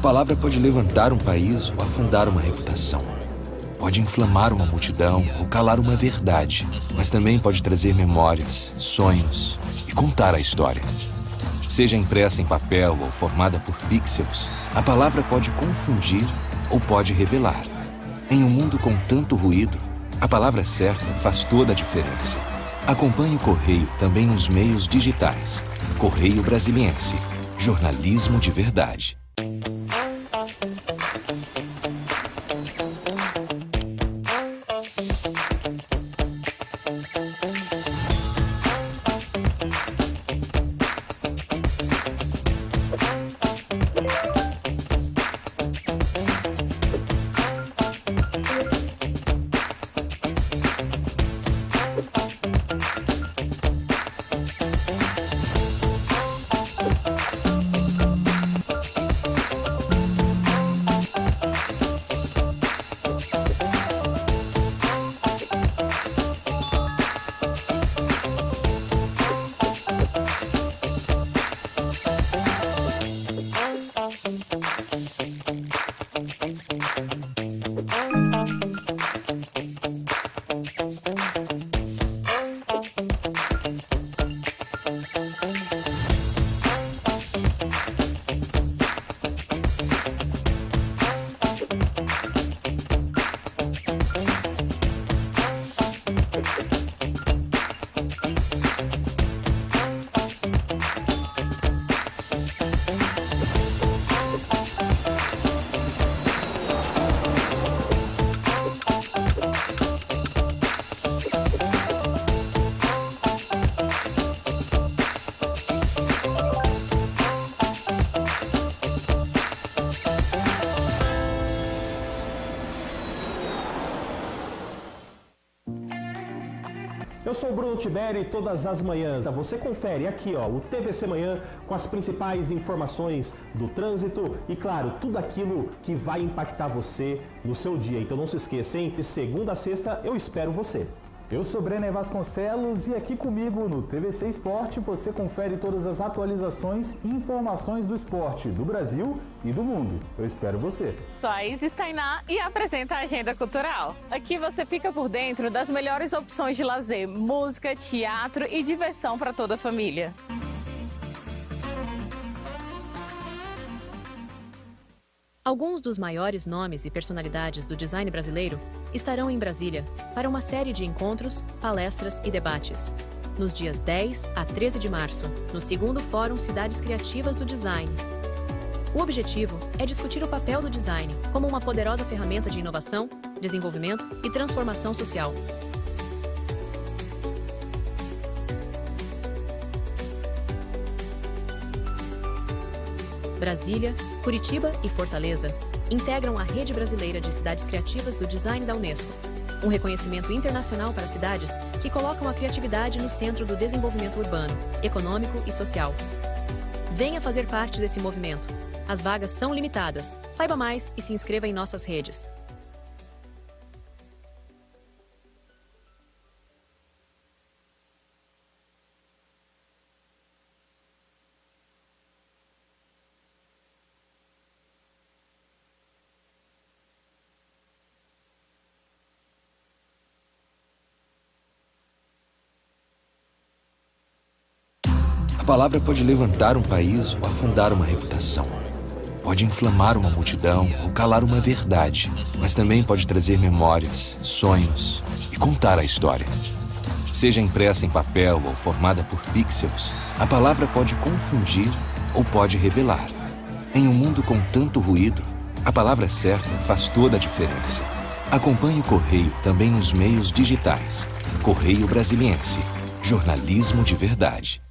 palavra pode levantar um país ou afundar uma reputação. Pode inflamar uma multidão ou calar uma verdade, mas também pode trazer memórias, sonhos e contar a história. Seja impressa em papel ou formada por pixels, a palavra pode confundir ou pode revelar. Em um mundo com tanto ruído, a palavra certa faz toda a diferença. Acompanhe o Correio também nos meios digitais. Correio Brasiliense. Jornalismo de verdade. Eu sou o Bruno Tiberi e todas as manhãs você confere aqui o TVC Manhã com as principais informações do trânsito e, claro, tudo aquilo que vai impactar você no seu dia. Então não se esqueça, hein? De segunda a sexta eu espero você. Eu sou Brenner Vasconcelos e aqui comigo no TVC Esporte você confere todas as atualizações e informações do esporte do Brasil e do mundo. Eu espero você. Sou a Isis Tainá e apresenta a Agenda Cultural. Aqui você fica por dentro das melhores opções de lazer, música, teatro e diversão para toda a família. Alguns dos maiores nomes e personalidades do design brasileiro estarão em Brasília para uma série de encontros, palestras e debates, nos dias 10 a 13 de março, no II Fórum Cidades Criativas do Design. O objetivo é discutir o papel do design como uma poderosa ferramenta de inovação, desenvolvimento e transformação social. Brasília, Curitiba e Fortaleza integram a Rede Brasileira de Cidades Criativas do Design da UNESCO, um reconhecimento internacional para cidades que colocam a criatividade no centro do desenvolvimento urbano, econômico e social. Venha fazer parte desse movimento. As vagas são limitadas. Saiba mais e se inscreva em nossas redes. A palavra pode levantar um país ou afundar uma reputação. Pode inflamar uma multidão ou calar uma verdade, mas também pode trazer memórias, sonhos e contar a história. Seja impressa em papel ou formada por pixels, a palavra pode confundir ou pode revelar. Em um mundo com tanto ruído, a palavra certa faz toda a diferença. Acompanhe o Correio também nos meios digitais. Correio Brasiliense. Jornalismo de verdade.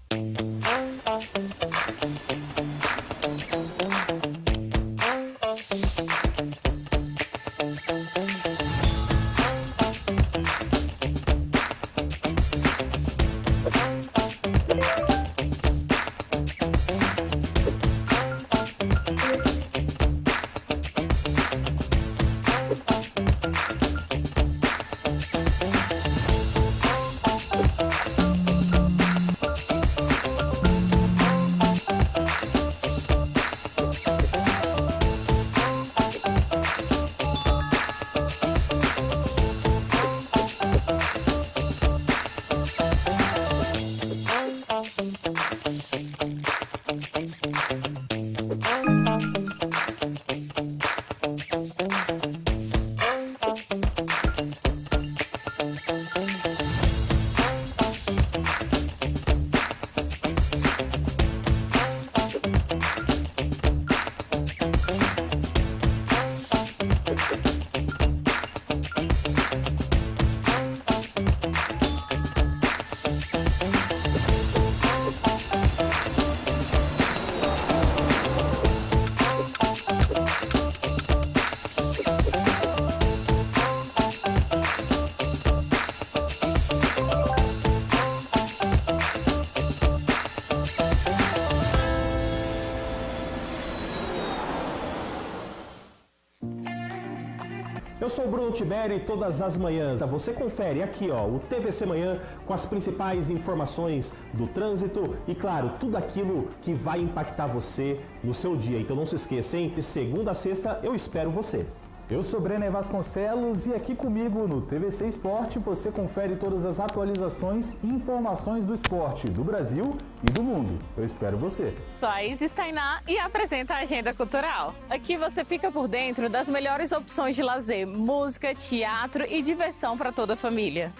Eu sou o Bruno Tiberi e todas as manhãs você confere aqui, o TVC Manhã com as principais informações do trânsito e, claro, tudo aquilo que vai impactar você no seu dia. Então não se esqueça, hein? De segunda a sexta eu espero você. Eu sou Brenner Vasconcelos e aqui comigo no TVC Esporte você confere todas as atualizações e informações do esporte do Brasil e do mundo. Eu espero você. Sou a Isis Tainá e apresenta a Agenda Cultural. Aqui você fica por dentro das melhores opções de lazer, música, teatro e diversão para toda a família.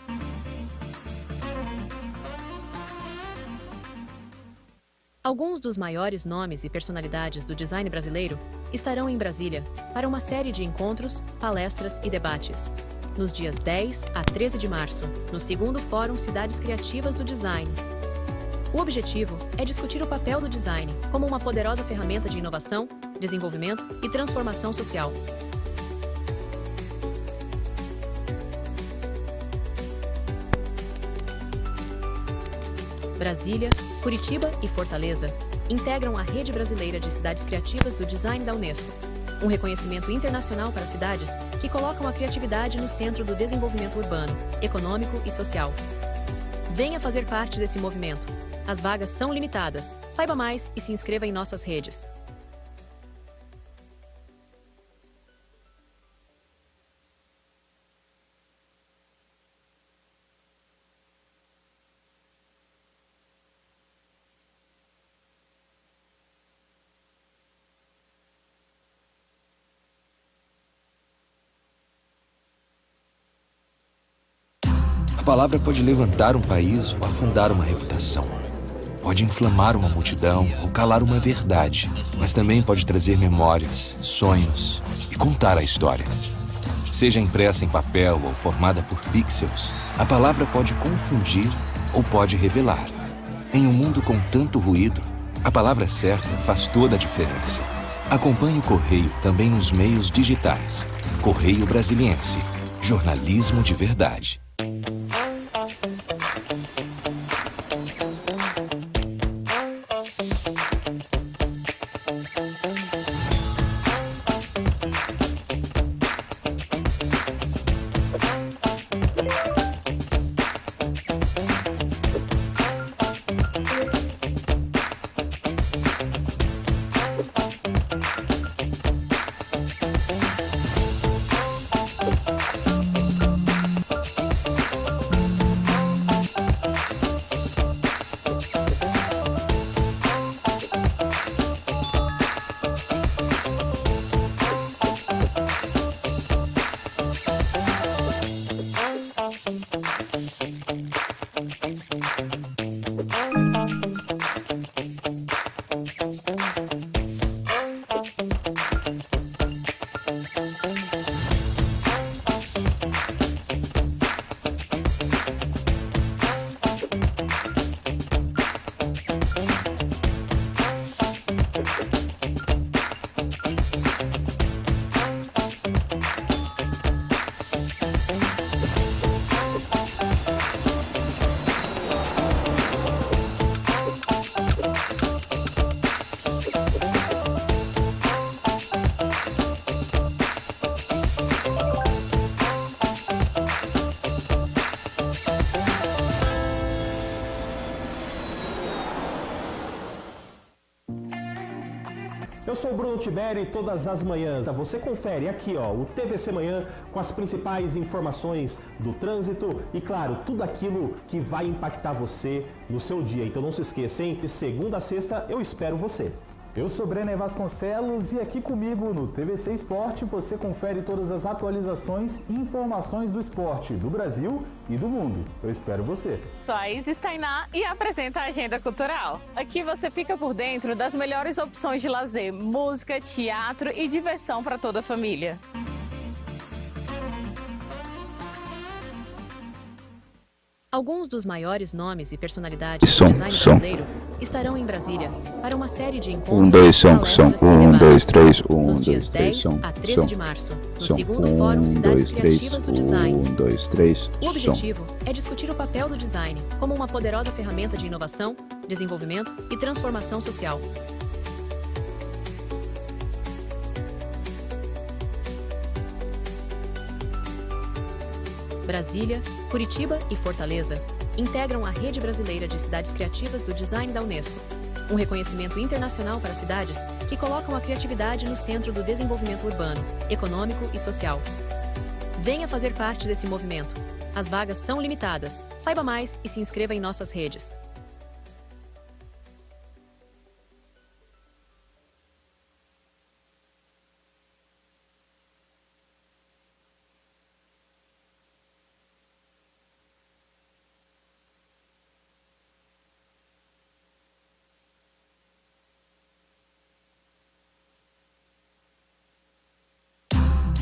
Alguns dos maiores nomes e personalidades do design brasileiro estarão em Brasília para uma série de encontros, palestras e debates, nos dias 10 a 13 de março, no II Fórum Cidades Criativas do Design. O objetivo é discutir o papel do design como uma poderosa ferramenta de inovação, desenvolvimento e transformação social. Brasília, Curitiba e Fortaleza integram a Rede Brasileira de Cidades Criativas do Design da UNESCO, um reconhecimento internacional para cidades que colocam a criatividade no centro do desenvolvimento urbano, econômico e social. Venha fazer parte desse movimento. As vagas são limitadas. Saiba mais e se inscreva em nossas redes. A palavra pode levantar um país ou afundar uma reputação. Pode inflamar uma multidão ou calar uma verdade, mas também pode trazer memórias, sonhos e contar a história. Seja impressa em papel ou formada por pixels, a palavra pode confundir ou pode revelar. Em um mundo com tanto ruído, a palavra certa faz toda a diferença. Acompanhe o Correio também nos meios digitais. Correio Brasiliense. Jornalismo de verdade. Eu sou o Bruno Tiberi e todas as manhãs você confere aqui, o TVC Manhã com as principais informações do trânsito e, claro, tudo aquilo que vai impactar você no seu dia. Então não se esqueça, hein? De segunda a sexta eu espero você. Eu sou Brenner Vasconcelos e aqui comigo no TVC Esporte você confere todas as atualizações e informações do esporte do Brasil e do mundo. Eu espero você. Sou a Isis Tainá e apresenta a Agenda Cultural. Aqui você fica por dentro das melhores opções de lazer, música, teatro e diversão para toda a família. Alguns dos maiores nomes e personalidades do design brasileiro estarão em Brasília para uma série de encontros, palestras e debates, nos dias 10 a 13 de março, no II Fórum Cidades Criativas do Design. O objetivo é discutir o papel do design como uma poderosa ferramenta de inovação, desenvolvimento e transformação social. Brasília, Curitiba e Fortaleza integram a Rede Brasileira de Cidades Criativas do Design da UNESCO, um reconhecimento internacional para cidades que colocam a criatividade no centro do desenvolvimento urbano, econômico e social. Venha fazer parte desse movimento. As vagas são limitadas. Saiba mais e se inscreva em nossas redes.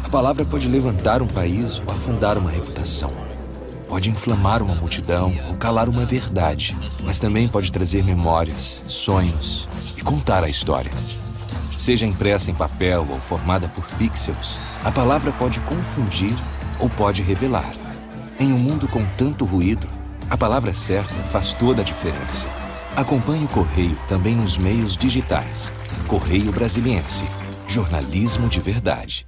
A palavra pode levantar um país ou afundar uma reputação. Pode inflamar uma multidão ou calar uma verdade, mas também pode trazer memórias, sonhos e contar a história. Seja impressa em papel ou formada por pixels, a palavra pode confundir ou pode revelar. Em um mundo com tanto ruído, a palavra certa faz toda a diferença. Acompanhe o Correio também nos meios digitais. Correio Brasiliense. Jornalismo de verdade.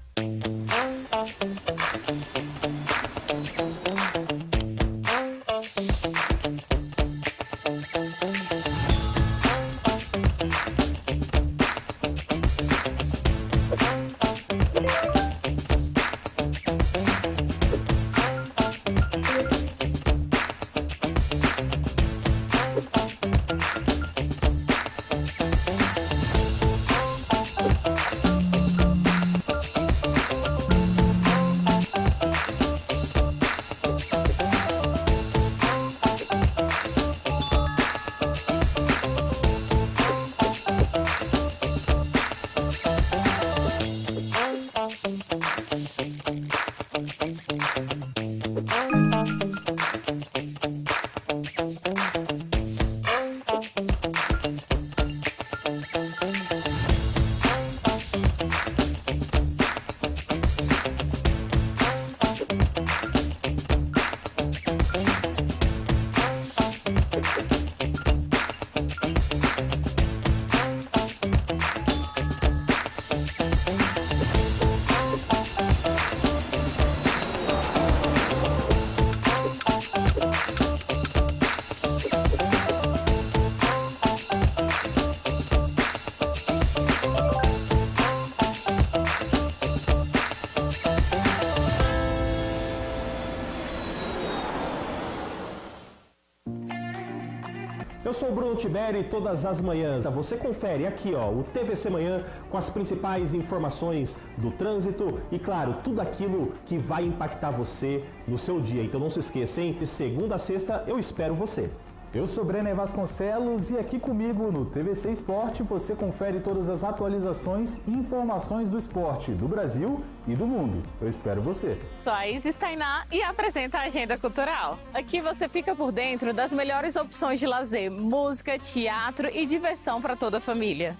Eu sou o Bruno Tiberi e todas as manhãs você confere aqui o TVC Manhã com as principais informações do trânsito e, claro, tudo aquilo que vai impactar você no seu dia. Então não se esqueça, hein? De segunda a sexta eu espero você. Eu sou Brenner Vasconcelos e aqui comigo no TVC Esporte você confere todas as atualizações e informações do esporte do Brasil e do mundo. Eu espero você. Sou a Isis Tainá e apresenta a Agenda Cultural. Aqui você fica por dentro das melhores opções de lazer, música, teatro e diversão para toda a família.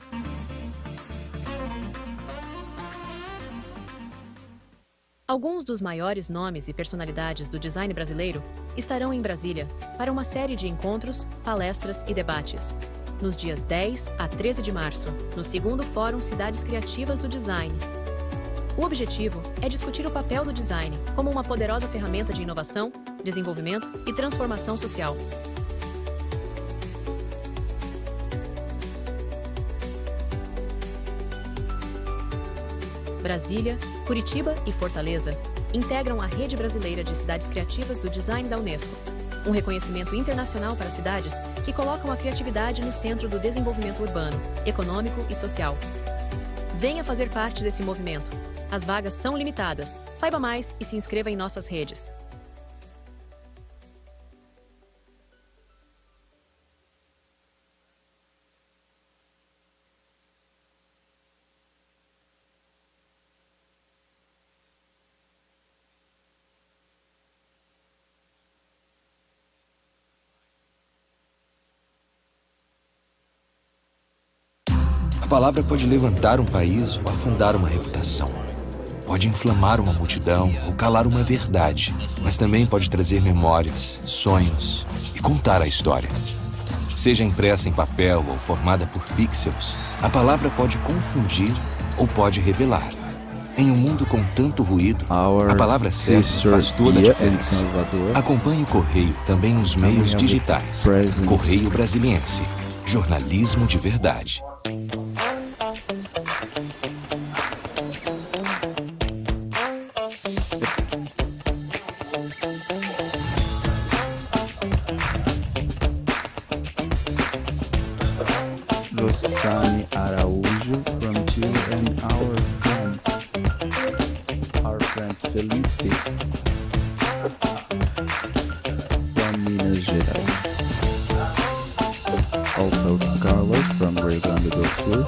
Alguns dos maiores nomes e personalidades do design brasileiro estarão em Brasília para uma série de encontros, palestras e debates. Nos dias 10 a 13 de março, no II Fórum Cidades Criativas do Design. O objetivo é discutir o papel do design como uma poderosa ferramenta de inovação, desenvolvimento e transformação social. Brasília, Curitiba e Fortaleza integram a Rede Brasileira de Cidades Criativas do Design da UNESCO, um reconhecimento internacional para cidades que colocam a criatividade no centro do desenvolvimento urbano, econômico e social. Venha fazer parte desse movimento. As vagas são limitadas. Saiba mais e se inscreva em nossas redes. A palavra pode levantar um país ou afundar uma reputação. Pode inflamar uma multidão ou calar uma verdade, mas também pode trazer memórias, sonhos e contar a história. Seja impressa em papel ou formada por pixels, a palavra pode confundir ou pode revelar. Em um mundo com tanto ruído, a palavra certa faz toda a diferença. Acompanhe o Correio também nos meios digitais. Correio Brasiliense. Jornalismo de verdade. Rosane Araújo from Chile and our friend Felipe from Minas Gerais. Also Carlos from Rio Grande do Sul.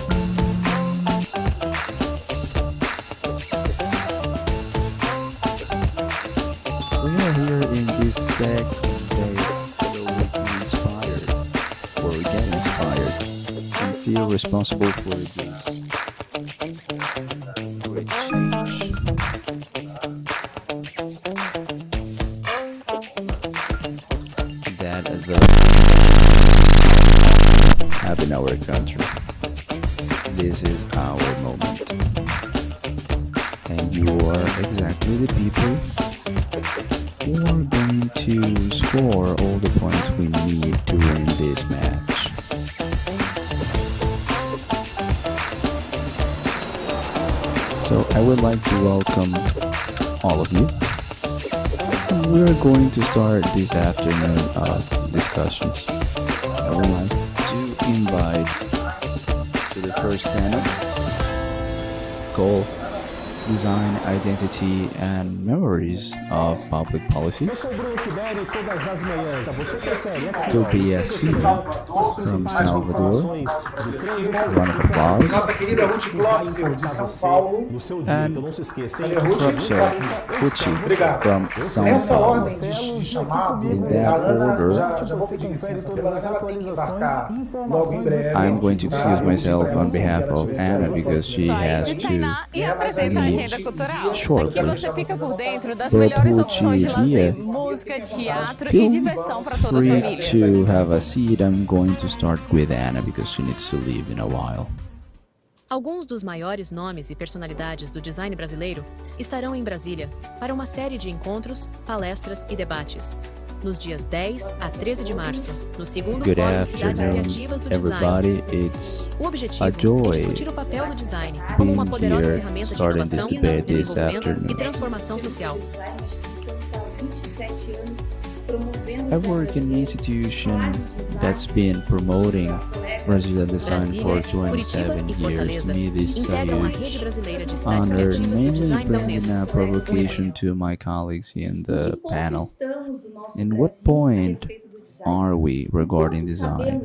We are here in this second day so we can inspire or get inspired and feel responsible for this great change. That have in our country. This is our moment. And you are exactly the people who are going to score all the points we need to win this match. So I would like to welcome all of you. We are going to start this afternoon of discussions. I would like to invite to the first panel called Design, Identity and Memories of Public Policies. Tobias from Salvador. Round of applause. Nossa querida Ruth Glotzer de São Paulo. And Professor Pucci from São Nessa Paulo. ordem de chamado, In that order, já vou pedir licença pela Ana, ela tem que embarcar logo em breve. I'm going to excuse myself on behalf of Anna because she has to E apresenta a leave agenda cultural. shortly. Aqui você fica por dentro das melhores opções de lazer, música, teatro e diversão para toda a Free família. to have a seat. I'm going to start with Anna because she needs to leave in a while. Alguns dos maiores nomes e personalidades do design brasileiro estarão em Brasília para uma série de encontros, palestras e debates. Nos dias 10 a 13 de março, no II Good Fórum Cidades afternoon, Criativas do everybody. Design. It's O objetivo a joy é discutir o papel do design como uma being poderosa here, ferramenta de starting this inovação, debate this desenvolvimento afternoon. e transformação social. I work in an institution that's been promoting Brazilian design for Brasília, Curitiba 27 e years. Fortaleza To me, this is a integram a Rede huge Brasileira de Cidades honor, Criativas do mainly Design da bringing UNESCO. a provocation to my colleagues in the panel. In what point are we regarding design?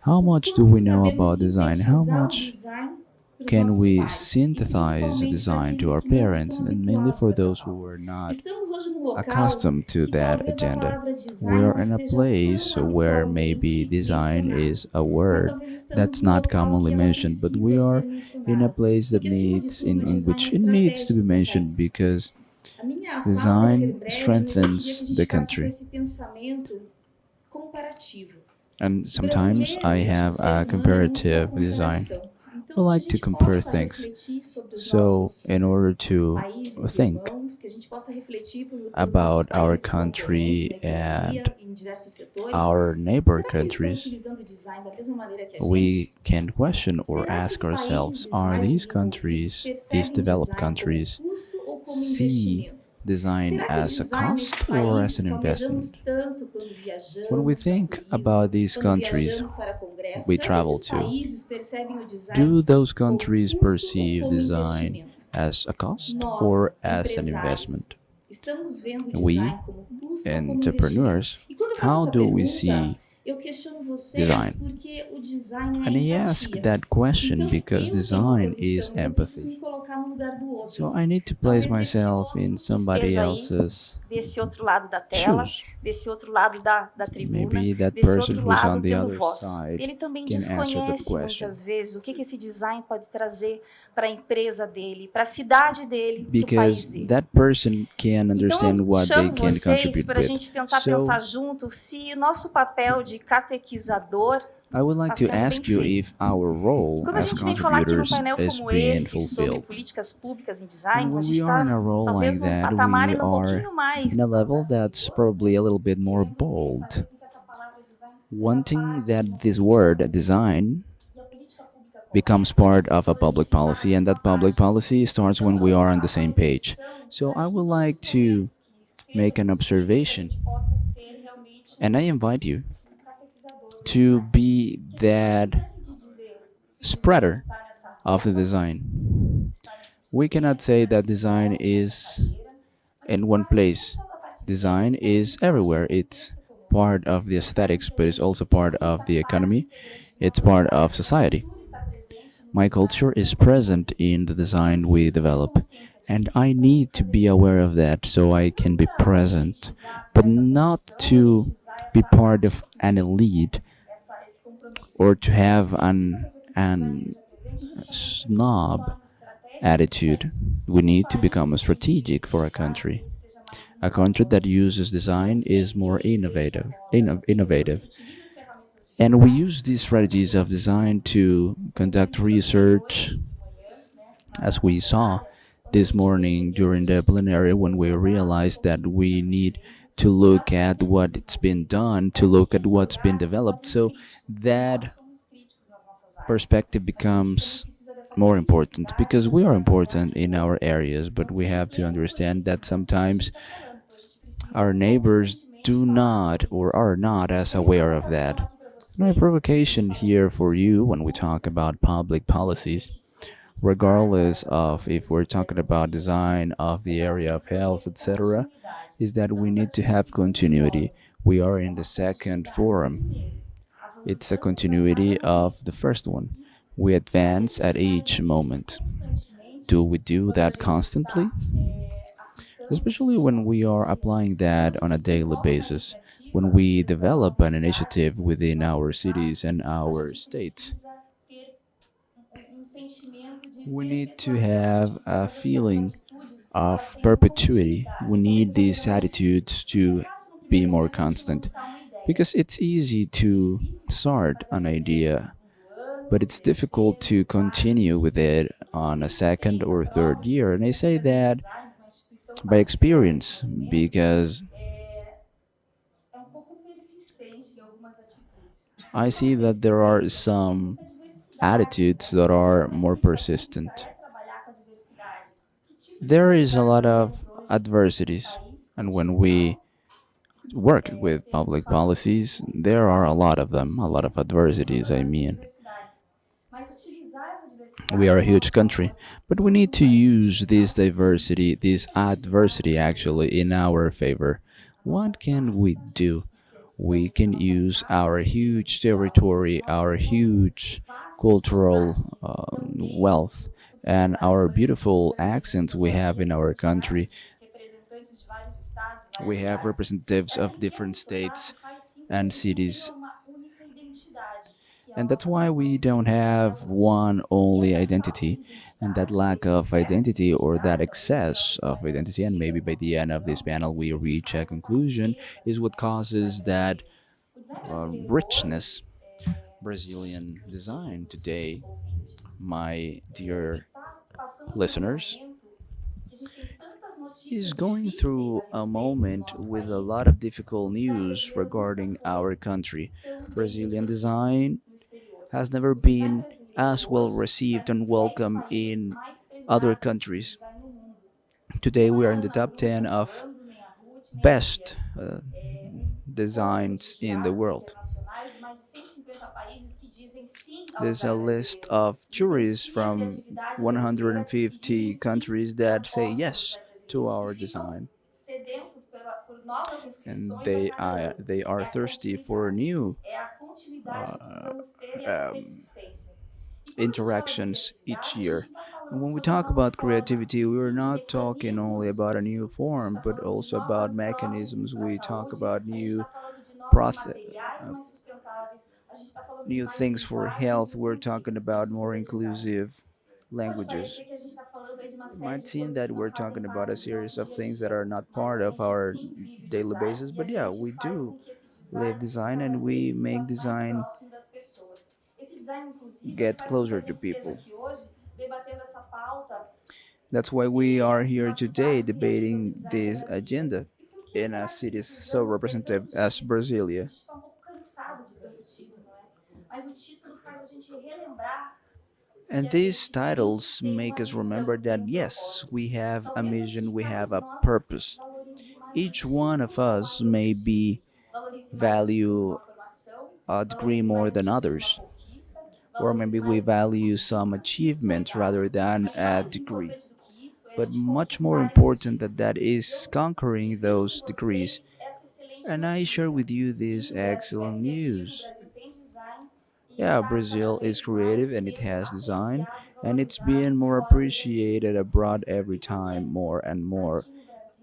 How much do we know about design? How much can we synthesize design to our parents, and mainly for those who are not accustomed to that agenda? We're in a place where maybe design is a word that's not commonly mentioned, but we are in a place that needs in which it needs to be mentioned because design strengthens the country. And sometimes I have a comparative design. I like to compare things. So, in order to think about our country and our neighbor countries, we can question or ask ourselves, are these countries, these developed countries, see design as a cost or as an investment? When we think about these countries we travel to, do those countries perceive design as a cost or as an investment? We, entrepreneurs, how do we see design? And I ask that question because design is empathy. So I need to place myself in somebody else's desse outro lado da tela, shoes. desse outro lado da tribuna, Maybe that desse person outro who's lado on the pelo other voz. side Ele também can answer that desconhece question. muitas vezes o que esse design pode trazer para a empresa dele, para a cidade dele, para o país Because dele. that person can understand Então, what they chamo can vocês contribute para a with. gente tentar So pensar junto se nosso papel de catequizador I would like está to sendo bem ask you feito. if our role Quando a as gente vem falar aqui num contributors painel is como being esse sobre fulfilled. políticas públicas em And design, a when gente we are in está a role talvez like num that, patamar we ainda um are pouquinho mais in a level that's probably a little bit more bold, fazer com que essa palavra design seja wanting parte that this word design e a política pública becomes começa part of a quando a gente public está policy, and nessa that public parte. policy starts when we Então, are on the a same page. intenção So para I que em would todos like os to momentos que make an sermos possíveis, a observation, gente possa ser realmente and I invite you um catequizador do to design. be Que a gente não se that canse de dizer que o design spreader está nessa of the roupa, design. está nesse We cannot instrumento, say está that nesse design móvel, nessa is cadeira, mas in one design não place. só da parte Design estética, mas is de parte do everywhere. It's contexto econômico. part of the Faz com aesthetics, que a but it's gente also se part of sinta the parte economy. integrante de uma It's part sociedade. of A society. cultura está presente no My design culture is present in the design we develop, and I need to be aware of that so I can be present, but not to be part of an elite esse compromisso. or to have Precisa fazer com que o design an esteja presente justamente de snob forma estratégica attitude. We need to become país strategic for a científico, country. ele seja mais A country inovador. that uses design is more innovative. Utiliza as ferramentas de And we design use these strategies of design to conduct research, de manhã, né, as we saw this morning during the plenary when we realized that we need to look at what's been done, to look at what's been developed. So that somos críticos nas nossas áreas. perspective becomes more important because we are important in our areas, but we have to understand that sometimes our neighbors do not or are not as aware of that. My provocation here for you when we talk about public policies, regardless of if we're talking about design of the area of health, etc., is that we need to have continuity. We are in the second forum. It's a continuity of the first one. We advance at each moment. Do we do that constantly? Especially when we are applying that on a daily basis, when we develop an initiative within our cities and our states. We need to have a feeling of perpetuity. We need these attitudes to be more constant. Because it's easy to start an idea, but it's difficult to continue with it on a second or third year. And I say that by experience because I see that there are some attitudes that are more persistent. There is a lot of adversities, and when we work with public policies, there are a lot of them, a lot of adversities, I mean. We are a huge country, but we need to use this diversity, this adversity actually, in our favor. What can we do? We can use our huge territory, our huge cultural wealth, and our beautiful accents we have in our country. We have representatives of different states and cities. And that's why we don't have one only identity. And that lack of identity or that excess of identity, and maybe by the end of this panel we reach a conclusion, is what causes that richness. Brazilian design today, my dear listeners, is going through a moment with a lot of difficult news regarding our country. Brazilian design has never been as well received and welcome in other countries. Today we are in the top 10 of best designs in the world. There's a list of juries from 150 countries that say yes to our design. And they are thirsty for new interactions each year. And when we talk about creativity, we're not talking only about a new form, but also about mechanisms. We talk about process, new things for health. We're talking about more inclusive languages. It might seem that we're talking about a series of things that are not part of our daily basis, but yeah, we do live design and we make design get closer to people. That's why we are here today debating this agenda in a city so representative as Brasilia. And these titles make us remember that yes, we have a mission, we have a purpose. Each one of us may be value a degree more than others, or maybe we value some achievement rather than a degree. But much more important than that is conquering those degrees. And I share with you this excellent news. Yeah, Brazil is creative and it has design, and it's being more appreciated abroad every time more and more.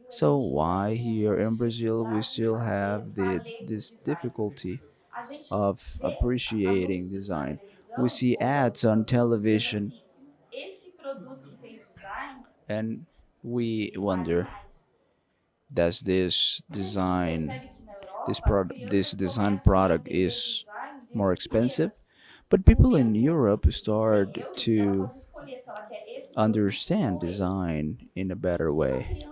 So why here in Brazil we still have this difficulty of appreciating design? We see ads on television and we wonder, does this design product is more expensive? But people in Europe start to understand design in a better way.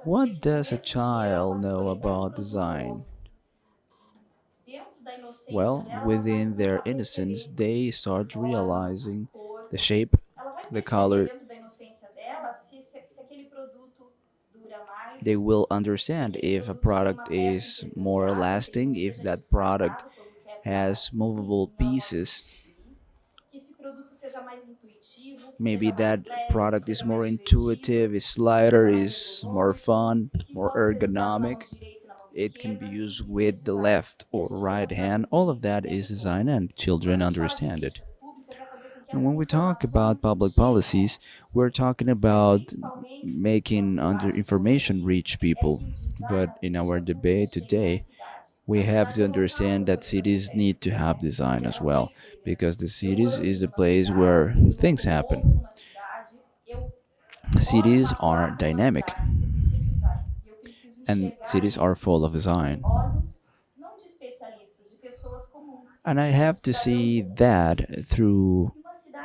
What does a child know about design? Well, within their innocence, they start realizing the shape, the color. They will understand if a product is more lasting, if that product has movable pieces. Maybe that product is more intuitive, is lighter, is more fun, more ergonomic. It can be used with the left or right hand. All of that is design and children understand it. And when we talk about public policies, we're talking about making under information reach people. But in our debate today, we have to understand that cities need to have design as well, because the cities is a place where things happen. Cities are dynamic, and cities are full of design. And I have to see that through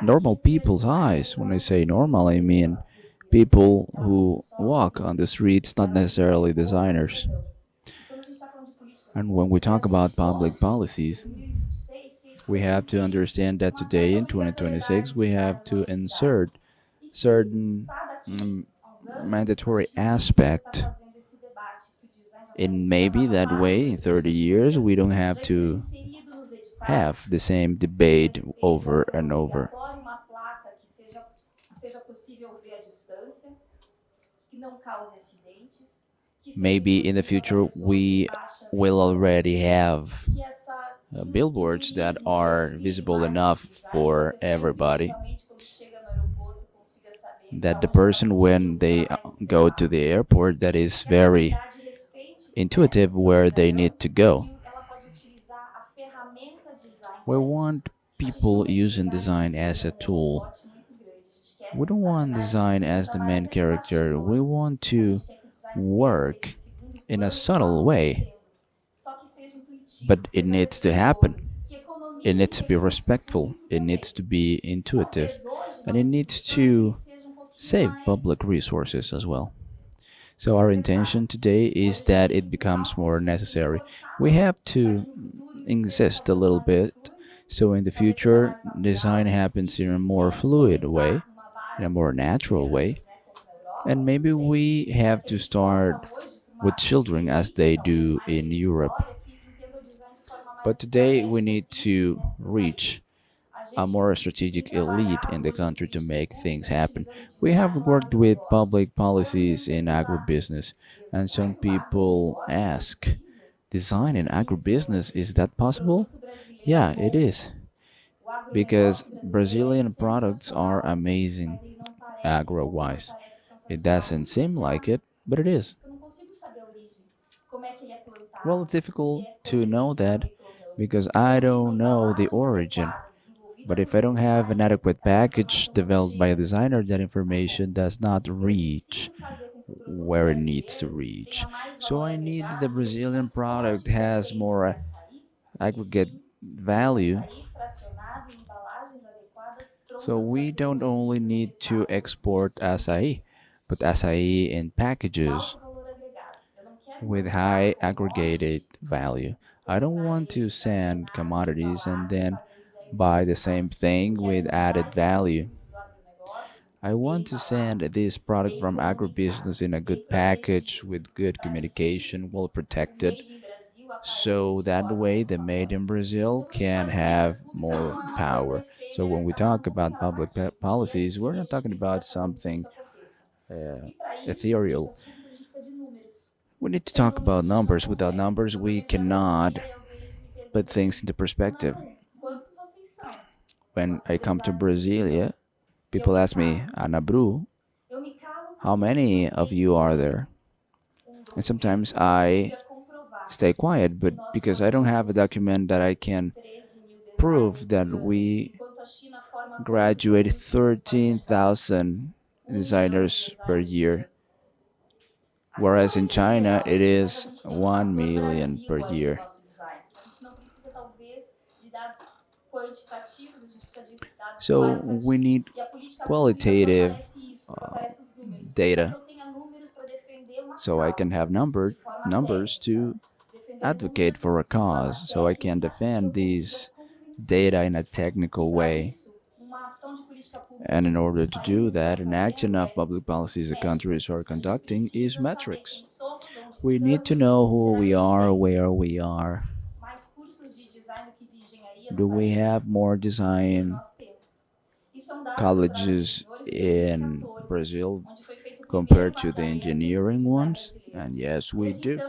normal people's eyes. When I say normal, I mean people who walk on the streets, not necessarily designers. And when we talk about public policies, we have to understand that today in 2026 we have to insert certain mandatory aspect in maybe that way in 30 years we don't have to have the same debate over and over. Maybe in the future we will already have billboards that are visible enough for everybody, that the person when they go to the airport, that is very intuitive where they need to go. We want people using design as a tool. We don't want design as the main character. We want to work in a subtle way, but it needs to happen. It needs to be respectful, it needs to be intuitive, and it needs to save public resources as well. So our intention today is that it becomes more necessary. We have to insist a little bit so in the future design happens in a more fluid way, in a more natural way. And maybe we have to start with children as they do in Europe. But today we need to reach a more strategic elite in the country to make things happen. We have worked with public policies in agribusiness, and some people ask, design in agribusiness, is that possible? Yeah, it is. Because Brazilian products are amazing agro-wise. It doesn't seem like it, but it is. Well, it's difficult to know that because I don't know the origin. But if I don't have an adequate package developed by a designer, that information does not reach where it needs to reach. So I need the Brazilian product has more aggregate value So we don't only need to export acai, but acai in packages with high aggregated value. I don't want to send commodities and then buy the same thing with added value. I want to send this product from agribusiness in a good package with good communication, well protected, so that way the made in Brazil can have more power. So when we talk about public policies, we're not talking about something uh, ethereal. We need to talk about numbers. Without numbers, we cannot put things into perspective. When I come to Brasilia, people ask me, Anabru, how many of you are there? And sometimes I stay quiet, but because I don't have a document that I can prove that we graduate 13,000 designers per year, whereas in China it is 1 million per year. So we need qualitative data so I can have numbers to advocate for a cause, so I can defend these data in a technical way. And in order to do that, an action of public policies the countries are conducting is metrics. We need to know who we are, where we are. Do we have more design colleges in Brazil compared to the engineering ones? And yes, we do.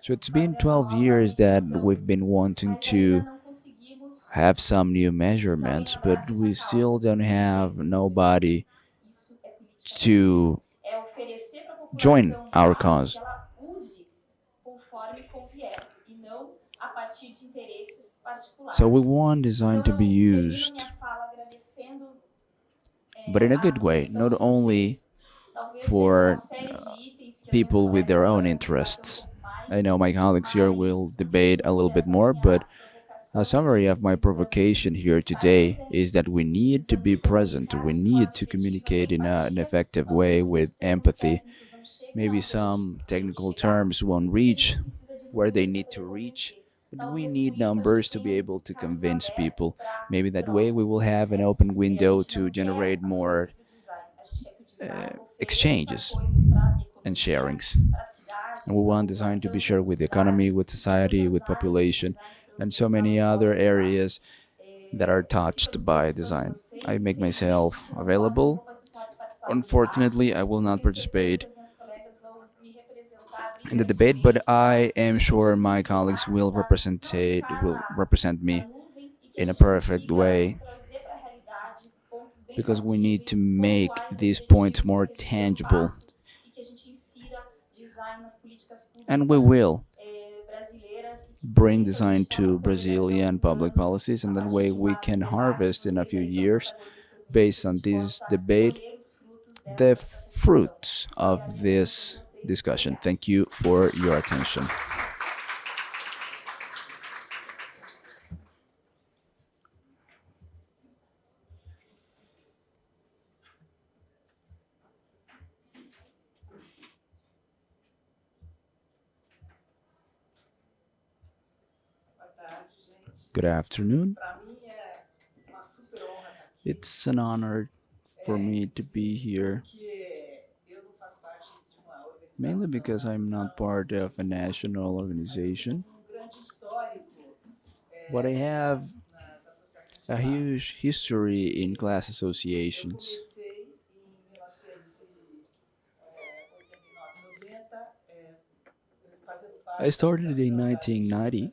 So it's been 12 years that we've been wanting to have some new measurements, but we still don't have nobody to join our cause. So we want design to be used, but in a good way, not only for people with their own interests. I know my colleagues here will debate a little bit more, but a summary of my provocation here today is that we need to be present. We need to communicate in an effective way with empathy. Maybe some technical terms won't reach where they need to reach, but we need numbers to be able to convince people. Maybe that way we will have an open window to generate more exchanges and sharings. And we want design to be shared with the economy, with society, with population, and so many other areas that are touched by design. I make myself available. Unfortunately, I will not participate in the debate, but I am sure my colleagues will represent me in a perfect way, because we need to make these points more tangible. And we will bring design to Brazilian public policies, and that way we can harvest in a few years, based on this debate, the fruits of this discussion. Thank you for your attention. Good afternoon. It's an honor for me to be here, mainly because I'm not part of a national organization, but I have a huge history in class associations. I started in 1990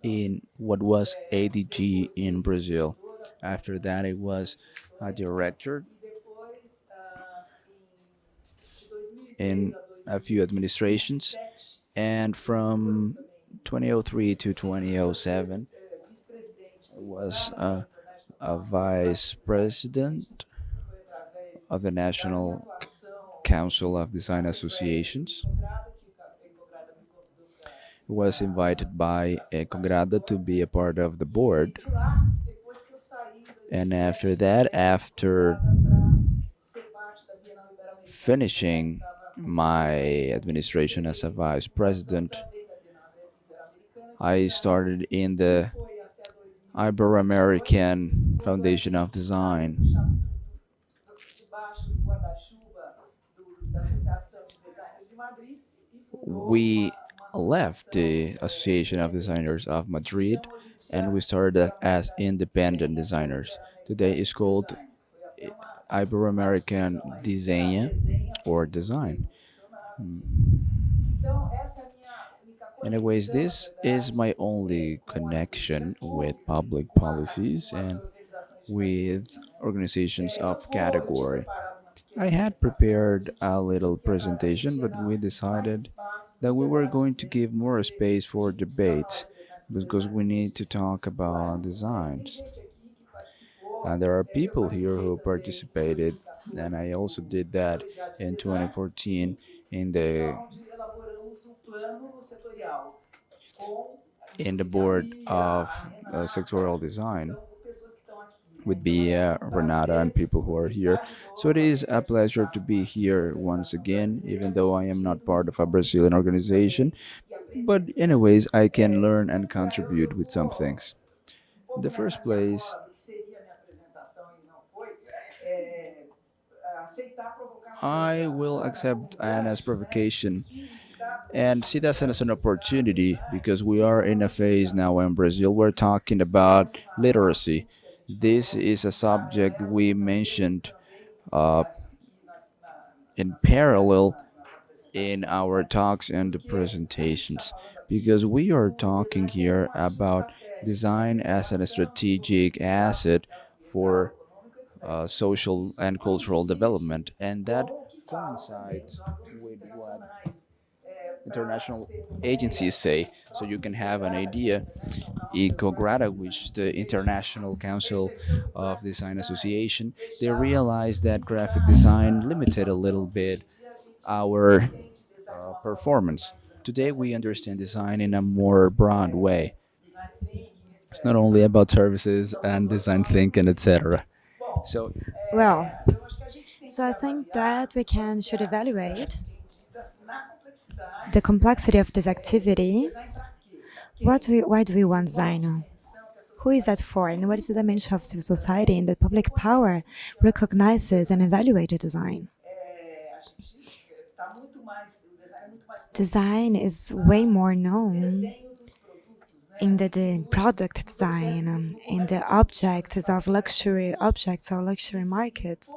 in what was ADG in Brazil. After that, I was a director in a few administrations, and from 2003 to 2007, I was a vice president of the National Council of Design Associations. was invited by Congrada to be a part of the board. And after that, after finishing my administration as a vice president, I started in the Ibero-American Foundation of Design. We left the Association of Designers of Madrid and we started as independent designers. Today it's called Ibero-American Desenha or Design. Anyways, this is my only connection with public policies and with organizations of category. I had prepared a little presentation, but we decided that we were going to give more space for debates because we need to talk about designs. And there are people here who participated, and I also did that in 2014 in the board of sectorial design with Bia, Renata, and people who are here. So it is a pleasure to be here once again, even though I am not part of a Brazilian organization. But anyways, I can learn and contribute with some things. In the first place, I will accept Anna's provocation and see that as an opportunity because we are in a phase now in Brazil. We're talking about literacy. This is a subject we mentioned uh, in parallel in our talks and the presentations because we are talking here about design as a strategic asset for social and cultural development, and that coincides with what international agencies say. So you can have an idea. ICOGRADA, which the International Council of Design Association, they realized that graphic design limited a little bit our performance. Today we understand design in a more broad way. It's not only about services and design thinking, etc. So Well, so I think that we should evaluate the complexity of this activity. Why do we want design? Who is that for? And what is the dimension of civil society and the public power recognizes and evaluates design? Design is way more known in the product design, in the objects or luxury markets.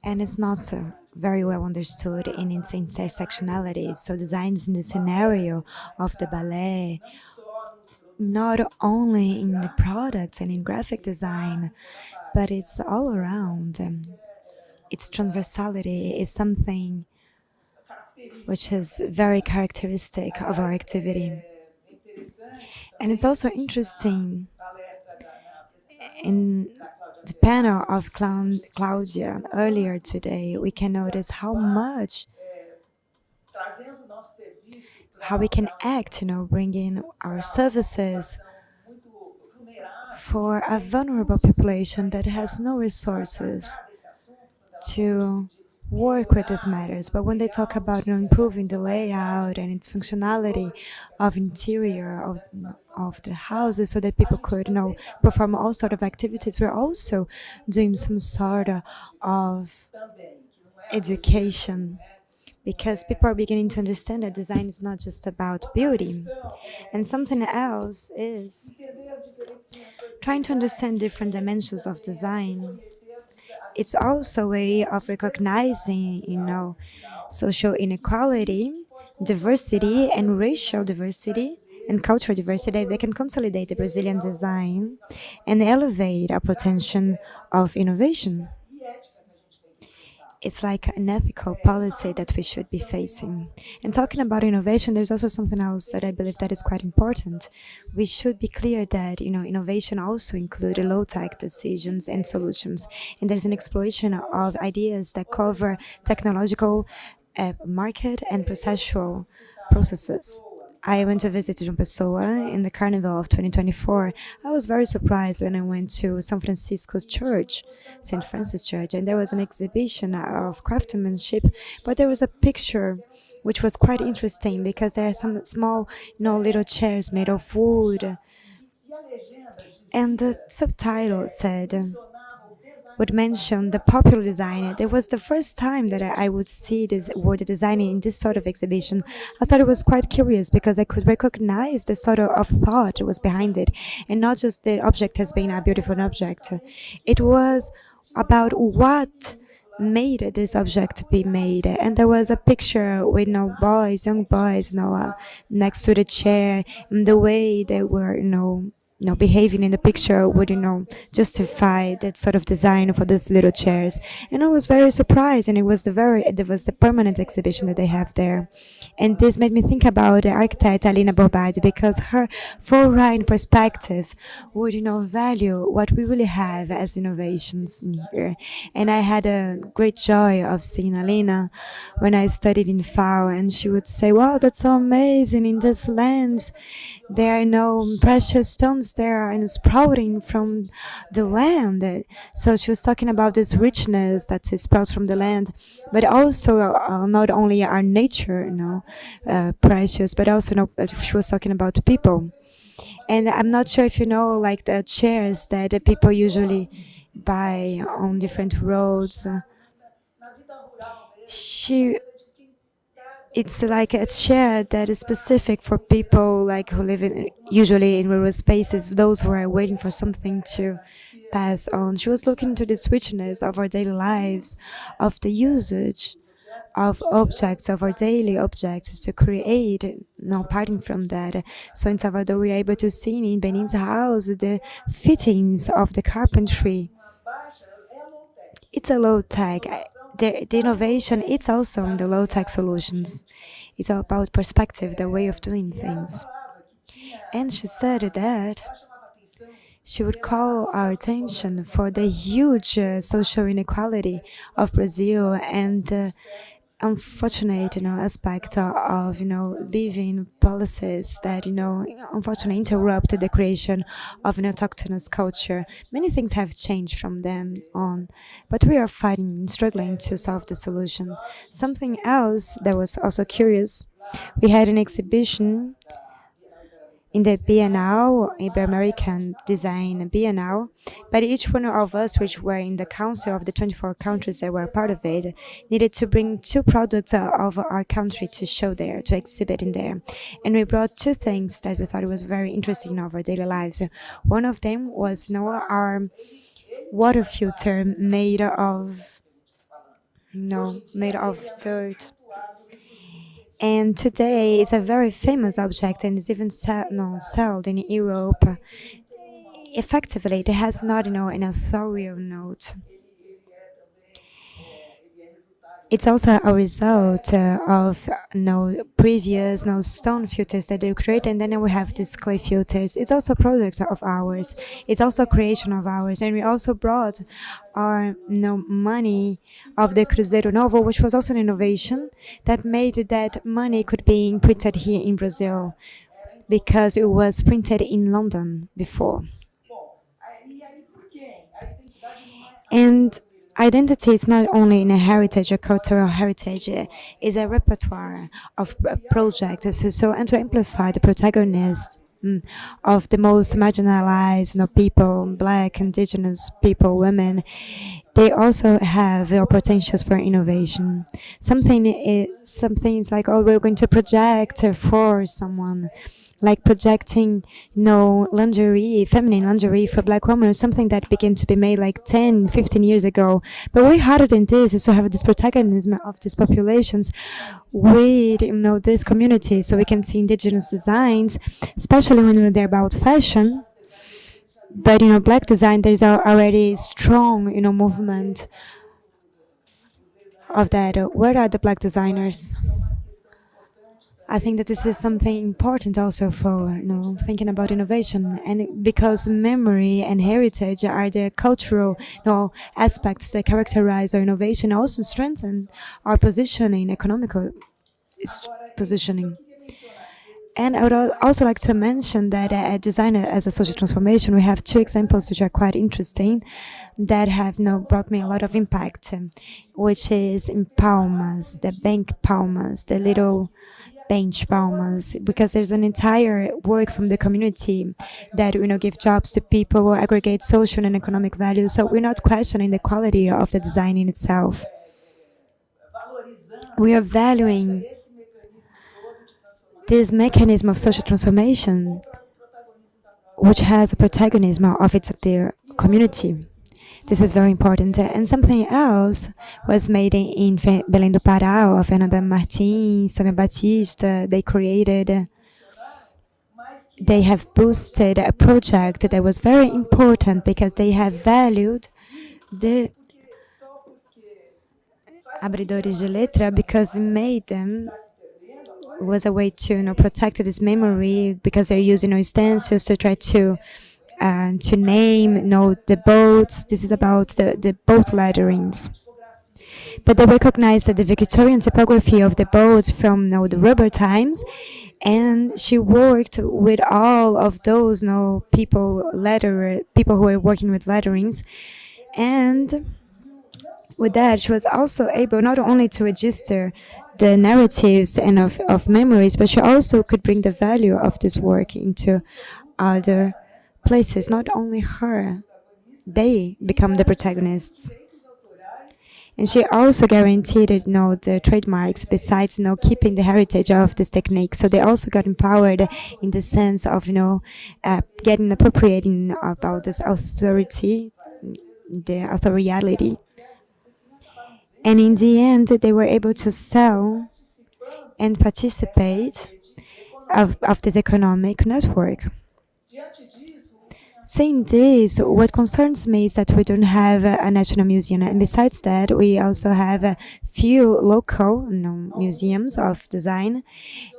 And it's not so very well understood in its intersectionality. So design is in the scenario of the ballet, not only in the products and in graphic design, but it's all around. Its transversality is something which is very characteristic of our activity. And it's also interesting in the panel of Claudia earlier today, we can notice how we can act, bringing our services for a vulnerable population that has no resources to work with these matters. But when they talk about improving the layout and its functionality of interior of the houses so that people could perform all sort of activities, we're also doing some sort of education, because people are beginning to understand that design is not just about beauty. And something else is trying to understand different dimensions of design. It's also a way of recognizing, social inequality, diversity, and racial diversity, and cultural diversity. They can consolidate the Brazilian design and elevate our potential of innovation. It's like an ethical policy that we should be facing. And talking about innovation, there's also something else that I believe that is quite important. We should be clear that innovation also includes low-tech decisions and solutions. And there's an exploration of ideas that cover technological, market, and processual processes. I went to visit João Pessoa in the Carnival of 2024. I was very surprised when I went to San Francisco's church, St. Francis Church, and there was an exhibition of craftsmanship, but there was a picture which was quite interesting because there are some small, little chairs made of wood. And the subtitle would mention the popular designer. It was the first time that I would see this word designing in this sort of exhibition. I thought it was quite curious because I could recognize the sort of thought that was behind it, and not just the object as being a beautiful object. It was about what made this object be made, and there was a picture with young boys, next to the chair, and the way they were, behaving in the picture would, justify that sort of design for these little chairs. And I was very surprised, and it was the permanent exhibition that they have there. And this made me think about the architect Alina Borbadi, because her foreign perspective would, value what we really have as innovations in here. And I had a great joy of seeing Alina when I studied in FAO, and she would say, wow, that's so amazing. In this land, there are no precious stones there and sprouting from the land. So she was talking about this richness that sprouts from the land, but also not only our nature, precious, but also she was talking about people. And I'm not sure if you know, like the chairs that the people usually buy on different roads. It's like a chair that is specific for people who live usually in rural spaces, those who are waiting for something to pass on. She was looking into this richness of our daily lives, of the usage of objects, of our daily objects to create, parting from that. So in Salvador, we are able to see in Benin's house the fittings of the carpentry. It's a low-tech. The innovation, it's also in the low-tech solutions. It's all about perspective, the way of doing things. And she said that she would call our attention for the huge social inequality of Brazil and the unfortunate, aspect of, living policies that, unfortunately interrupt the creation of an autochthonous culture. Many things have changed from then on, but we are fighting and struggling to solve the solution. Something else that was also curious, we had an exhibition in the Bienal, Ibero-American Design Bienal, but each one of us, which were in the council of the 24 countries that were part of it, needed to bring 2 products of our country to show there, to exhibit in there. And we brought 2 things that we thought was very interesting in our daily lives. One of them was our water filter made of dirt. And today it's a very famous object and is even sold in Europe. Effectively, it has not, an authorial note. It's also a result of previous stone filters that they create, and then we have these clay filters. It's also a product of ours. It's also a creation of ours, and we also brought our money of the Cruzeiro Novo, which was also an innovation that made that money could be printed here in Brazil, because it was printed in London before. And identity is not only in a heritage, a cultural heritage, is a repertoire of projects. And to amplify the protagonist of the most marginalized people, Black, indigenous people, women, they also have their potentials for innovation. Something is like, we're going to project for someone, like projecting, lingerie, feminine lingerie for Black women, is something that began to be made like 10, 15 years ago. But way harder than this is to have this protagonism of these populations with, this community, so we can see indigenous designs, especially when they're about fashion. But, Black design, there's already strong, movement of that. Where are the Black designers? I think that this is something important also for thinking about innovation, and because memory and heritage are the cultural aspects that characterize our innovation, also strengthen our positioning, economical positioning. And I would also like to mention that at Design as a Social Transformation, we have two examples which are quite interesting that have brought me a lot of impact, which is in Palmas, the bank Palmas, the little bench Palmas, because there's an entire work from the community that give jobs to people, aggregate social and economic value. So we're not questioning the quality of the design in itself. We are valuing this mechanism of social transformation, which has a protagonism of their community. This is very important. And something else was made in Belém do Pará, Fernanda Martins, Samia Batista. They have boosted a project that was very important because they have valued the abridores de letra because it made them was a way to protect this memory because they're using stencils to try to name the boats. This is about the boat letterings. But they recognized that the Victorian typography of the boats from the rubber times, and she worked with all of those people who were working with letterings, and with that she was also able not only to register the narratives and of memories, but she also could bring the value of this work into other places. Not only her, they become the protagonists. And she also guaranteed the trademarks besides keeping the heritage of this technique. So they also got empowered in the sense of getting appropriating about this authority, the authoriality. And in the end, they were able to sell and participate of this economic network. Saying this, what concerns me is that we don't have a national museum. And besides that, we also have a few local museums of design.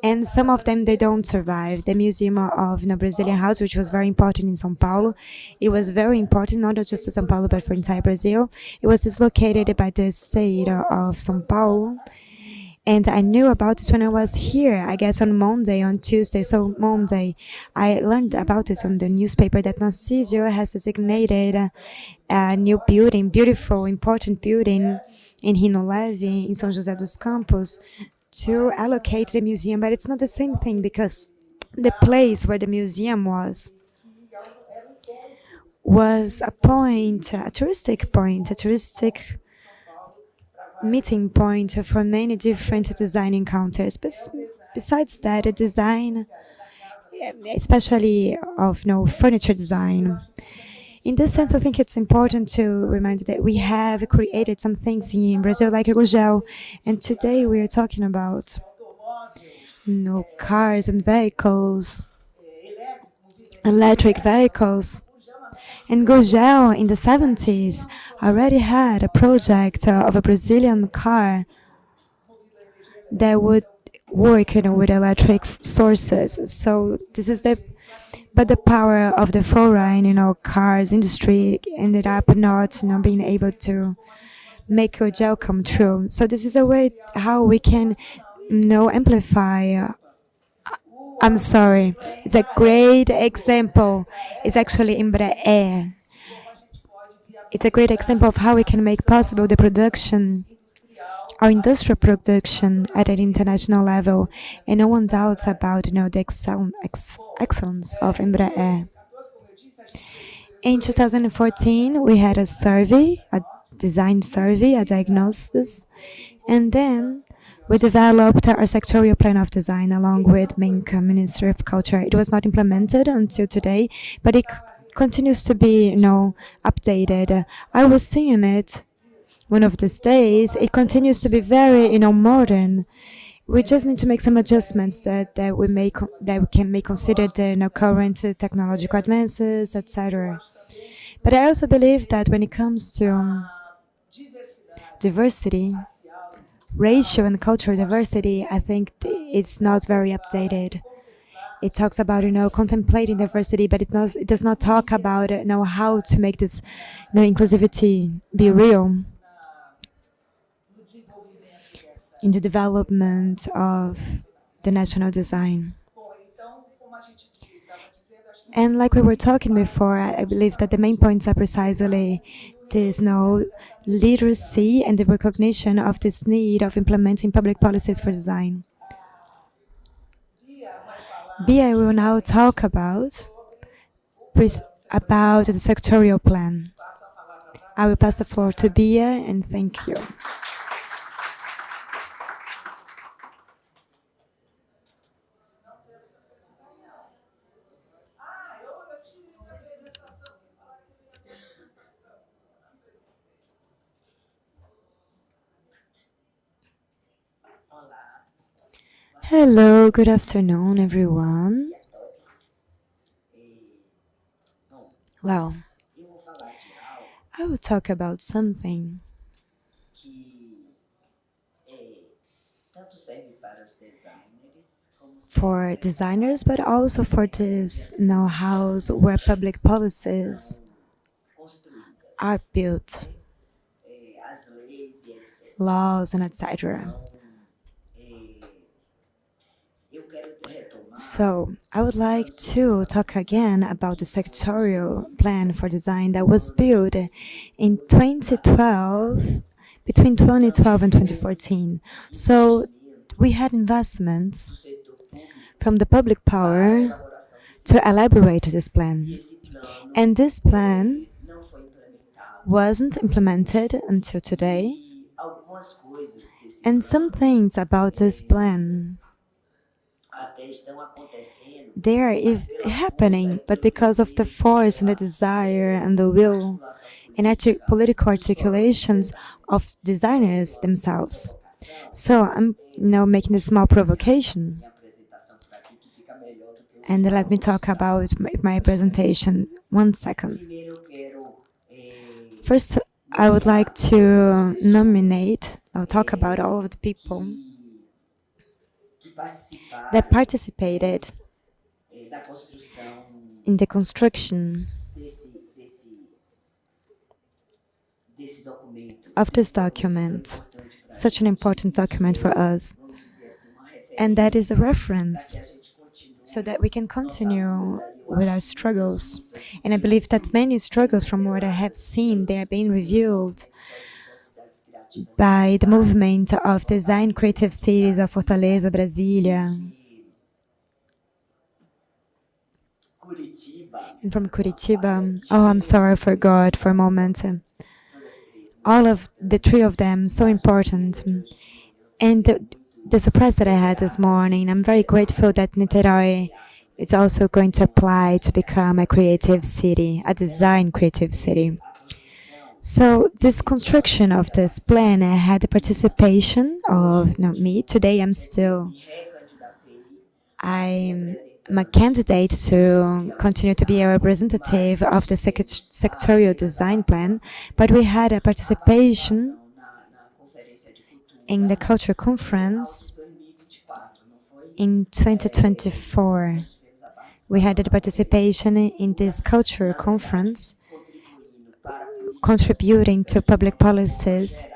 And some of them, they don't survive. The Museum of Brazilian House, which was very important in São Paulo. It was very important, not just to São Paulo, but for entire Brazil. It was dislocated by the state of São Paulo. And I knew about this when I was here, I guess on Tuesday. So Monday, I learned about this on the newspaper that Narciso has designated a new building, beautiful, important building in Rino Leve, in São José dos Campos, to allocate the museum. But it's not the same thing because the place where the museum was a point, a touristic point, a touristic meeting point for many different design encounters. But besides that, a design, especially of furniture design. In this sense, I think it's important to remind that we have created some things in Brazil like Gugel, and today we are talking about cars and vehicles, electric vehicles. And Gugel in the 70s already had a project of a Brazilian car that would work, with electric sources. So this is the power of the foreign, cars industry ended up not, being able to make Gugel come true. So this is a way how we can, amplify. I'm sorry. It's a great example. It's actually Embraer. It's a great example of how we can make possible the production, our industrial production at an international level. And no one doubts about, the excellence of Embraer. In 2014, we had a survey, a design survey, a diagnosis, and then we developed our sectorial plan of design along with Minka, Ministry of Culture. It was not implemented until today, but it continues to be, updated. I was seeing it one of these days. It continues to be very, modern. We just need to make some adjustments that we can make consider the current technological advances, etc. But I also believe that when it comes to diversity, racial and cultural diversity, I think it's not very updated. It talks about, contemplating diversity, but it does not talk about, how to make this, inclusivity be real in the development of the national design. And like we were talking before, I believe that the main points are precisely this literacy and the recognition of this need of implementing public policies for design. Bia will now talk about the sectorial plan. I will pass the floor to Bia, and thank you. Hello, good afternoon, everyone. Well, I will talk about something for designers, but also for this know-hows where public policies are built, laws and etc. So, I would like to talk again about the sectorial plan for design that was built in 2012, between 2012 and 2014. So, we had investments from the public power to elaborate this plan. And this plan wasn't implemented until today. And some things about this plan, they are happening, but because of the force and the desire and the will and political articulations of designers themselves. So I'm now making a small provocation. And let me talk about my presentation. 1 second. First, I would like to talk about all of the people that participated in the construction of this document, such an important document for us. And that is a reference so that we can continue with our struggles. And I believe that many struggles, from what I have seen, they are being revealed by the movement of design creative cities of Fortaleza, Brasília, and from Curitiba. Oh, I'm sorry, I forgot for a moment. All of the three of them, so important. And the surprise that I had this morning, I'm very grateful that Niterói is also going to apply to become a creative city, a design creative city. So this construction of this plan, I had the participation of me. Today I'm a candidate to continue to be a representative of the sectorial design plan, but we had a participation in the culture conference in 2024. We had a participation in this culture conference, contributing to public policies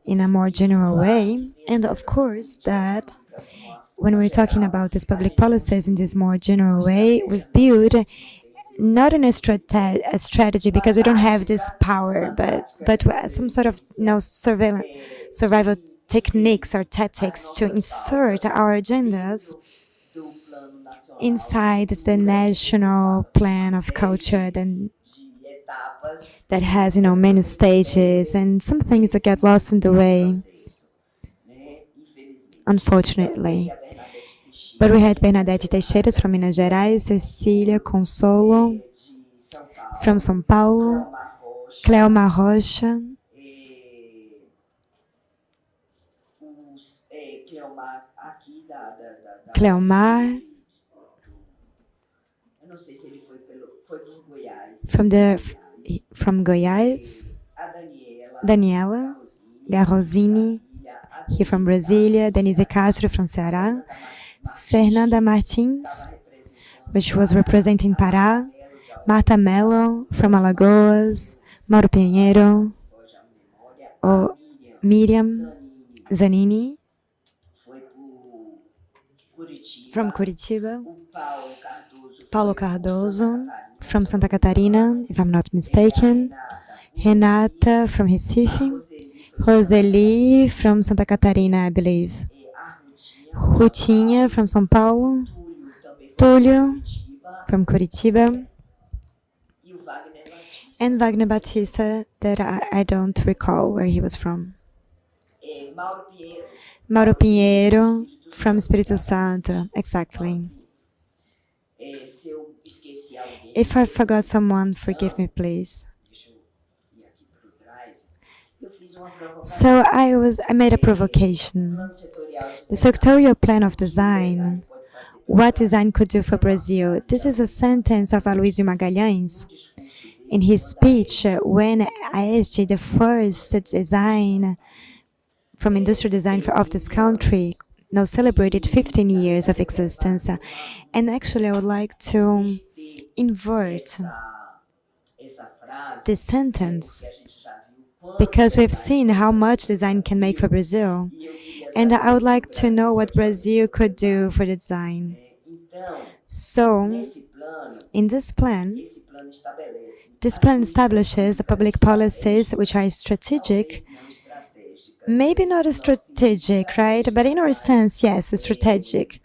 in a more general way. And of course that when we're talking about these public policies in this more general way, we've built not in a strategy, because we don't have this power, but some sort of survival techniques or tactics to insert our agendas inside the national plan of culture that has, many stages, and some things that get lost in the way, unfortunately. But we had Bernadette Teixeira from Minas Gerais, Cecília Consolo from São Paulo, Cleomar Rocha, Cleomar from Goiás, Daniela Garrosini here from Brasília, Denise Castro from Ceará, Fernanda Martins, which was representing Pará, Marta Mello from Alagoas, Mauro Pinheiro, Miriam Zanini from Curitiba, Paulo Cardoso from Santa Catarina, if I'm not mistaken. Renata from Recife. Roseli from Santa Catarina, I believe. Rutinha from São Paulo. Túlio from Curitiba. And Wagner Batista, that I don't recall where he was from. Mauro Pinheiro from Espírito Santo, exactly. If I forgot someone, forgive me, please. So I made a provocation. The sectorial plan of design, what design could do for Brazil. This is a sentence of Aloysio Magalhães in his speech when I asked the first design from industrial design of this country, now celebrated 15 years of existence. And actually, I would like to invert this sentence, because we've seen how much design can make for Brazil. And I would like to know what Brazil could do for the design. So, in this plan establishes the public policies which are strategic. Maybe not a strategic, right? But in our sense, yes, strategic.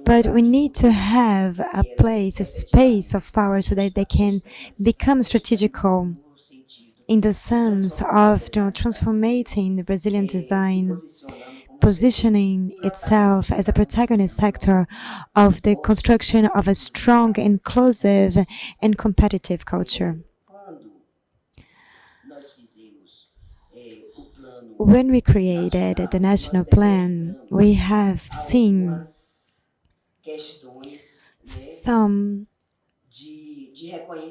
But we need to have a place, a space of power so that they can become strategical in the sense of transforming the Brazilian design, positioning itself as a protagonist sector of the construction of a strong, inclusive, and competitive culture. When we created the national plan, we have seen some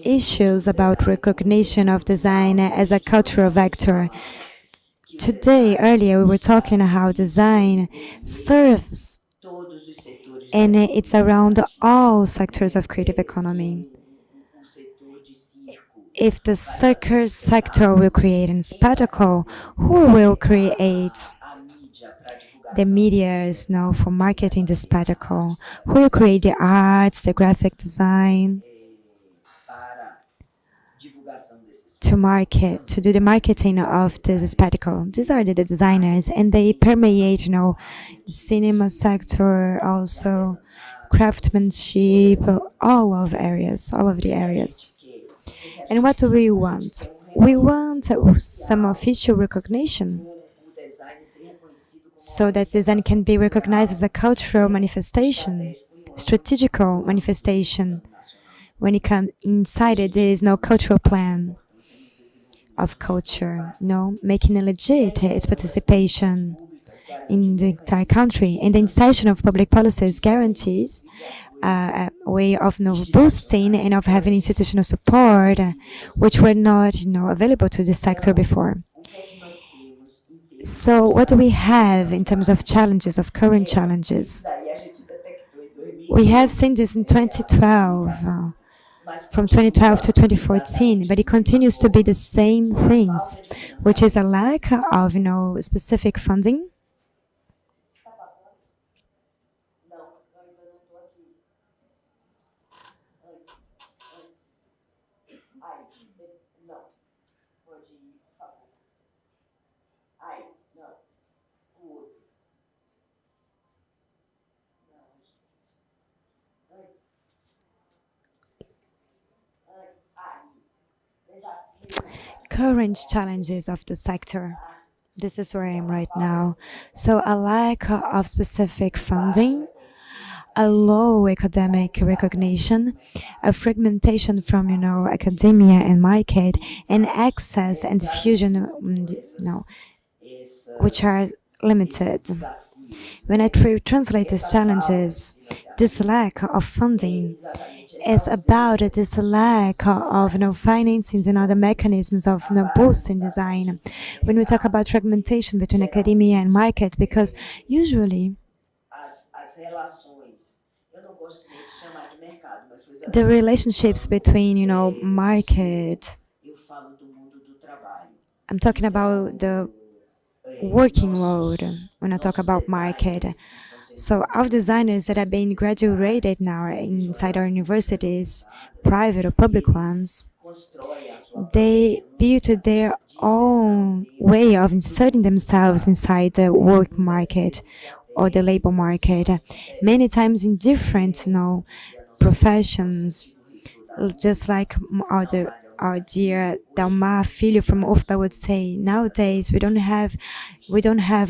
issues about recognition of design as a cultural vector. Today, earlier, we were talking how design serves, and it's around all sectors of creative economy. If the circus sector will create a spectacle, who will create the medias for marketing the spectacle? Who will create the arts, the graphic design to do the marketing of the spectacle? These are the designers, and they permeate, the cinema sector, also craftsmanship, all of the areas. And what do we want? We want some official recognition so that design can be recognized as a cultural manifestation, strategical manifestation. When it comes inside it, there is no cultural plan of culture, making it legit its participation in the entire country. And the insertion of public policies guarantees a way of boosting and of having institutional support, which were not available to the sector before. So what do we have in terms of challenges, of current challenges? We have seen this in 2012, from 2012 to 2014, but it continues to be the same things, which is a lack of specific funding, current challenges of the sector. This is where I am right now. So a lack of specific funding, a low academic recognition, a fragmentation from academia and market, and access and diffusion, which are limited. When I translate these challenges, this lack of funding is about this lack of financings and other mechanisms of boosting design. When we talk about fragmentation between academia and market, because usually the relationships between market, I'm talking about the working world when I talk about market. So our designers that are being graduated now inside our universities, private or public ones, they built their own way of inserting themselves inside the work market or the labor market, many times in different, professions, just like our dear Dalmar Filho from UFBA would say, nowadays we don't have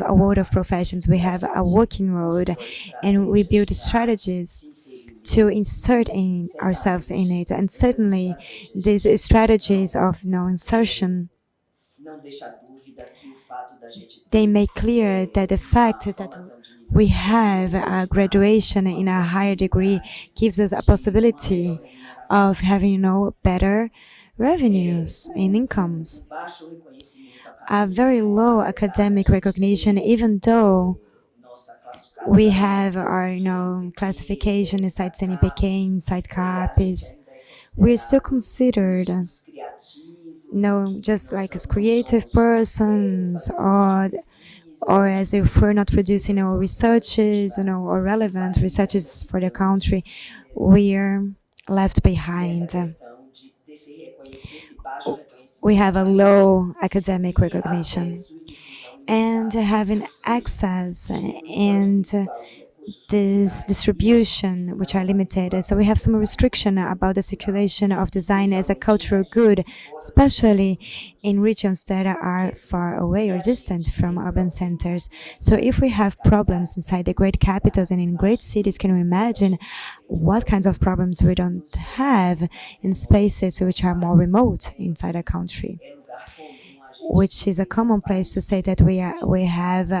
a world of professions, we have a working world, and we build strategies to insert ourselves in it. And certainly these strategies of insertion, they make clear that the fact that we have a graduation in a higher degree gives us a possibility of having better revenues and incomes. A very low academic recognition, even though we have our classification inside CNPq, inside CAPES, we're still considered just like as creative persons, or as if we're not producing researches, or relevant researches for the country, we're left behind. We have a low academic recognition, and having access and this distribution, which are limited. So we have some restriction about the circulation of design as a cultural good, especially in regions that are far away or distant from urban centers. So if we have problems inside the great capitals and in great cities, can you imagine what kinds of problems we don't have in spaces which are more remote inside a country? Which is a common place to say that we have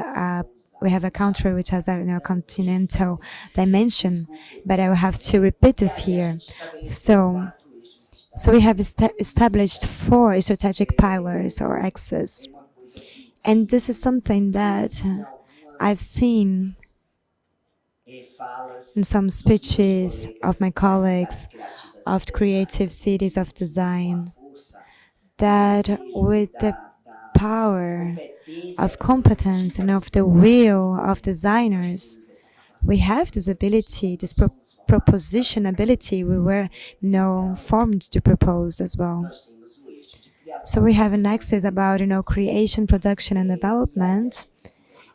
a country which has a continental dimension, but I will have to repeat this here. So we have established 4 strategic pillars or axes, and this is something that I've seen in some speeches of my colleagues of creative cities of design, that with the power of competence and of the will of designers, we have this ability, this proposition ability we were formed to propose as well. So we have an access about creation, production, and development,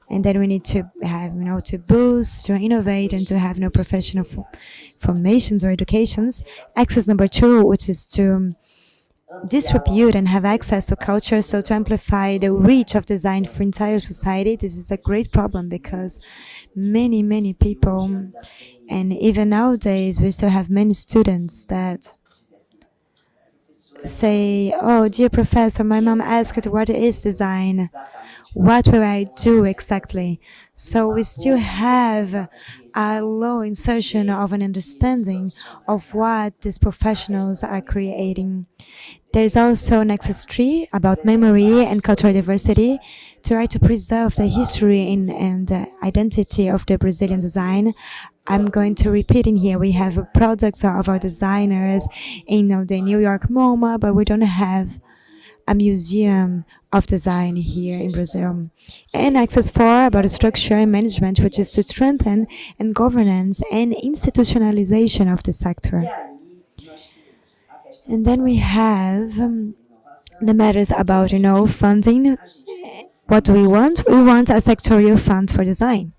and then we need to have to boost, to innovate, and to have professional formations or educations. Access number 2, which is to distribute and have access to culture, so to amplify the reach of design for entire society. This is a great problem because many people, and even nowadays we still have many students that say, oh, dear professor, my mom asked what is design, what will I do exactly? So we still have a low insertion of an understanding of what these professionals are creating. There's also an access tree about memory and cultural diversity to try to preserve the history and the identity of the Brazilian design. I'm going to repeat in here. We have products of our designers in the New York MoMA, but we don't have a museum of design here in Brazil. And access 4 about structure and management, which is to strengthen and governance and institutionalization of the sector. And then we have the matters about funding. What do we want? We want a sectorial fund for design.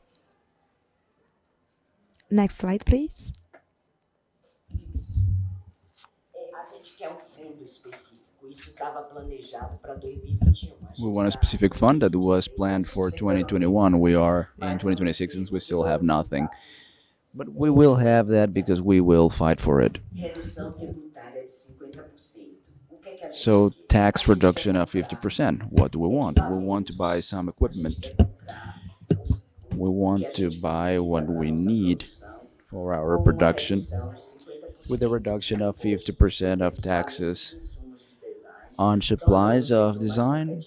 Next slide, please. We want a specific fund that was planned for 2021. We are in 2026 and we still have nothing. But we will have that because we will fight for it. So tax reduction of 50%. What do we want? We want to buy some equipment. We want to buy what we need for our production with a reduction of 50% of taxes on supplies of design,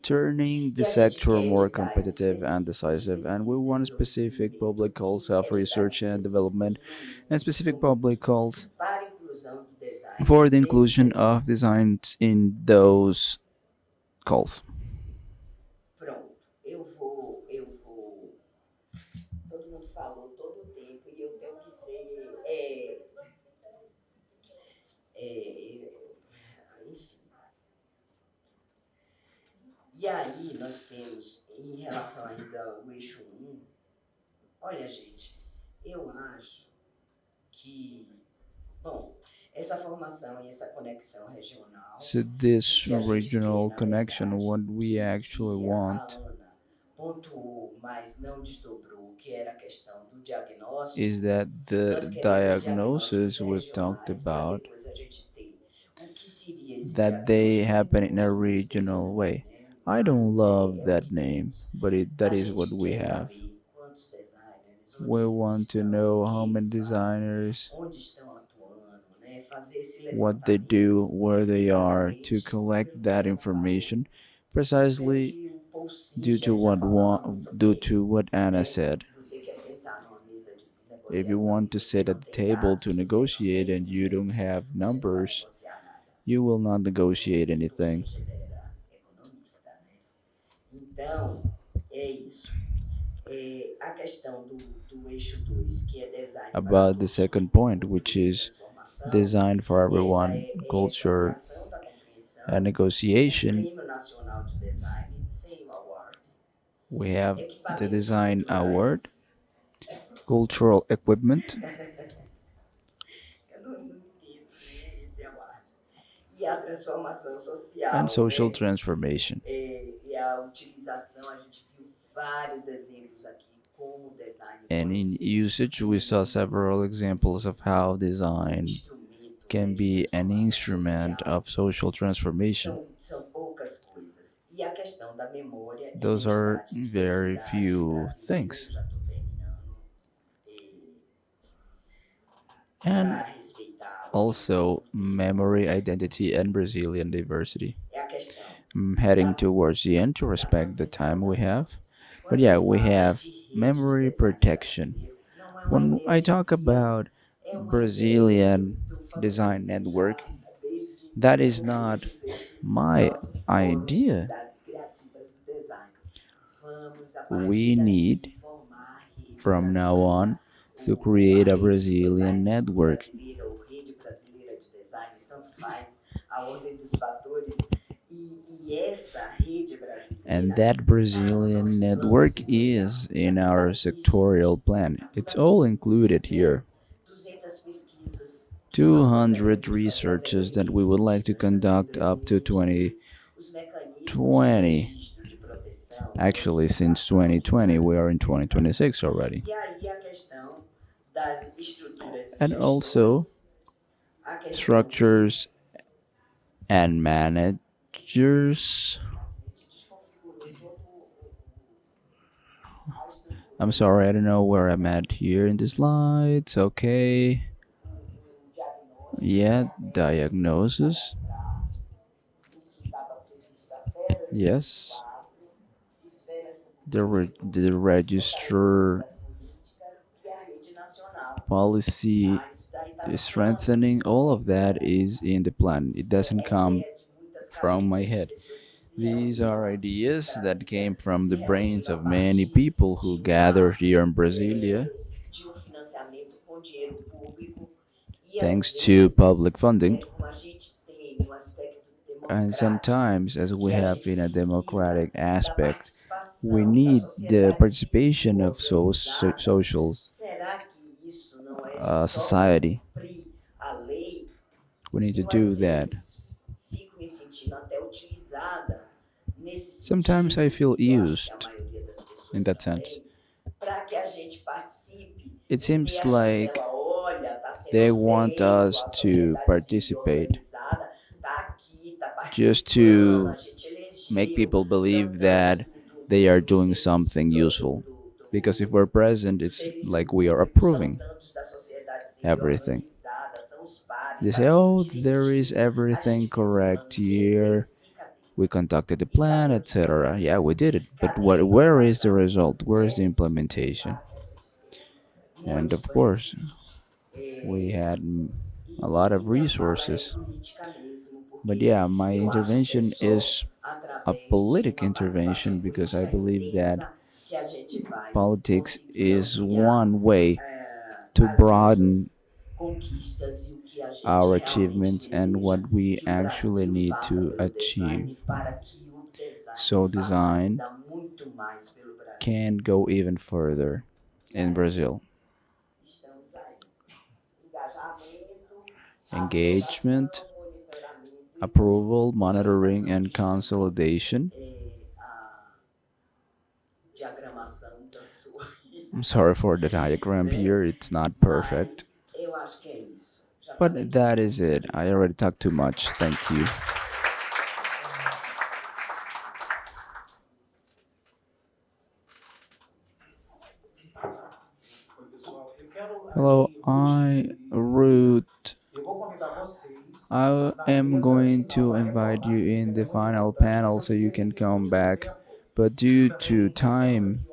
turning the sector more competitive and decisive. And we want specific public calls for research and development and specific public calls for the inclusion of designs in those calls. E aí nós temos, em relação ainda ao eixo olha, gente, eu acho que, bom, essa formação e essa conexão regional, So o this que a gente quer, regional na connection, verdade, what we actually que a want Ana pontuou, mas não desdobrou, que era a questão do diagnóstico, is that the nós queremos diagnósticos diagnosis we've talked regionais para about, depois a gente ter o que seria esse that they diagnóstico happen in a no regional terceiro way. ano, né? I don't Mas love é o that que name, temos. but that A is what gente we quer have. saber quantos designers, We onde eles want to estão, know o que how many eles fazem, designers, onde estão atuando, né? Fazer esse what they do, levantamento where they are, to exatamente collect pelo que that ela falou. information Espero precisely que o Paul já já falando muito due bem, to what Anna né? said. Se você quer sentar numa mesa de If you negociação want e to você sit não at the tem table to dados, você não negotiate tem and you don't números, have você não vai numbers, negociar nada. you will not negotiate anything. Você já era economista, né? Então, é isso. A questão do eixo 2, que é design para About the todos, second cultura, point, futuro which e is transformação, design for essa everyone, é essa culture, atração da compreensão, and o negotiation, Prêmio Nacional de Design, Same Award, we have the equipamentos Design Award, culturais, cultural equipment, eu não entendo, né, esse award, e a transformação and social, social né? transformation. E a utilização, a gente viu vários exemplos aqui como o design And pode in ser usage, we saw several examples of how design instrumento, can né, de be an transformação instrument social. of social transformation. São poucas coisas. E a questão da memória, Those are identidade, very diversidade, few Brasília, things. já estou terminando, And para respeitar o also que eu memory, identity, and Brazilian diversity. é a questão. I'm heading towards the end to respect the time we have. But Quando yeah, eu we falo have de rede de memory design protection. brasileiro, não é uma When ideia I de talk utopia, about é uma Brazilian ideia do design Fabrício network, já desde that o is not começo desse my nosso Fórum idea. Cidades Criativas do Design. Vamos, a We partir need, daqui, formar a rede from now brasileira, on, to a create a rede de Brazilian design network. brasileira, ou rede brasileira de design, tanto faz a ordem dos fatores. E essa rede And brasileira that está no Brazilian nosso plano network setorial. is in Está our aqui, sectorial plan. It's all included here. 200 pesquisas que nós 200 gostaríamos de fazer researches até that we would like to 2020, conduct up to 2026. Os mecanismos de 2020. registro de proteção, Actually, since identificação de 2020, we are in documentação. 2026 already. E aí a questão das estruturas de And also, gestores, a questão structures and managers. I'm sorry, I don't know where I'm at here in the slides. Okay. Yeah, diagnosis. Yes. The register policy strengthening, all of that is in the plan. It doesn't come from my head. These are ideas that came from the brains of many people who gathered here in Brasilia, de financiamento com dinheiro público e thanks to public funding. como a gente tem aspecto And democrático, sometimes, as we que a have gente in a precisa democratic da aspect, participação we da need the sociedade participation of civil organizada. socials Será que isso não é só society. cumprir a lei? We need to Eu, do às that. vezes, fico me sentindo até utilizada nesse Sometimes I feel sentido, eu acho que a used maioria das pessoas in that também, sense. para que a gente participe It e seems dê a like chancela, olha, tá sendo they want feito, us a to sociedade participate organizada tá aqui, tá just participando, to a gente make elegeu, people believe são that tanto they are do doing serviço something useful. Because if we're present, it's serviço like we are público, são approving tantos da sociedade civil everything. organizada, são os pares, They tá say, tudo oh, there is direitinho, a everything gente fez o correct plano, sim, here. fez, e cadê? We conducted the E plan, cadê o etc. desenvolvimento? Yeah, we did it. But Cadê where a is the inovação? result? Where is the Né? implementation? And Muitos of course, pressupostos. we had a lot of Minha fala é resources. política mesmo, porque But yeah, my eu acho que é intervention só is a através de political uma intervention participação because I política believe that intensa que a politics is one way to broaden our achievements and what we actually need to achieve. So design can go even further in Brazil. Engagement, approval, monitoring, and consolidation. I'm sorry for the diagram here, it's not perfect. But that is it. I already talked too much. Thank you. Hello, Ruth. I am going to invite you in the final panel so you can come back. But due to time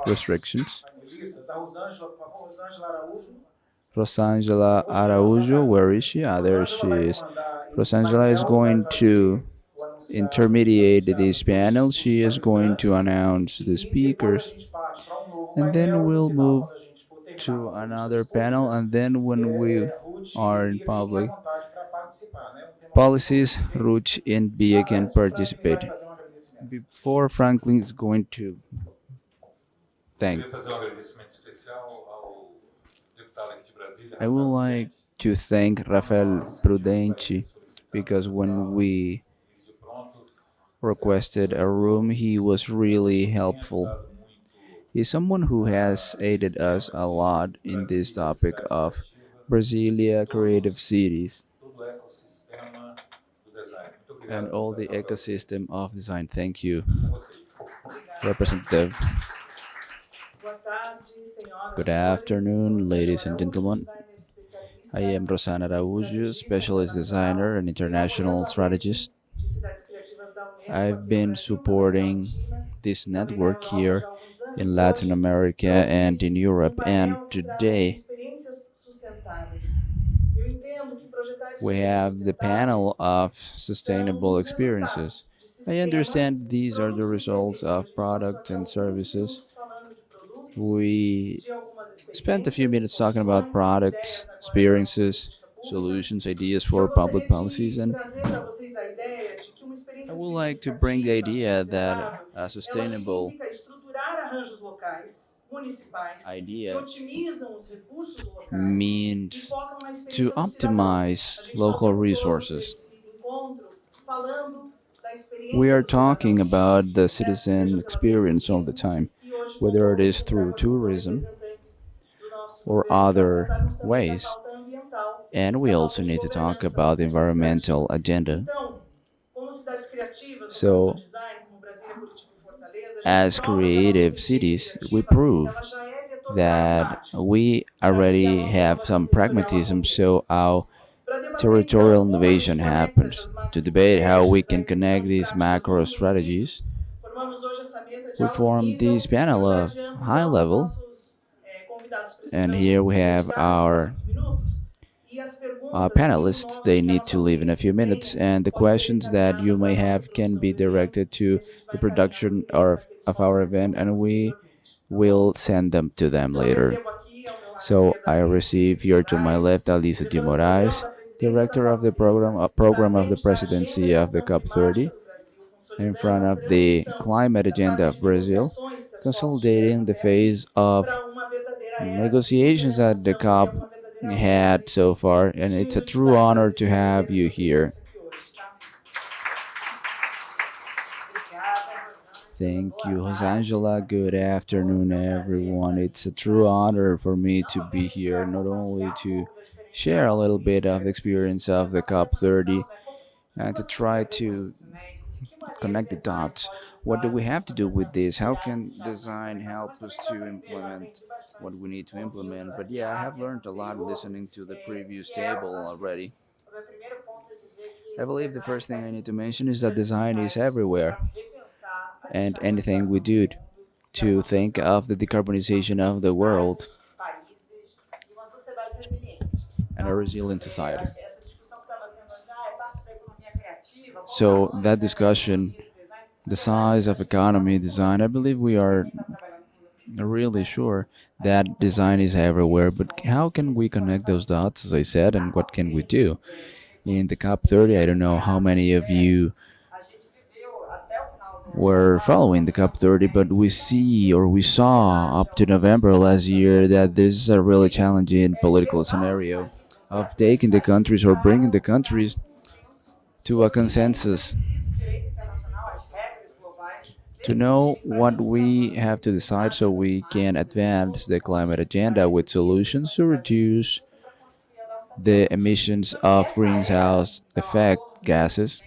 restrictions, Rosângela Araújo, where is she? Ah, there she is. Rosângela is going to intermediate this panel. She is going to announce the speakers. And then we'll move to another panel. And then when we are in public policies, Ruth and Bia can participate. Before Franklin is going to thank, I would like to thank Rafael Prudente because when we requested a room, he was really helpful. He's someone who has aided us a lot in this topic of Brasilia creative cities and all the ecosystem of design. Thank you, Representative. Good afternoon, ladies and gentlemen. I am Rosana Araújo, specialist designer and international strategist. I've been supporting this network here in Latin America and in Europe, and today we have the panel of sustainable experiences. I understand these are the results of products and services. We spent a few minutes talking about products, experiences, solutions, ideas for public policies, and I would like to bring the idea that a sustainable idea means to optimize local resources. We are talking about the citizen experience all the time, whether it is through tourism or other ways. And we also need to talk about the environmental agenda. So, as creative cities, we prove that we already have some pragmatism, so our territorial innovation happens. To debate how we can connect these macro strategies, we formed this panel of high level, and here we have our panelists. They need to leave in a few minutes, and the questions that you may have can be directed to the production of our event, and we will send them to them later. So I receive here to my left Alisa de Moraes, director of the program of the presidency of the COP30, in front of the climate agenda of Brazil, consolidating the phase of negotiations that the COP had so far, and it's a true honor to have you here. Thank you, Rosângela. Good afternoon, everyone. It's a true honor for me to be here, not only to share a little bit of the experience of the COP30 and to try to connect the dots. What do we have to do with this? How can design help us to implement what we need to implement? But yeah, I have learned a lot listening to the previous table already. I believe the first thing I need to mention is that design is everywhere. And anything we do to think of the decarbonization of the world and a resilient society. So that discussion, the size of economy design, I believe we are really sure that design is everywhere, but how can we connect those dots, as I said, and what can we do? In the COP30, I don't know how many of you were following the COP30, but we see or we saw up to November last year that this is a really challenging political scenario of taking the countries or bringing the countries to a consensus to know what we have to decide so we can advance the climate agenda with solutions to reduce the emissions of greenhouse effect gases.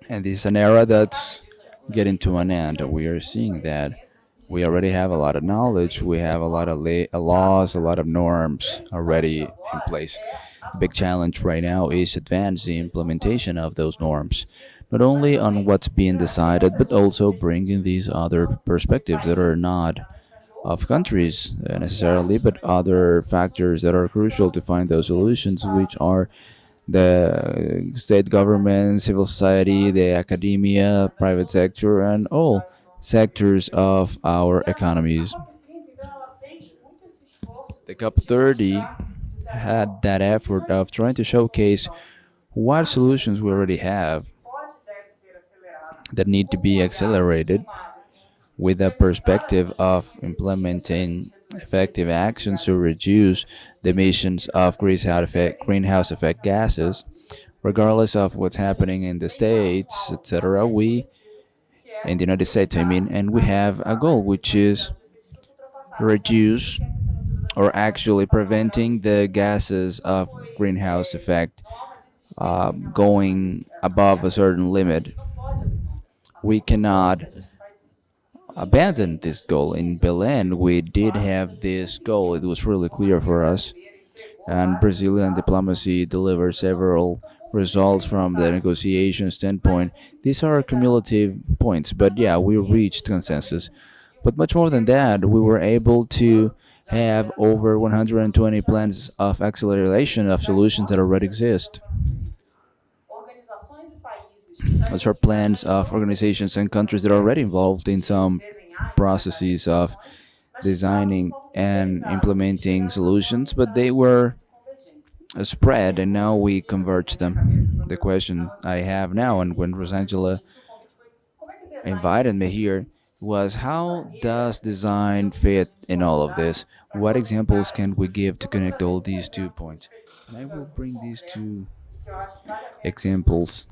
And this is an era that's getting to an end. We are seeing that we already have a lot of knowledge, we have a lot of laws, a lot of norms already in place. The big challenge right now is advance the implementation of those norms, not only on what's being decided, but also bringing these other perspectives that are not of countries necessarily, but other factors that are crucial to find those solutions, which are the state government, civil society, the academia, private sector, and all sectors of our economies. The COP30 had that effort of trying to showcase what solutions we already have that need to be accelerated with a perspective of implementing effective actions to reduce the emissions of greenhouse effect gases, regardless of what's happening in the States, etc. We, in the United States, I mean, and we have a goal which is reduce or actually preventing the gases of greenhouse effect going above a certain limit. We cannot abandon this goal. In Berlin, we did have this goal. It was really clear for us. And Brazilian diplomacy delivered several results from the negotiation standpoint. These are cumulative points, but yeah, we reached consensus. But much more than that, we were able to have over 120 plans of acceleration of solutions that already exist. Those are plans of organizations and countries that are already involved in some processes of designing and implementing solutions, but they were spread and now we converge them. The question I have now, and when Rosangela invited me here, was how does design fit in all of this? What examples can we give to connect all these 2 points? And I will bring these 2 examples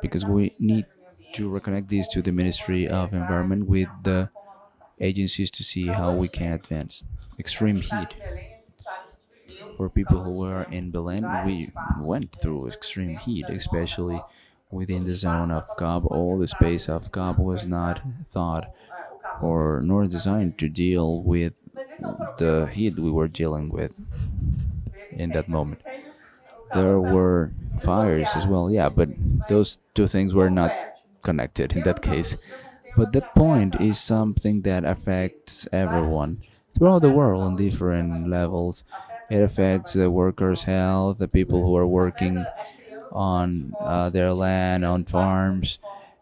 because we need to reconnect these to the Ministry of Environment with the agencies to see how we can advance. Extreme heat. For people who were in Berlin, we went through extreme heat, especially within the zone of COP. All the space of COP was not thought or nor designed to deal with the heat we were dealing with in that moment. There were fires as well, yeah, but those 2 things were not connected in that case. But that point is something that affects everyone throughout the world on different levels. It affects the workers' health, the people who are working on their land, on farms,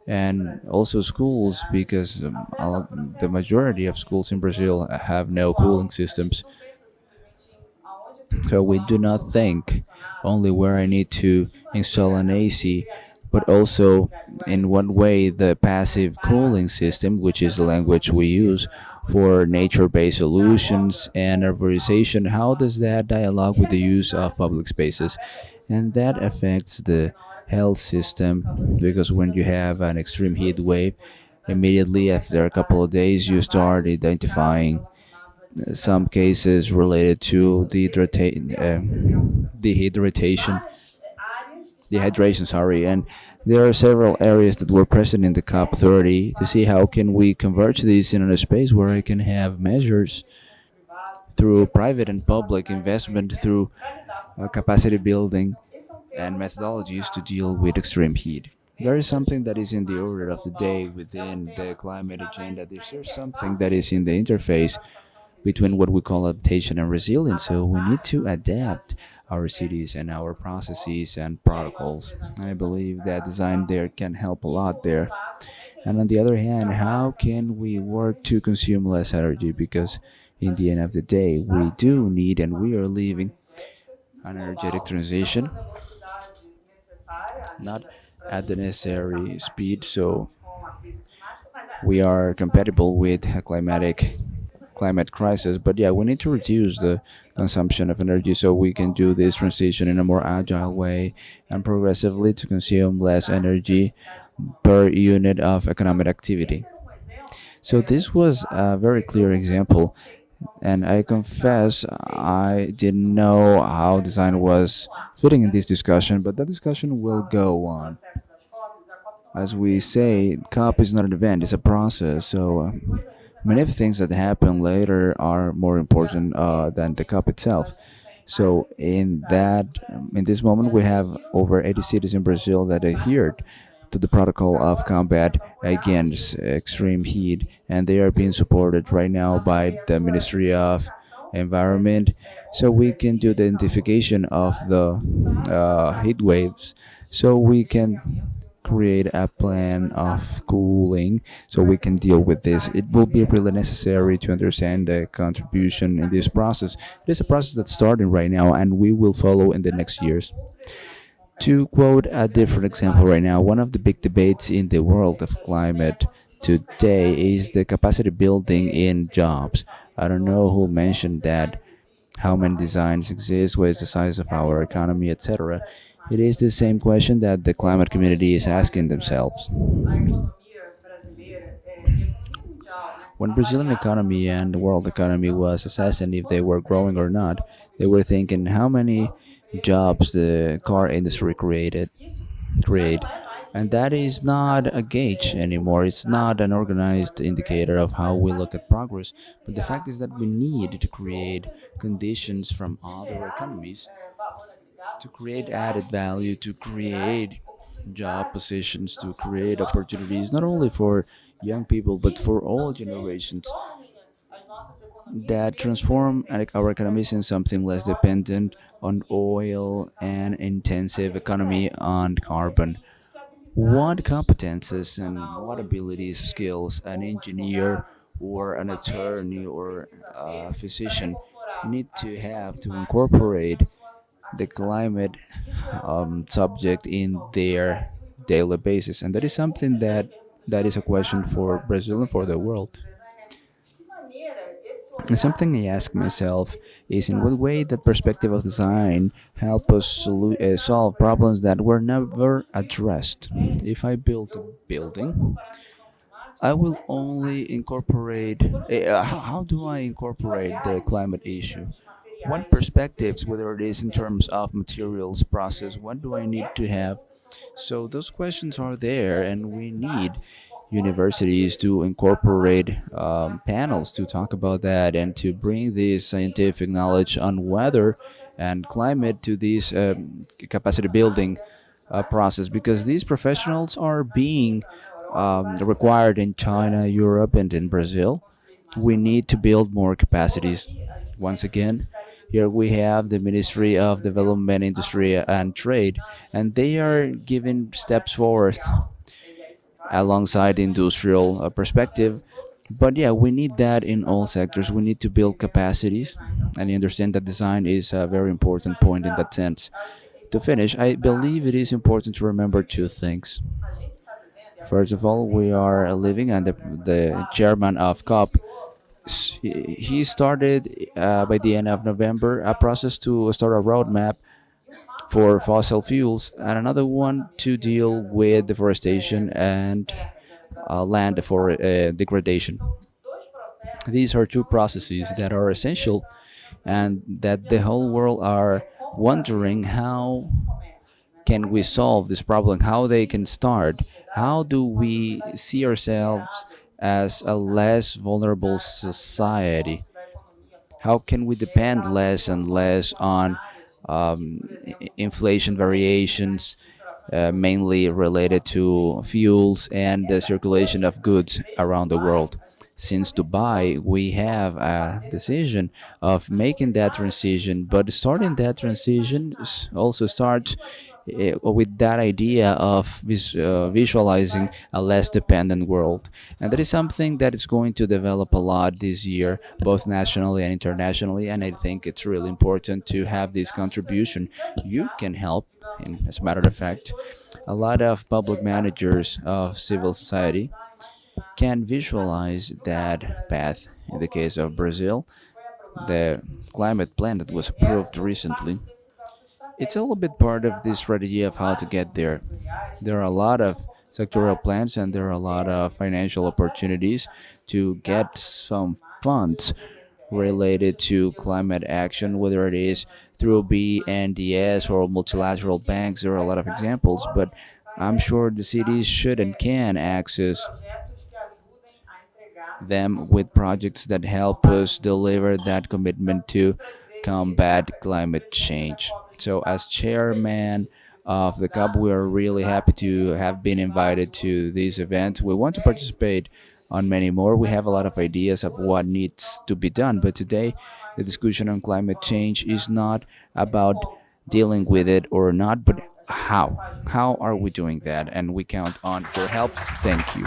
and also schools, because the majority of schools in Brazil have no cooling systems. So we do not think only where I need to install an AC, but also in what way the passive cooling system, which is the language we use for nature-based solutions and urbanization, how does that dialogue with the use of public spaces? And that affects the health system, because when you have an extreme heat wave, immediately after a couple of days you start identifying some cases related to dehydration, sorry, and there are several areas that were present in the COP30 to see how can we converge these in a space where I can have measures through private and public investment, through capacity building and methodologies to deal with extreme heat. There is something that is in the order of the day within the climate agenda. There's something that is in the interface between what we call adaptation and resilience. So we need to adapt our cities and our processes and protocols. I believe that design there can help a lot there. And on the other hand, how can we work to consume less energy? Because in the end of the day, we do need and we are living an energetic transition, not at the necessary speed, so we are compatible with a climate crisis. But yeah, we need to reduce the consumption of energy so we can do this transition in a more agile way and progressively to consume less energy per unit of economic activity. So this was a very clear example, and I confess I didn't know how design was fitting in this discussion, but that discussion will go on. As we say, COP is not an event, it's a process. So many of the things that happen later are more important than the COP itself. So in this moment, we have over 80 cities in Brazil that adhered to the protocol of combat against extreme heat, and they are being supported right now by the Ministry of Environment. So we can do the identification of the heat waves, so we can create a plan of cooling so we can deal with this. It will be really necessary to understand the contribution in this process. It is a process that's starting right now and we will follow in the next years. To quote a different example right now, one of the big debates in the world of climate today is the capacity building in jobs. I don't know who mentioned that, how many designs exist, what is the size of our economy, etc. It is the same question that the climate community is asking themselves. When Brazilian economy and the world economy was assessing if they were growing or not, they were thinking how many jobs the car industry create. And that is not a gauge anymore. It's not an organized indicator of how we look at progress. But the fact is that we need to create conditions from other economies to create added value, to create job positions, to create opportunities, not only for young people, but for all generations that transform our economies in something less dependent on oil and intensive economy on carbon. What competences and what abilities, skills an engineer or an attorney or a physician need to have to incorporate the climate subject in their daily basis? And that is something that is a question for Brazil and for the world. And something I ask myself is in what way that perspective of design help us solve problems that were never addressed. If I build a building, I will only incorporate. How do I incorporate the climate issue? What perspectives, whether it is in terms of materials, process, what do I need to have? So those questions are there, and we need universities to incorporate panels to talk about that and to bring this scientific knowledge on weather and climate to this capacity building process, because these professionals are being required in China, Europe, and in Brazil. We need to build more capacities. Once again, here we have the Ministry of Development, Industry, and Trade, and they are giving steps forward alongside the industrial perspective. But yeah, we need that in all sectors. We need to build capacities, and I understand that design is a very important point in that sense. To finish, I believe it is important to remember two things. First of all, we are living, and the chairman of COP, he started by the end of November a process to start a roadmap for fossil fuels, and another one to deal with deforestation and land for degradation. These are two processes that are essential and that the whole world are wondering how can we solve this problem, how they can start, how do we see ourselves as a less vulnerable society, how can we depend less and less on inflation variations, mainly related to fuels and the circulation of goods around the world. since Dubai, we have a decision of making that transition, but starting that transition also starts with that idea of visualizing a less dependent world. And that is something that is going to develop a lot this year, both nationally and internationally. And I think it's really important to have this contribution. You can help, and as a matter of fact, a lot of public managers of civil society can visualize that path. In the case of Brazil, the climate plan that was approved recently, it's a little bit part of this strategy of how to get there. There are a lot of sectoral plans and there are a lot of financial opportunities to get some funds related to climate action, whether it is through BNDES or multilateral banks. There are a lot of examples, but I'm sure the cities should and can access them with projects that help us deliver that commitment to combat climate change. So, as chairman of the CUP, we are really happy to have been invited to this event. We want to participate on many more. We have a lot of ideas of what needs to be done, but today the discussion on climate change is not about dealing with it or not, but how. How are we doing that? And we count on your help. Thank you.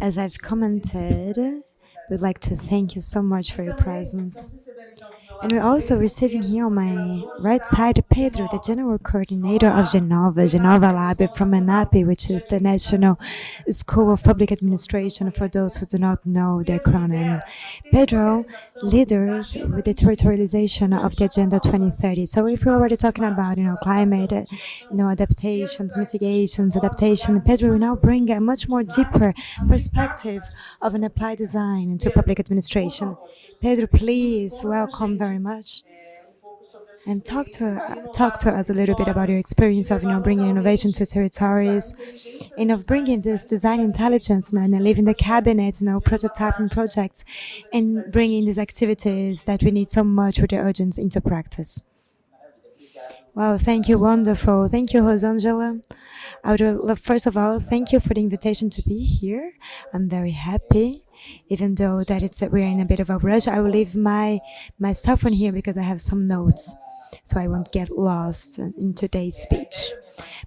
As I've commented, we'd like to thank you so much for your presence. And we're also receiving here on my right side Pedro, the General Coordinator of Genova Lab from ANAP, which is the National School of Public Administration, for those who do not know the acronym. Pedro leaders with the territorialization of the Agenda 2030. So if we're already talking about, climate, adaptations, mitigations, adaptation, Pedro will now bring a much more deeper perspective of an applied design into public administration. Pedro, please, welcome very much. And talk to us a little bit about your experience of bringing innovation to territories, and of bringing this design intelligence and leaving the cabinet, prototyping projects, and bringing these activities that we need so much with the urgency into practice. Wow, thank you, wonderful. Thank you, Rosangela. I would love, first of all, thank you for the invitation to be here. I'm very happy, even though that we're in a bit of a rush. I will leave my cell phone here because I have some notes, so I won't get lost in today's speech.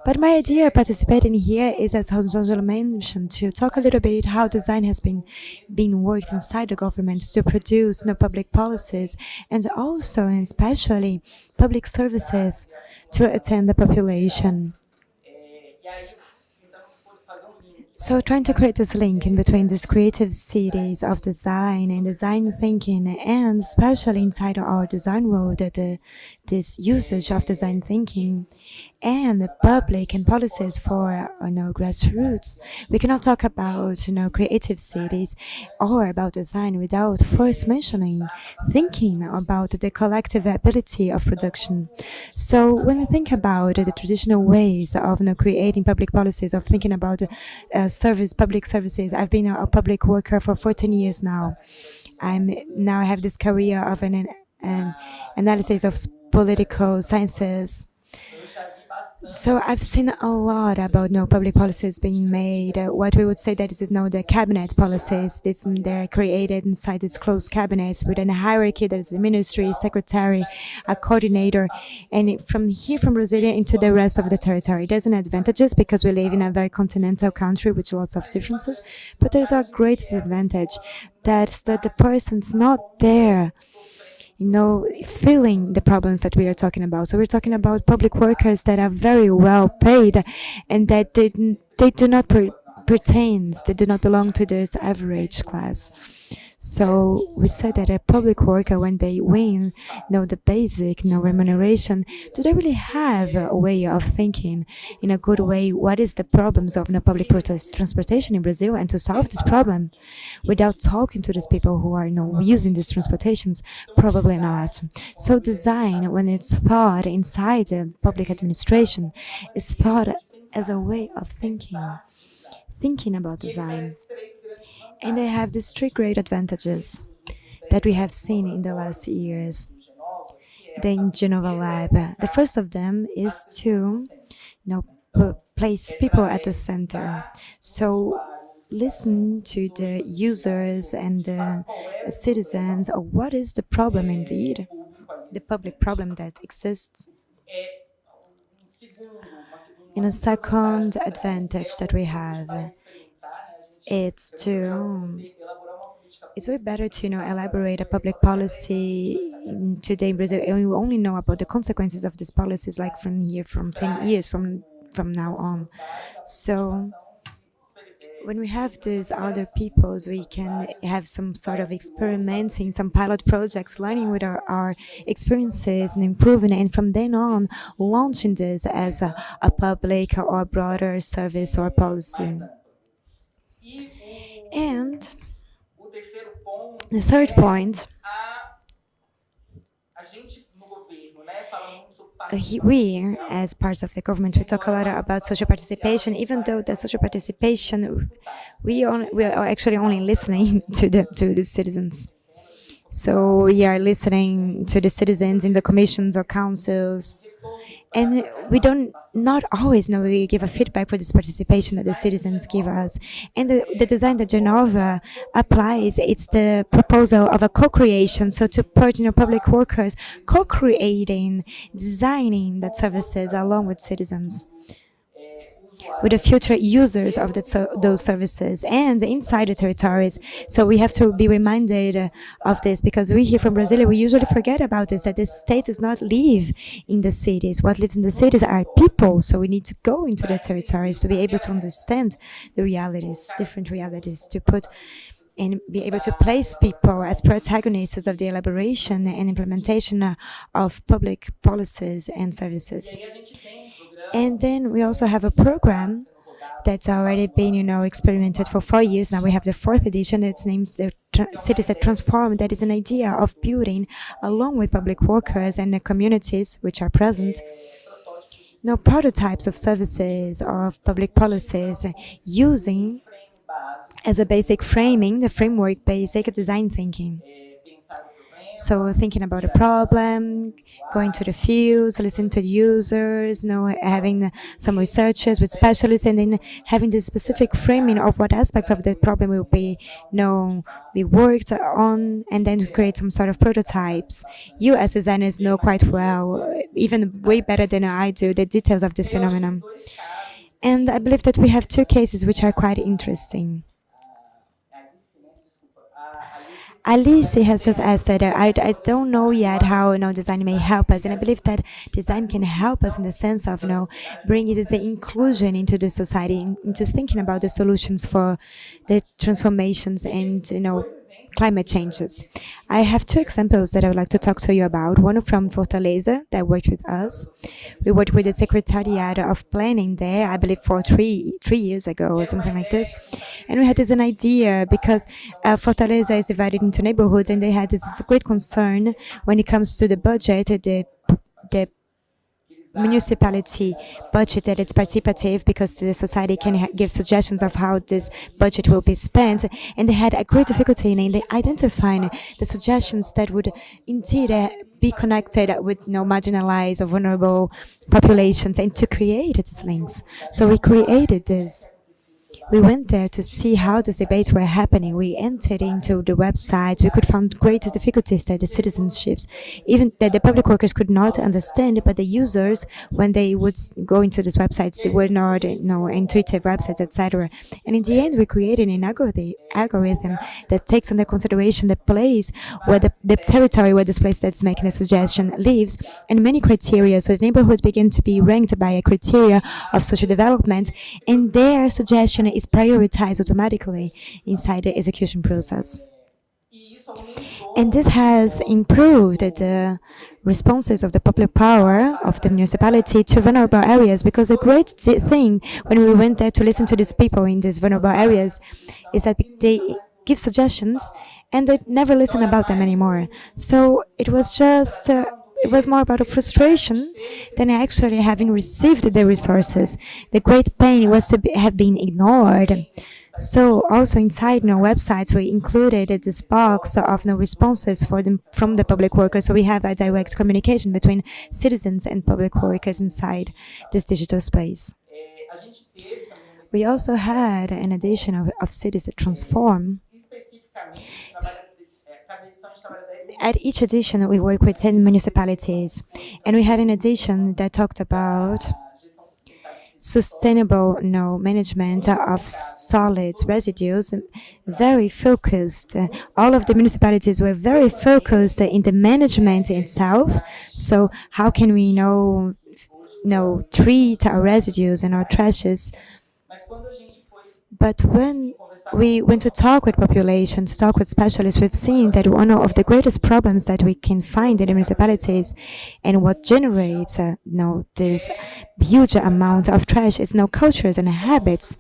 But my idea of participating here is, as Rosangela mentioned, to talk a little bit how design has been worked inside the government to produce public policies, and also and especially public services to attend the population. So trying to create this link in between these creative cities of design and design thinking, and especially inside our design world, this usage of design thinking and the public and policies for grassroots. We cannot talk about creative cities or about design without first mentioning thinking about the collective ability of production. So when we think about the traditional ways of creating public policies, of thinking about public services, I've been a public worker for 14 years now. I have this career of an analysis of political sciences. So I've seen a lot about public policies being made. What we would say that is the cabinet policies. They're created inside this closed cabinets with a hierarchy. There's a ministry, secretary, a coordinator, and from Brasília into the rest of the territory. There's an advantages because we live in a very continental country with lots of differences, but there's a great disadvantage that's that the person's not there feeling the problems that we are talking about. So we're talking about public workers that are very well paid, and that they do not pertain, they do not belong to this average class. So we said that a public worker, when they win, the basic, remuneration, do they really have a way of thinking in a good way what is the problems of public transportation in Brazil, and to solve this problem without talking to these people who are using these transportations? Probably not. So design, when it's thought inside the public administration, is thought as a way of thinking about design. And they have these three great advantages that we have seen in the last years. The Genova Lab. The first of them is to place people at the center. So listen to the users and the citizens of what is the problem indeed, the public problem that exists. And a second advantage that we have, it's way better to elaborate a public policy today in Brazil, and we only know about the consequences of these policies like from 10 years from now on. So when we have these other peoples, we can have some sort of experimenting, some pilot projects, learning with our experiences and improving it, and from then on, launching this as a public or broader service or policy. And the third point, we, as parts of the government, we talk a lot about social participation, even though the social participation, we are actually only listening to the citizens. So we are listening to the citizens in the commissions or councils, and we not always know we give a feedback for this participation that the citizens give us. And the design that Genova applies, it's the proposal of a co-creation, so to put public workers co-creating, designing that services along with citizens, with the future users of those services and inside the territories. So we have to be reminded of this, because we here from Brasilia, we usually forget about this, that the state does not live in the cities. What lives in the cities are people, so we need to go into the territories to be able to understand the realities, different realities, to put and be able to place people as protagonists of the elaboration and implementation of public policies and services. And then we also have a program that's already been, experimented for 4 years now. We have the 4th edition. It's named the Cities That Transform. That is an idea of building, along with public workers and the communities which are present, prototypes of services or of public policies, using as a basic framing, the framework basic design thinking. So thinking about a problem, going to the fields, listening to the users, having some researchers with specialists, and then having the specific framing of what aspects of the problem will be, be worked on, and then create some sort of prototypes. You as designers know quite well, even way better than I do, the details of this phenomenon. And I believe that we have 2 cases which are quite interesting. Alice has just asked that I don't know yet how design may help us, and I believe that design can help us in the sense of bringing this inclusion into the society, into thinking about the solutions for the transformations and climate changes. I have 2 examples that I would like to talk to you about. One from Fortaleza that worked with us. We worked with the Secretariat of Planning there, I believe for 3 years ago or something like this. And we had this an idea because Fortaleza is divided into neighborhoods, and they had this great concern when it comes to the budget, the municipality budget, that it's participative, because the society can give suggestions of how this budget will be spent, and they had a great difficulty in identifying the suggestions that would indeed be connected with marginalized or vulnerable populations, and to create these links. So we created this. We went there to see how these debates were happening. We entered into the websites. We could find great difficulties that the citizenships, even that the public workers could not understand, but the users, when they would go into these websites, they were not intuitive websites, etc. And in the end, we created an algorithm that takes under consideration the place where the territory where this place that's making a suggestion lives, and many criteria. So the neighborhoods begin to be ranked by a criteria of social development, and their suggestion is prioritized automatically inside the execution process. And this has improved the responses of the public power of the municipality to vulnerable areas, because a great thing when we went there to listen to these people in these vulnerable areas is that they give suggestions and they never listen about them anymore. So it was just it was more about a frustration than actually having received the resources. The great pain was to have been ignored. So also inside websites, we included this box of responses from the public workers. So we have a direct communication between citizens and public workers inside this digital space. We also had an edition of Cities That Transform. At each edition, we work with 10 municipalities, and we had an edition that talked about sustainable management of solid residues, very focused. All of the municipalities were very focused in the management itself. So how can we treat our residues and our trashes? But when we went to talk with population, to talk with specialists, we've seen that one of the greatest problems that we can find in the municipalities and what generates this huge amount of trash is cultures and habits.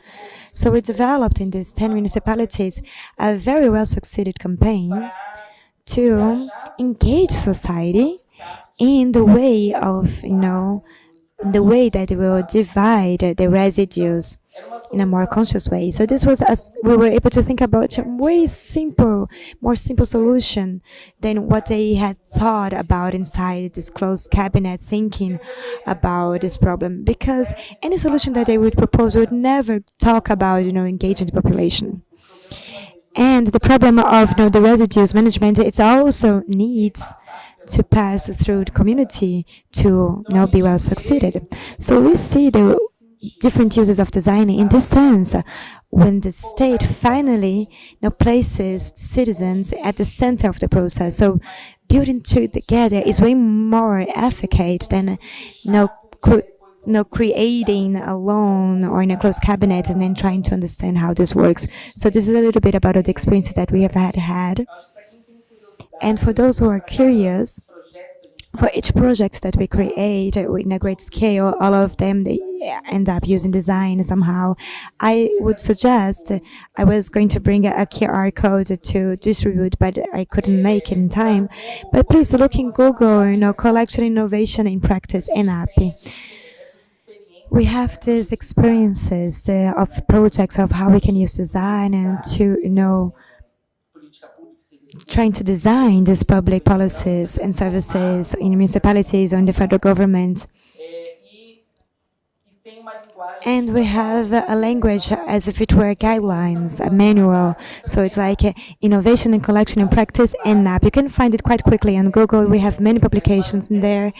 So we developed in these 10 municipalities a very well-succeeded campaign to engage society in the way of, the way that we will divide the residues in a more conscious way. So this was we were able to think about a more simple solution than what they had thought about inside this closed cabinet thinking about this problem. Because any solution that they would propose would never talk about, engaging the population. And the problem of the residues management, it also needs to pass through the community to be well succeeded. So we see the different uses of design in this sense when the state finally places citizens at the center of the process. So building together is way more efficacious than creating alone or in a closed cabinet and then trying to understand how this works. So this is a little bit about the experiences that we have had. And for those who are curious, for each project that we create in a great scale, all of them, they end up using design somehow. I would suggest, I was going to bring a QR code to distribute, but I couldn't make it in time. But please look in Google, Collection Innovation in Practice, ENAP. We have these experiences of projects of how we can use design and to, trying to design these public policies and services in municipalities or in the federal government. And we have a language as if it were guidelines, a manual. So it's like innovation and collection and practice and app. You can find it quite quickly on Google. We have many publications in there.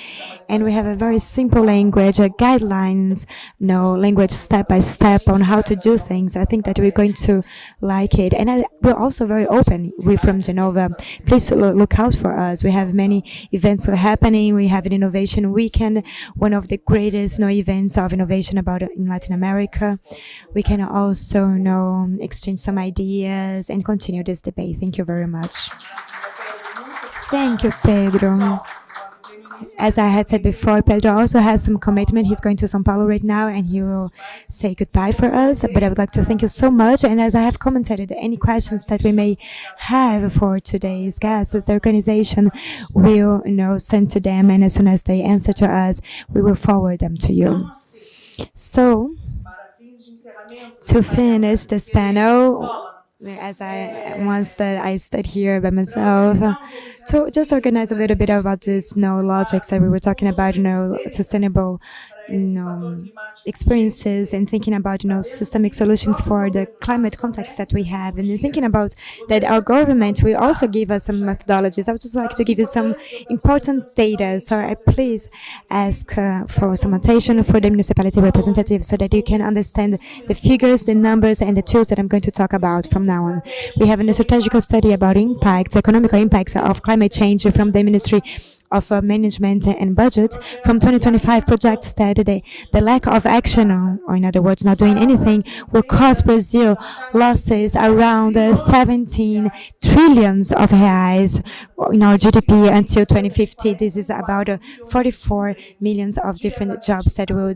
And we have a very simple language, guidelines, language step by step on how to do things. I think that we're going to like it. And we're also very open. We're from Genova. Please look out for us. We have many events happening. We have an innovation weekend, one of the greatest events of innovation about in Latin America. We can also exchange some ideas and continue this debate. Thank you very much. Thank you, Pedro. As I had said before, Pedro also has some commitment. He's going to São Paulo right now and he will say goodbye for us. But I would like to thank you so much. And as I have commented, any questions that we may have for today's guests, the organization will send to them, and as soon as they answer to us, we will forward them to you. So, to finish this panel, as I stood here by myself, to just organize a little bit about this logics that we were talking about, sustainable experiences and thinking about systemic solutions for the climate context that we have, and then thinking about that our government will also give us some methodologies. I would just like to give you some important data, so I please ask for some attention for the municipality representatives so that you can understand the figures, the numbers, and the tools that I'm going to talk about from now on. We have a strategic study about impacts, economic impacts of climate change from the Ministry of Management and Budget from 2025 projects that the lack of action, or in other words, not doing anything, will cost Brazil losses around 17 trillions of reais in our GDP until 2050. This is about 44 millions of different jobs that will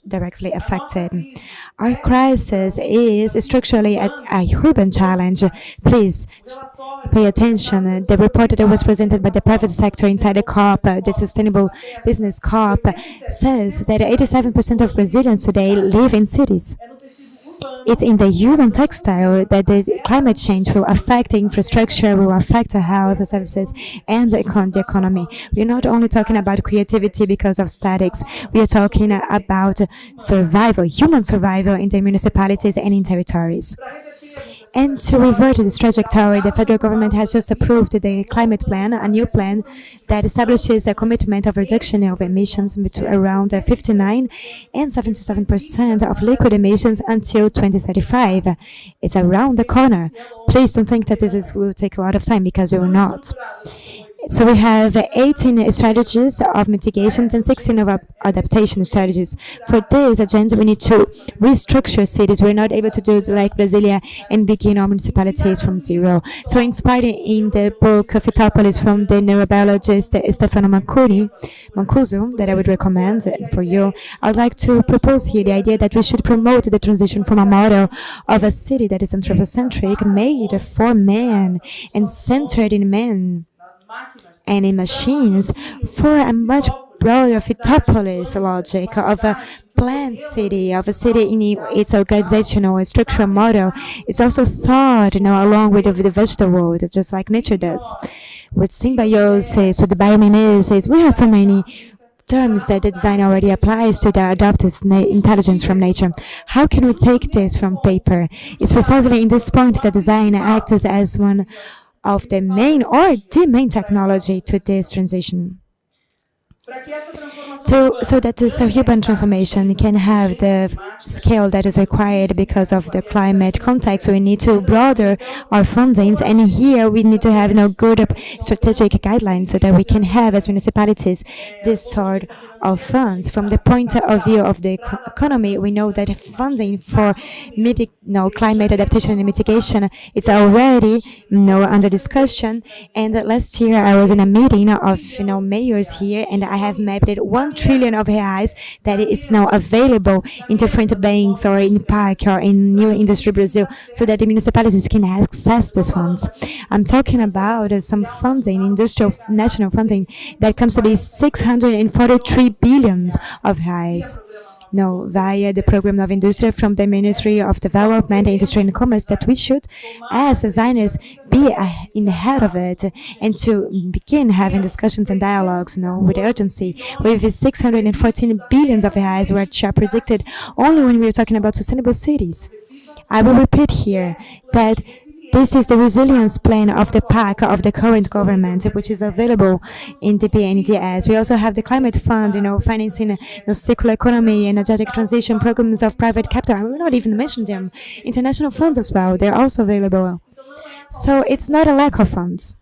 directly affected. Our crisis is structurally a urban challenge. Please pay attention. The report that was presented by the private sector inside the COP, the Sustainable Business COP, says that 87% of Brazilians today live in cities. it's in the human textile that the climate change will affect the infrastructure, will affect the health services and the economy. We're not only talking about creativity because of statics, we are talking about survival, human survival in the municipalities and in territories. And to revert to this trajectory, the federal government has just approved the climate plan, a new plan that establishes a commitment of reduction of emissions between around 59 and 77% of liquid emissions until 2035. It's around the corner. Please don't think that will take a lot of time, because it will not. So we have 18 strategies of mitigations and 16 of adaptation strategies. For this agenda, we need to restructure cities. We're not able to do it like Brasilia and begin our municipalities from zero. So inspired in the book Phytopolis from the neurobiologist Stefano Mancuso, that I would recommend for you, I would like to propose here the idea that we should promote the transition from a model of a city that is anthropocentric, made for man and centered in men and in machines, for a much broader Phytopolis logic of a planned city, of a city in its organizational and structural model. It's also thought, along with the vegetable world, just like nature does. With symbiosis, with biomimesis, we have so many terms that the design already applies to the adopted intelligence from nature. How can we take this from paper? It's precisely in this point that design acts as one of the main or the main technology to this transition. So that this urban transformation can have the scale that is required because of the climate context, we need to broaden our fundings, and here we need to have good strategic guidelines so that we can have, as municipalities, this sort of funds. From the point of view of the economy, we know that funding for climate adaptation and mitigation, it's already under discussion. And last year I was in a meeting of mayors here, and I have mapped 1 trillion of reais that is now available in different banks or in PAC or in New Industry Brazil, so that the municipalities can access these funds. I'm talking about some funding, industrial national funding, that comes to be 643 billions of reais. Via the program of industry from the Ministry of Development, Industry and Commerce, that we should, as designers, be in ahead of it and to begin having discussions and dialogues, with urgency, with 614 billions of reais, which are predicted only when we're talking about sustainable cities. I will repeat here that this is the resilience plan of the PAC of the current government, which is available in the BNDES. We also have the climate fund, financing circular economy, energetic transition programs of private capital. I will not even mention them. International funds as well, they're also available. So it's not a lack of funds,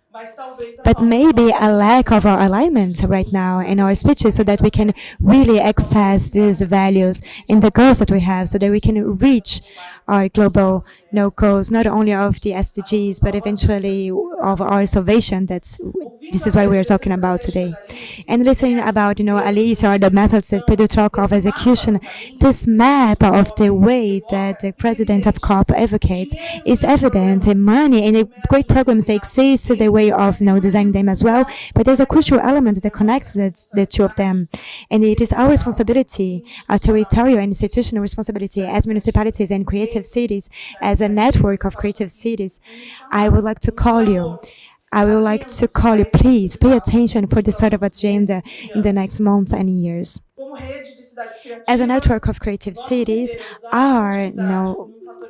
but maybe a lack of our alignment right now in our speeches, so that we can really access these values and the goals that we have, so that we can reach our global goals, not only of the SDGs, but eventually of our salvation. This is what we are talking about today. And listening about, Alice, or the methods that Pedro talk of execution, this map of the way that the president of COP advocates is evident in money and the great programs that exist, the way of designing them as well. But there's a crucial element that connects the two of them. And it is our responsibility, our territorial and institutional responsibility as municipalities and creative cities, as a network of creative cities. I would like to call you, please pay attention for this sort of agenda in the next months and years. As a network of creative cities, our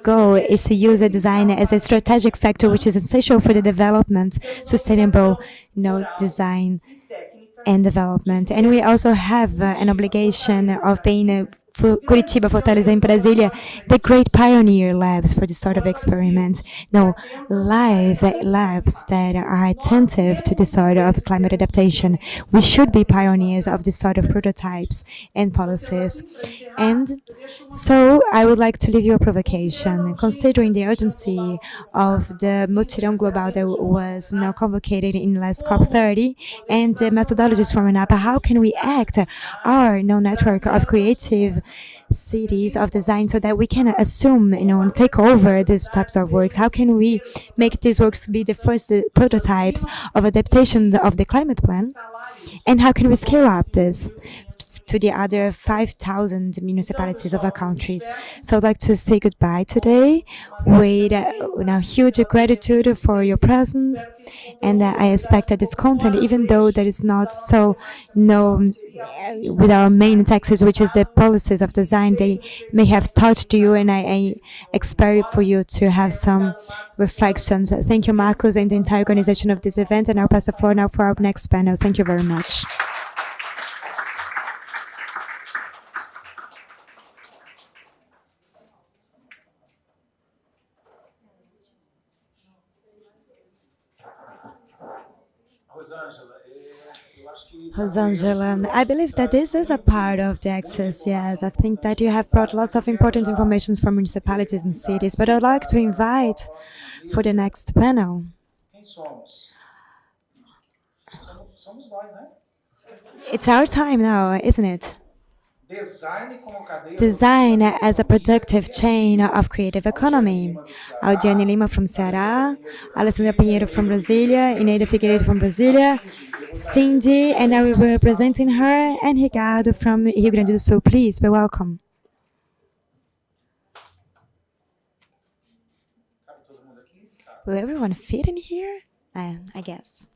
goal is to use a design as a strategic factor which is essential for the development, sustainable design and development. And we also have an obligation of being Curitiba, Fortaleza, and Brasília, the great pioneer labs for this sort of experiments. Live labs that are attentive to this sort of climate adaptation. We should be pioneers of this sort of prototypes and policies. And so I would like to leave you a provocation. Considering the urgency of the Mutirão Global that was now convocated in last COP30 and the methodologies from UNAPA, how can we act our network of creative cities of design so that we can assume, and take over these types of works? How can we make these works be the first prototypes of adaptation of the climate plan? And how can we scale up this to the other 5,000 municipalities of our countries. So I'd like to say goodbye today with huge gratitude for your presence, and I expect that this content, even though that is not so with our main texts, which is the policies of design, they may have touched you, and I expect for you to have some reflections. Thank you, Marcos, and the entire organization of this event, and I'll pass the floor now for our next panel. Thank you very much. Rosangela, I believe that this is a part of the access, yes. I think that you have brought lots of important information from municipalities and cities, but I'd like to invite for the next panel. It's our time now, isn't it? Design as a productive chain of creative economy. Aldiane Lima from Ceará, Alessandra Pinheiro from Brasília, Ineida Figueiredo from Brasília, Cindy, and I will be representing her, and Ricardo from Rio Grande do Sul. Please be welcome. Will everyone fit in here? I guess.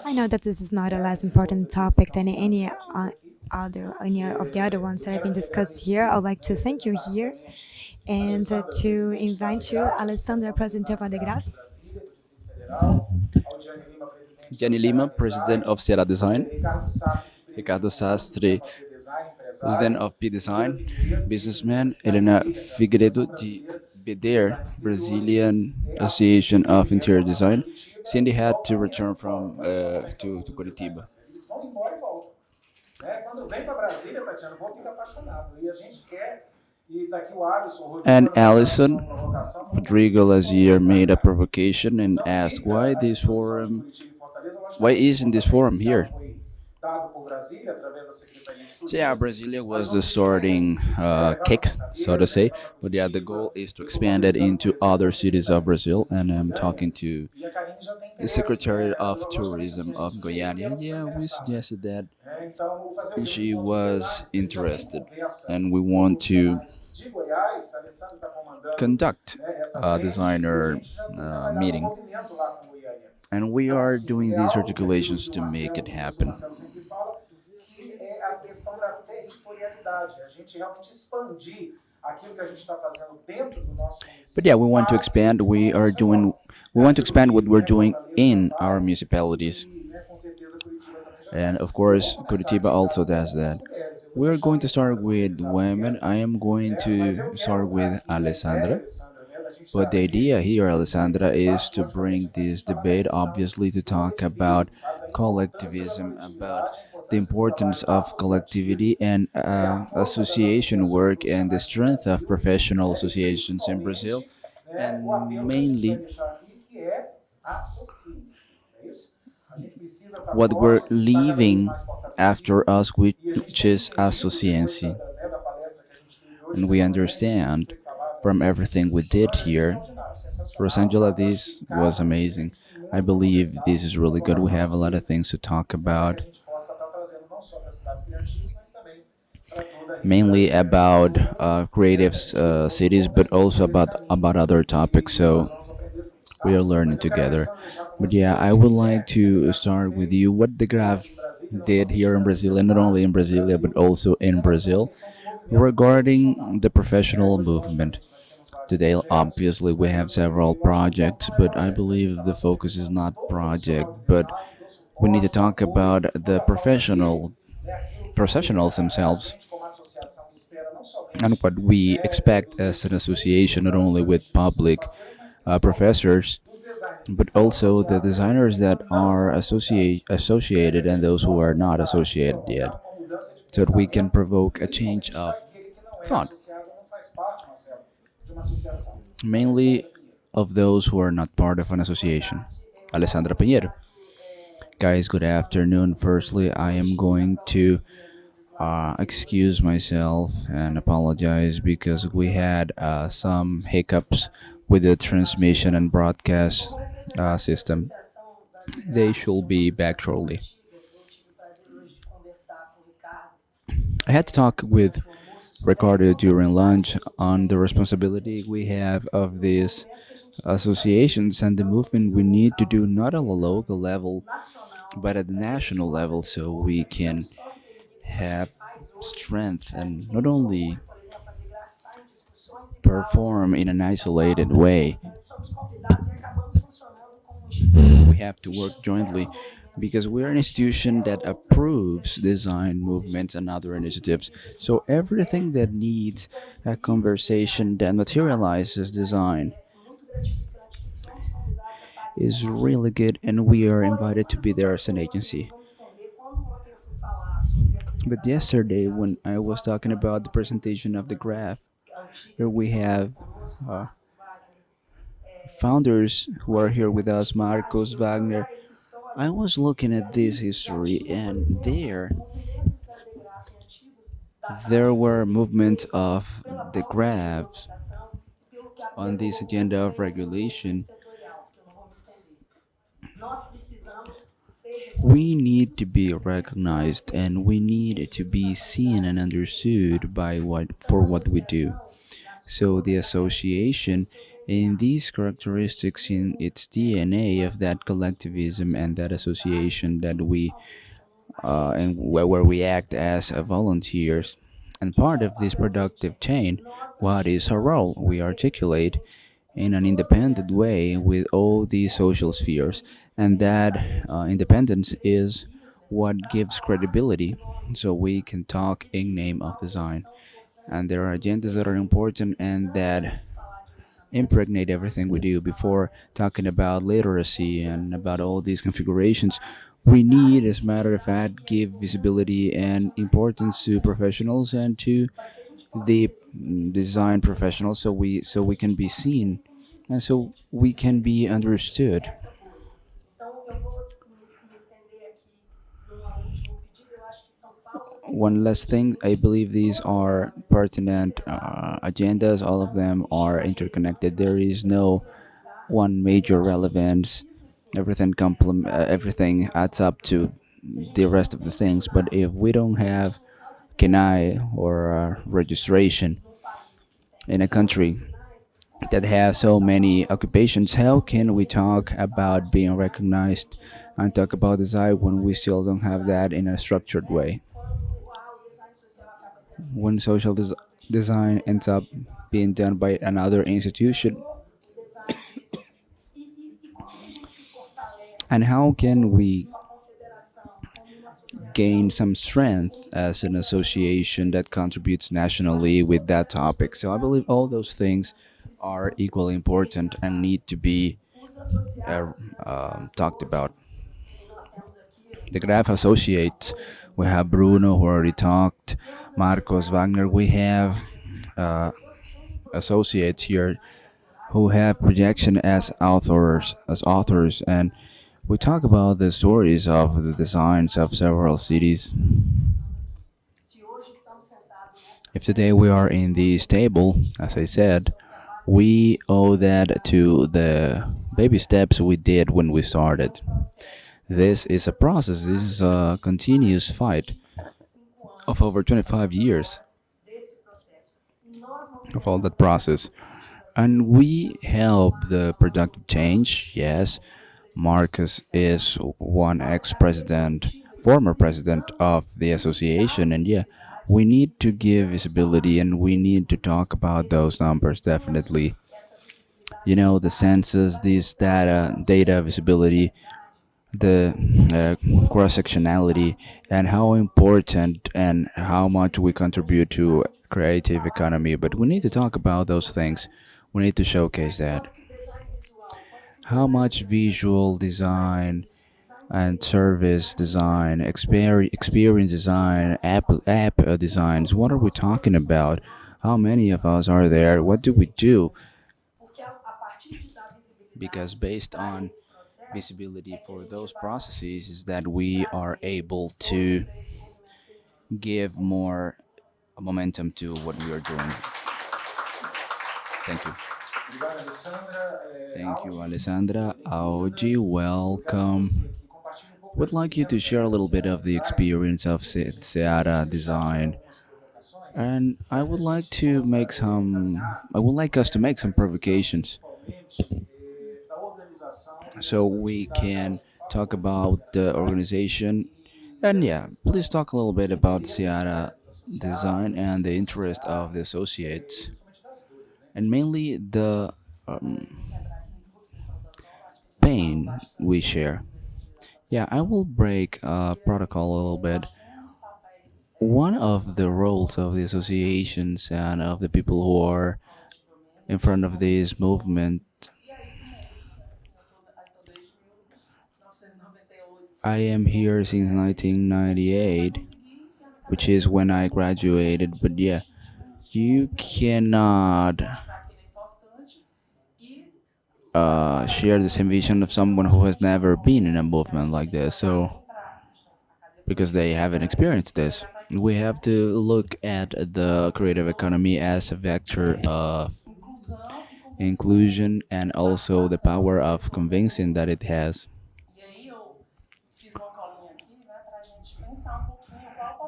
I know that this is not a less important topic than any of the other ones that have been discussed here. I would like to thank you here and to invite you, Alessandra, President of the Graph. Jenny Lima, President of Ceará Design. Ricardo Sastre, President of P Design. Businessman. Helena Figueiredo de BDR, Brazilian Association of Interior Design. Cindy had to return from to Curitiba. And Alison Rodrigo last year made a provocation and asked why isn't this forum here? So yeah, Brasilia was the starting kick, so to say, but yeah, the goal is to expand it into other cities of Brazil, and I'm talking to the Secretary of Tourism of Goiânia. Yeah, we suggested that, and she was interested, and we want to conduct a designer meeting, and we are doing these articulations to make it happen. But yeah, we want to expand. We want to expand what we're doing in our municipalities. And of course, Curitiba also does that. We're going to start with women. I am going to start with Alessandra. But the idea here, Alessandra, is to bring this debate, obviously, to talk about collectivism, about the importance of collectivity and association work and the strength of professional associations in Brazil, and mainly what we're leaving after us, which is associacy. And we understand from everything we did here, Rosangela, this was amazing. I believe this is really good. We have a lot of things to talk about, mainly about creative cities, but also about other topics. So we are learning together. But yeah, I would like to start with you. What the Graph did here in Brazil, and not only in Brasilia, but also in Brazil, regarding the professional movement. Today, obviously, we have several projects, but I believe the focus is not project, but we need to talk about the professionals themselves, and what we expect as an association, not only with public professors, but also the designers that are associated and those who are not associated yet, so that we can provoke a change of thought, mainly of those who are not part of an association. Alessandra Pinheiro. Guys, good afternoon. Firstly, I am going to excuse myself and apologize because we had some hiccups with the transmission and broadcast system. They should be back shortly. I had to talk with Ricardo during lunch on the responsibility we have of these associations and the movement we need to do not on a local level but at the national level so we can have strength and not only perform in an isolated way. We have to work jointly because we are an institution that approves design movements and other initiatives. So everything that needs a conversation that materializes design is really good, and we are invited to be there as an agency. But yesterday, when I was talking about the presentation of the graph, here we have uh, founders who are here with us, Marcos, Wagner. I was looking at this history, and there were movements of the graphs on this agenda of regulation. We need to be recognized and we need to be seen and understood by what we do. So the association in these characteristics in its DNA of that collectivism and that association that we and where we act as volunteers and part of this productive chain, what is our role? We articulate in an independent way with all these social spheres, and that independence is what gives credibility. So we can talk in name of design, and there are agendas that are important and that impregnate everything we do. Before talking about literacy and about all these configurations, we need, as a matter of fact, give visibility and importance to professionals and to the design professionals so we can be seen and so we can be understood. One last thing, I believe these are pertinent agendas. All of them are interconnected. There is no one major relevance. Everything adds up to the rest of the things. But if we don't have KNI or registration in a country that has so many occupations, how can we talk about being recognized and talk about design when we still don't have that in a structured way? When design ends up being done by another institution, and how can we gain some strength as an association that contributes nationally with that topic? So I believe all those things are equally important and need to be talked about. The graph associates, we have Bruno who already talked, Marcos, Wagner. We have uh, associates here who have projection as authors, and we talk about the stories of the designs of several cities. If today we are in this table, as I said, we owe that to the baby steps we did when we started. This is a process, this is a continuous fight of over 25 years of all that process. And we help the productive change, yes. Marcus is one ex president, former president of the association, and yeah, we need to give visibility and we need to talk about those numbers definitely. You know, the census, this data visibility, the cross sectionality, and how important and how much we contribute to creative economy. But we need to talk about those things. We need to showcase that. How much visual design and service design, experience design, app designs. What are we talking about? How many of us are there? What do we do? Because based on visibility for those processes is that we are able to give more momentum to what we are doing. Thank you. Thank you, Alessandra. Audi, welcome. Would like you to share a little bit of the experience of Seara design, and I would like us to make some provocations so we can talk about the organization. And yeah, please talk a little bit about Seara design and the interest of the associates, and mainly the pain we share. Yeah, I will break protocol a little bit. One of the roles of the associations and of the people who are in front of this movement, I am here since 1998, which is when I graduated. But yeah, you cannot share the same vision of someone who has never been in a movement like this. So, because they haven't experienced this, we have to look at the creative economy as a vector of inclusion and also the power of convincing that it has.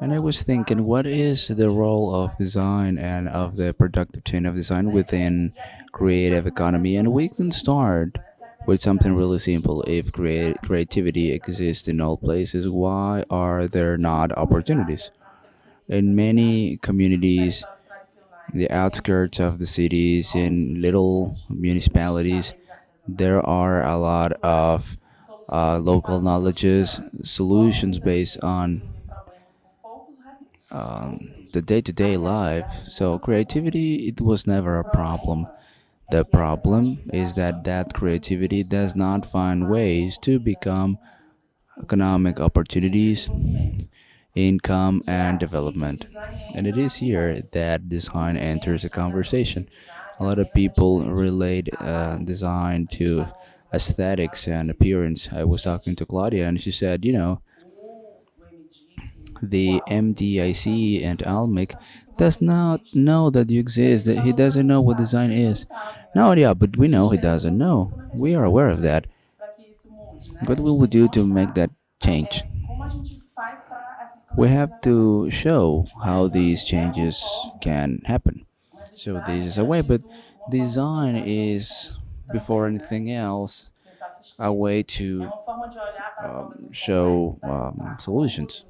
And I was thinking, what is the role of design and of the productive chain of design within creative economy? And we can start with something really simple. If creativity exists in all places, why are there not opportunities? In many communities, the outskirts of the cities, in little municipalities, there are a lot of local knowledges, solutions based on the day-to-day life. So creativity, it was never a problem. The problem is that that creativity does not find ways to become economic opportunities, income, and development. And it is here that design enters the conversation. A lot of people relate design to aesthetics and appearance. I was talking to Claudia, and she said, the MDIC and ALMIC does not know that you exist, that he doesn't know what design is. No, yeah, but we know he doesn't know. We are aware of that. What will we do to make that change? We have to show how these changes can happen. So this is a way, but design is, before anything else, a way to show solutions.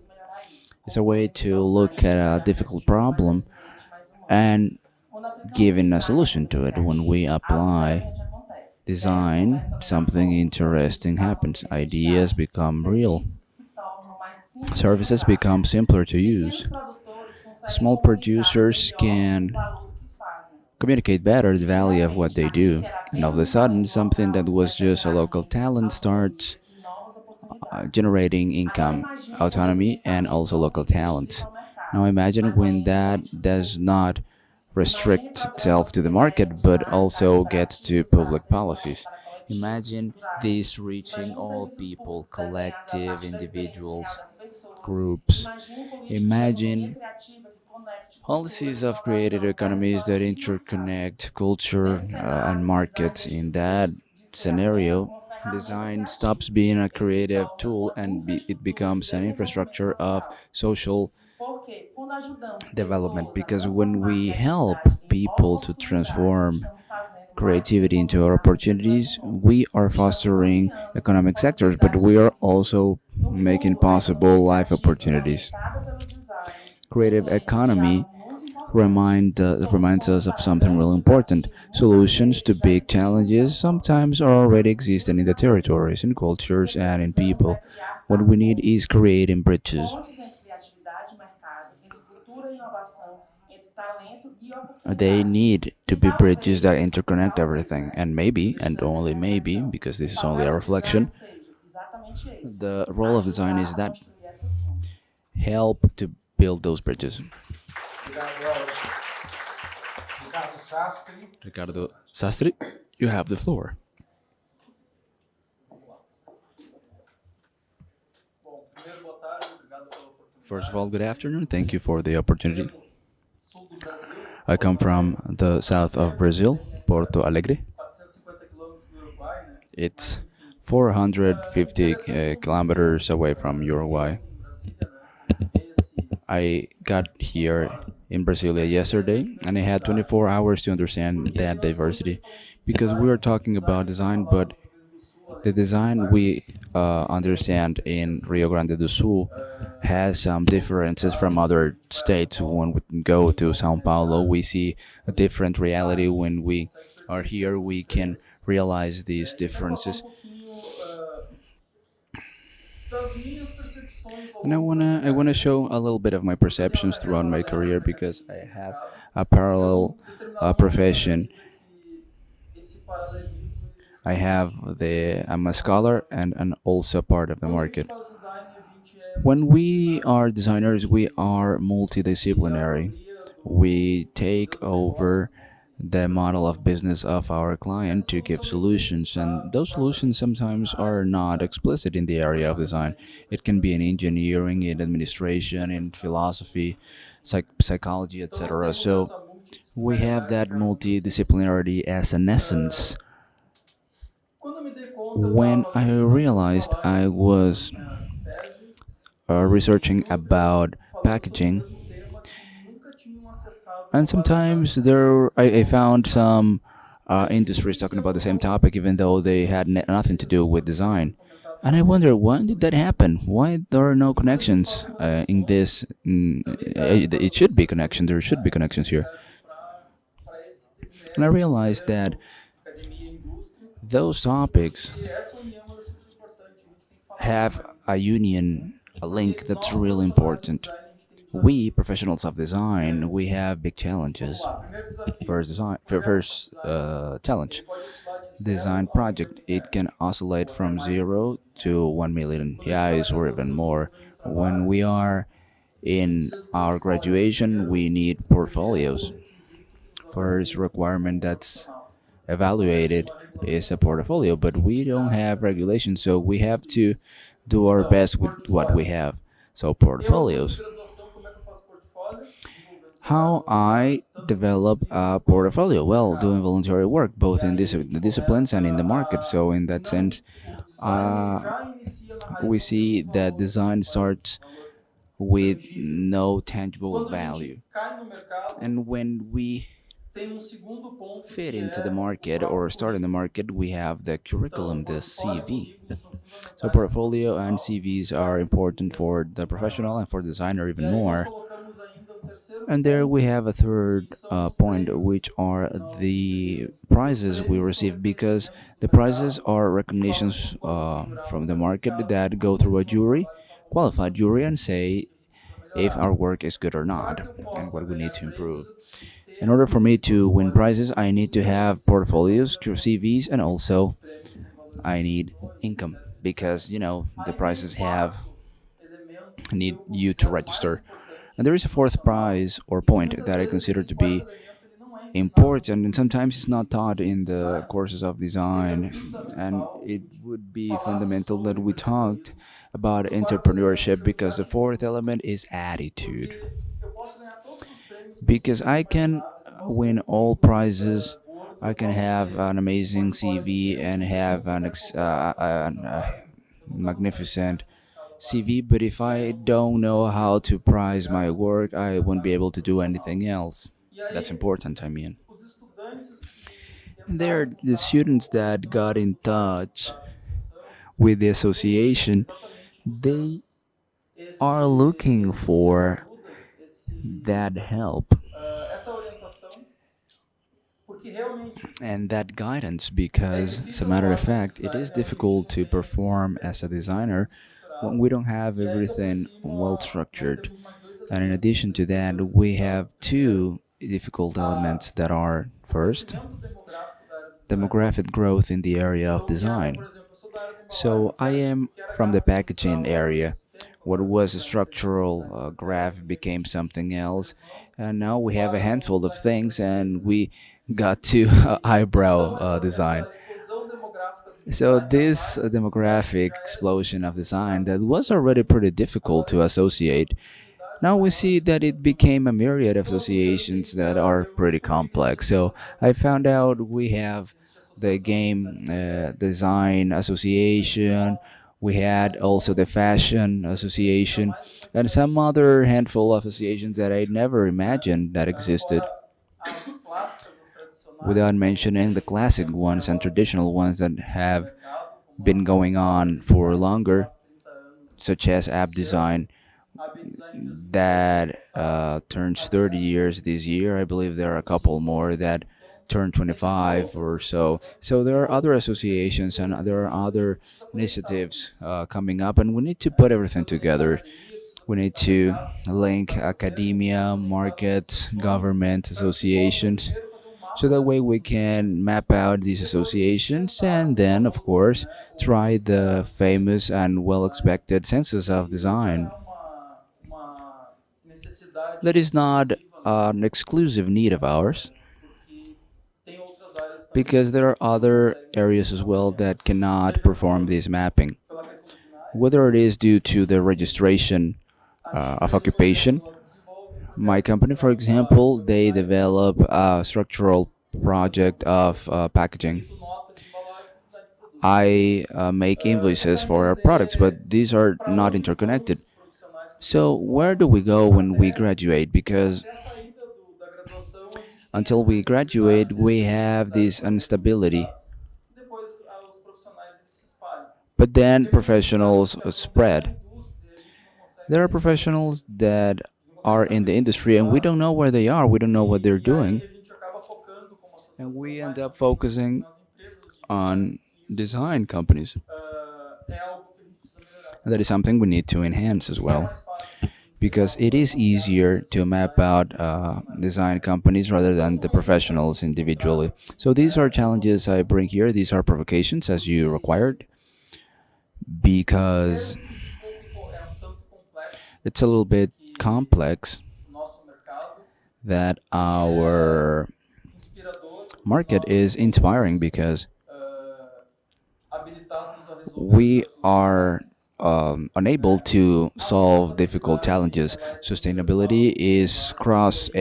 It's a way to look at a difficult problem and giving a solution to it. When we apply design, something interesting happens. Ideas become real. Services become simpler to use. Small producers can communicate better the value of what they do. And all of a sudden, something that was just a local talent starts generating income, autonomy, and also local talent. Now imagine when that does not restrict itself to the market, but also gets to public policies. Imagine this reaching all people, collective, individuals, groups. Imagine policies of creative economies that interconnect culture and markets. In that scenario, design stops being a creative tool and it becomes an infrastructure of social development. Because when we help people to transform creativity into opportunities, we are fostering economic sectors, but we are also making possible life opportunities. Creative economy reminds us of something really important. Solutions to big challenges sometimes are already existing in the territories, in cultures, and in people. What we need is creating bridges. They need to be bridges that interconnect everything. And maybe, and only maybe, because this is only a reflection, the role of design is that help to build those bridges. Ricardo Sastre, you have the floor. First of all, good afternoon. Thank you for the opportunity. I come from the south of Brazil, Porto Alegre. It's 450 kilometers away from Uruguay. I got here in Brasilia yesterday, and I had 24 hours to understand that diversity, because we are talking about design, but the design we understand in Rio Grande do Sul has some differences from other states. When we go to Sao Paulo, we see a different reality. When we are here, we can realize these differences. And I wanna show a little bit of my perceptions throughout my career, because I have a parallel profession. I'm a scholar and also part of the market. When we are designers, we are multidisciplinary. We take over the model of business of our client to give solutions, and those solutions sometimes are not explicit in the area of design. It can be in engineering, in administration, in philosophy, psychology, etc. So we have that multidisciplinarity as an essence. When I realized I was researching about packaging, and sometimes I found some industries talking about the same topic, even though they had nothing to do with design. And I wonder, why did that happen? Why there are no connections in this? It should be connection. There should be connections here. And I realized that those topics have a union, a link that's really important. We professionals of design, we have big challenges. First challenge, design project. It can oscillate from 0 to 1 million reais or even more. When we are in our graduation, we need portfolios. First requirement that's evaluated is a portfolio, but we don't have regulations, so we have to do our best with what we have. So portfolios. How I develop a portfolio? Well, doing voluntary work, both in the disciplines and in the market. So in that sense, we see that design starts with no tangible value. And when we fit into the market or start in the market, we have the curriculum, the CV. So portfolio and CVs are important for the professional and for designer even more. And there we have a third point, which are the prizes we receive, because the prizes are recognitions from the market that go through a jury, qualified jury, and say if our work is good or not and what we need to improve. In order for me to win prizes, I need to have portfolios, CVs, and also I need income, because the prizes need you to register. And there is a fourth prize or point that I consider to be important, and sometimes it's not taught in the courses of design. And it would be fundamental that we talked about entrepreneurship, because the fourth element is attitude. Because I can win all prizes, I can have an amazing CV and have an magnificent CV, but if I don't know how to price my work, I won't be able to do anything else. That's important, I mean. There are the students that got in touch with the association. They are looking for that help and that guidance, because, as a matter of fact, it is difficult to perform as a designer when we don't have everything well structured. And in addition to that, we have two difficult elements that are, first, demographic growth in the area of design. So I am from the packaging area. What was a structural graph became something else, and now we have a handful of things, and we got to eyebrow design. So this demographic explosion of design that was already pretty difficult to associate Now we see that it became a myriad of associations that are pretty complex. So I found out we have the game design association, we had also the fashion association, and some other handful of associations that I never imagined that existed, without mentioning the classic ones and traditional ones that have been going on for longer, such as app design that turns 30 years this year. I believe there are a couple more that turn 25 or so. So there are other associations and there are other initiatives coming up, and we need to put everything together. We need to link academia, markets, government, associations, so that way we can map out these associations and then, of course, try the famous and well expected census of design. That is not an exclusive need of ours, because there are other areas as well that cannot perform this mapping. Whether it is due to the registration of occupation, my company, for example, they develop a structural project of packaging. I make invoices for our products, but these are not interconnected. So where do we go when we graduate? Because until we graduate, we have this instability. But then professionals spread. There are professionals that are in the industry and we don't know where they are, we don't know what they're doing. And we end up focusing on design companies. And that is something we need to enhance as well, because it is easier to map out design companies rather than the professionals individually. So these are challenges I bring here. These are provocations as you required, because it's a little bit complex that our market is inspiring, because we are unable to solve difficult challenges. Sustainability is cross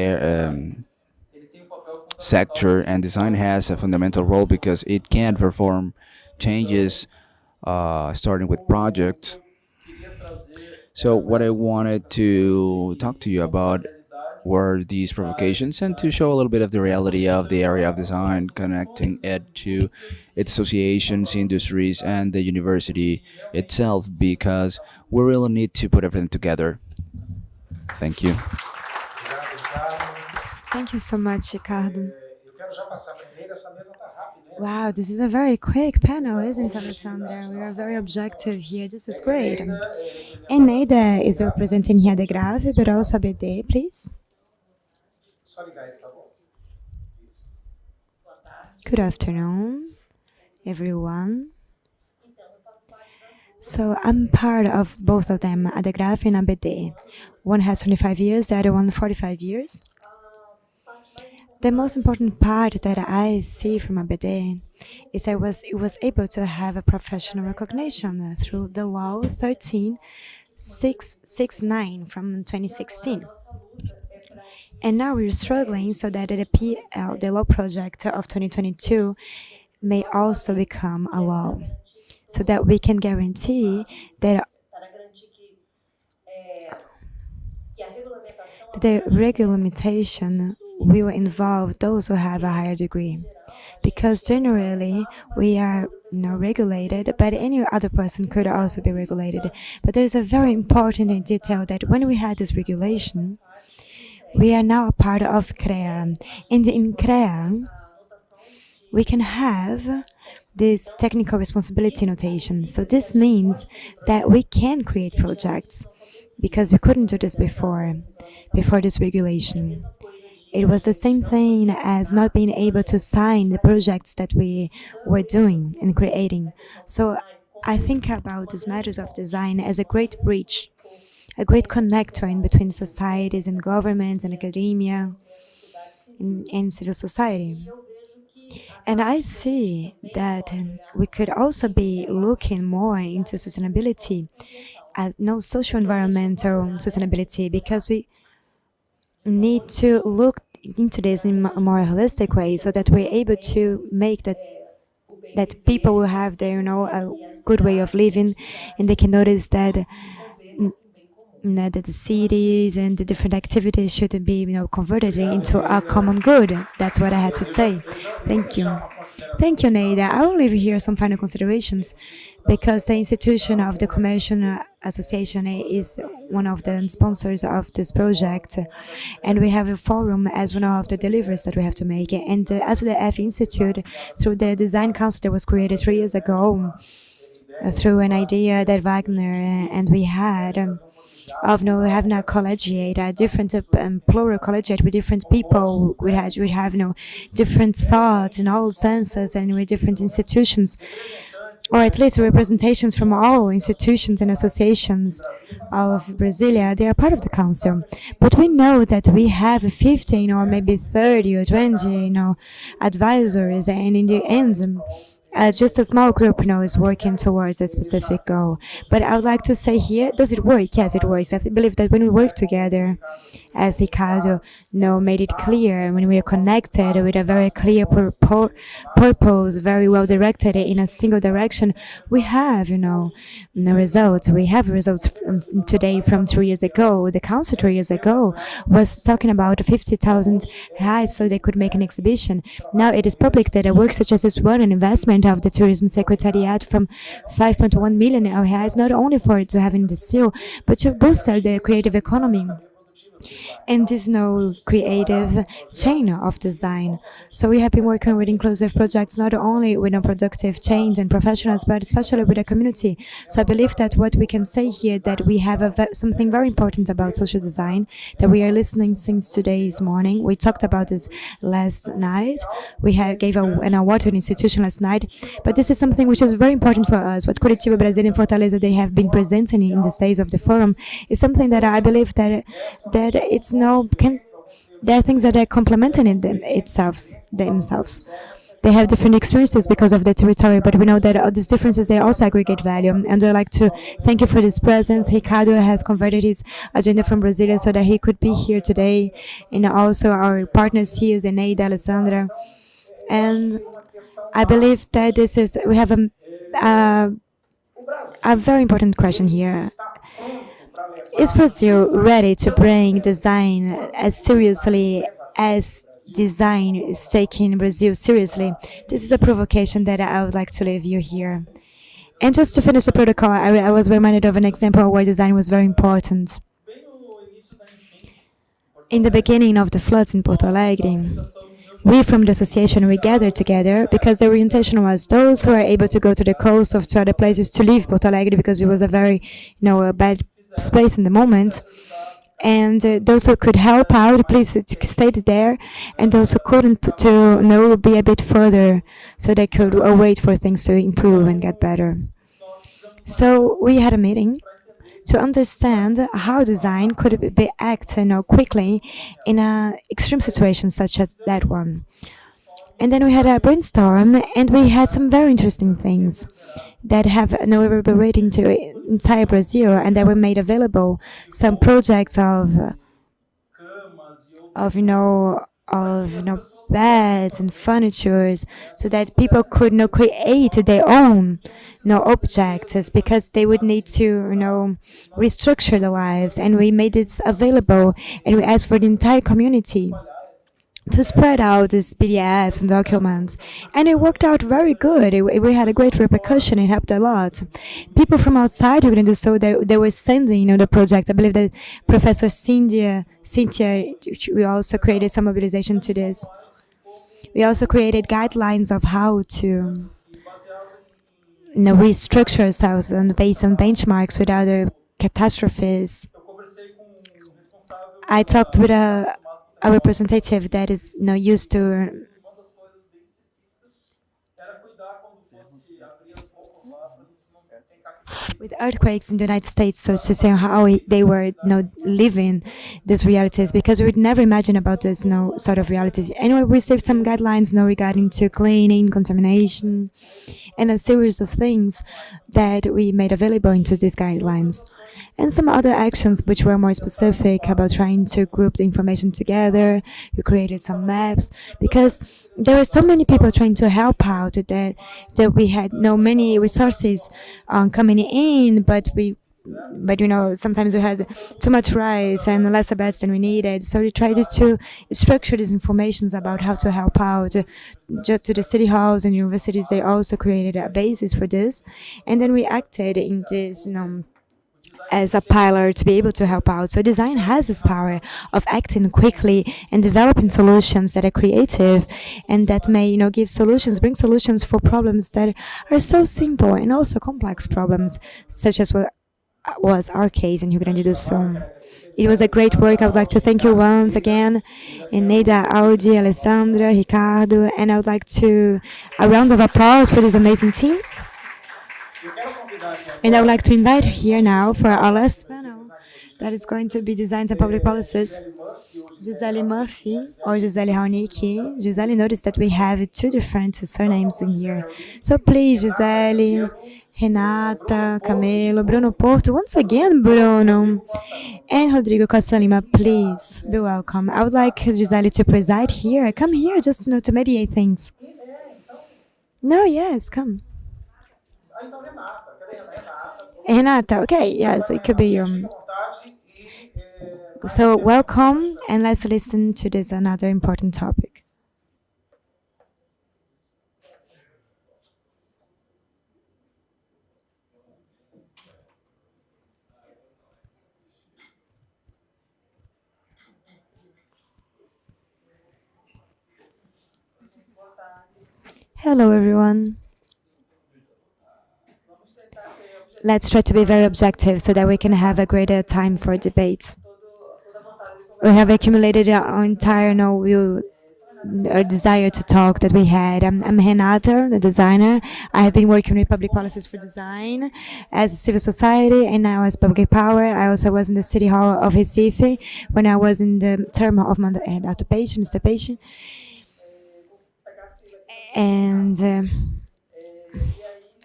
sector, and design has a fundamental role because it can perform changes starting with projects. So what I wanted to talk to you about were these provocations, and to show a little bit of the reality of the area of design, connecting it to its associations, industries, and the university itself, because we really need to put everything together. Thank you. Thank you so much, Ricardo. Wow, this is a very quick panel, isn't it, Alessandra? We are very objective here. This is great. And Neida is representing here the Graph, but also ABD, please. Good afternoon, everyone. So I'm part of both of them, ADEGRAF and ABD. One has 25 years, the other one 45 years. The most important part that I see from ABD is it was able to have a professional recognition through the law 13669 from 2016. And now we're struggling so that the law project of 2022 may also become a law, so that we can guarantee that the regulation will involve those who have a higher degree. Because generally, we are regulated, but any other person could also be regulated. But there is a very important detail that when we had this regulation, we are now a part of CREA. And in CREA, we can have this technical responsibility notation. So this means that we can create projects, because we couldn't do this before this regulation. It was the same thing as not being able to sign the projects that we were doing and creating. So I think about these matters of design as a great bridge, a great connector in between societies and governments and academia and civil society. And I see that we could also be looking more into sustainability no social environmental sustainability, because we need to look into this in a more holistic way, so that we're able to make that people will have their, a good way of living, and they can notice that that the cities and the different activities should be, converted into a common good. That's what I had to say. Thank you. Thank you, Neida. I will leave here some final considerations, because the institution of the Commercial Association is one of the sponsors of this project, and we have a forum as one of the deliveries that we have to make. And as the F Institute, through the Design Council that was created 3 years ago, through an idea that Wagner and we had, of having a collegiate, a different plural collegiate with different people. We have different thoughts in all senses, and with different institutions, or at least representations from all institutions and associations of Brasilia. They are part of the council, but we know that we have 15 or maybe 30 or 20, advisors, and in the end, just a small group, is working towards a specific goal. But I would like to say here, does it work? Yes, it works. I believe that when we work together, as Ricardo made it clear, when we are connected with a very clear purpose, very well directed in a single direction, we have, the results. We have results today from 3 years ago. The council 3 years ago was talking about 50,000 reais so they could make an exhibition. Now it is public that a work such as this one, an investment of the Tourism Secretariat from 5.1 million reais, not only for to having the seal, but to boost the creative economy and this creative chain of design. So we have been working with inclusive projects, not only with productive chains and professionals, but especially with the community. So I believe that what we can say here, that we have something very important about social design, that we are listening since today's morning. We talked about this last night. We gave an award to an institution last night, but this is something which is very important for us. What Curitiba, Brasília, and Fortaleza, they have been presenting in these days of the forum is something that I believe that it's there are things that are complementing themselves. They have different experiences because of the territory, but we know that all these differences, they also aggregate value. And I'd like to thank you for this presence. Ricardo has converted his agenda from Brasilia so that he could be here today, and also our partners here, Zeneida, Alessandra. And I believe that we have a very important question here. Is Brazil ready to bring design as seriously as design is taking Brazil seriously? This is a provocation that I would like to leave you here. And just to finish the protocol, I was reminded of an example where design was very important. In the beginning of the floods in Porto Alegre, we from the association, we gathered together because the orientation was those who are able to go to the coast or to other places to leave Porto Alegre because it was a very, a bad space in the moment, and those who could help out, please stay there, and those who couldn't be a bit further so they could wait for things to improve and get better. So we had a meeting to understand how design could be acted quickly in an extreme situation such as that one. And then we had a brainstorm, and we had some very interesting things that have reverberated into entire Brazil, and that were made available. Some projects of beds and furnitures, so that people could create their own objects, because they would need to restructure their lives. And we made this available, and we asked for the entire community to spread out these PDFs and documents, and it worked out very good. We had a great repercussion. It helped a lot. People from outside who couldn't do so, they were sending the project. I believe that Professor Cynthia, we also created some mobilization to this. We also created guidelines of how to restructure ourselves and based on benchmarks with other catastrophes. I talked with a representative that is used to with earthquakes in the United States, so to say how they were living these realities, because we would never imagine about this sort of realities. And we received some guidelines regarding to cleaning, contamination, and a series of things that we made available into these guidelines. And some other actions which were more specific about trying to group the information together. We created some maps because there were so many people trying to help out that we had no many resources coming in, but sometimes we had too much rice and less beds than we needed. So we tried to structure these informations about how to help out to the city halls and universities. They also created a basis for this. And then we acted in this, as a pillar to be able to help out. So design has this power of acting quickly and developing solutions that are creative and that may, bring solutions for problems that are so simple and also complex problems, such as what was our case in Rio Grande do Sul. It was a great work. I would like to thank you once again, Eneida, Audi, Alessandra, Ricardo, and I would like a round of applause for this amazing team. And I would like to invite here now for our last panel, that is going to be Designs and Public Policies, Gisele Murphy or Gisele Raonic. Gisele, noticed that we have two different surnames in here. So please, Gisele, Renata, Camelo, Bruno Porto, once again, Bruno, and Rodrigo Costa Lima, please be welcome. I would like Gisele to preside here. Come here just to mediate things. No, yes, come. Renata, okay, yes, it could be you. So welcome, and let's listen to this another important topic. Hello, everyone. Let's try to be very objective so that we can have a greater time for debate. We have accumulated our entire our desire to talk that we had. I'm Renata, the designer. I have been working with public policies for design as a civil society and now as public power. I also was in the City Hall of Recife when I was in the term of Mr. Peixe.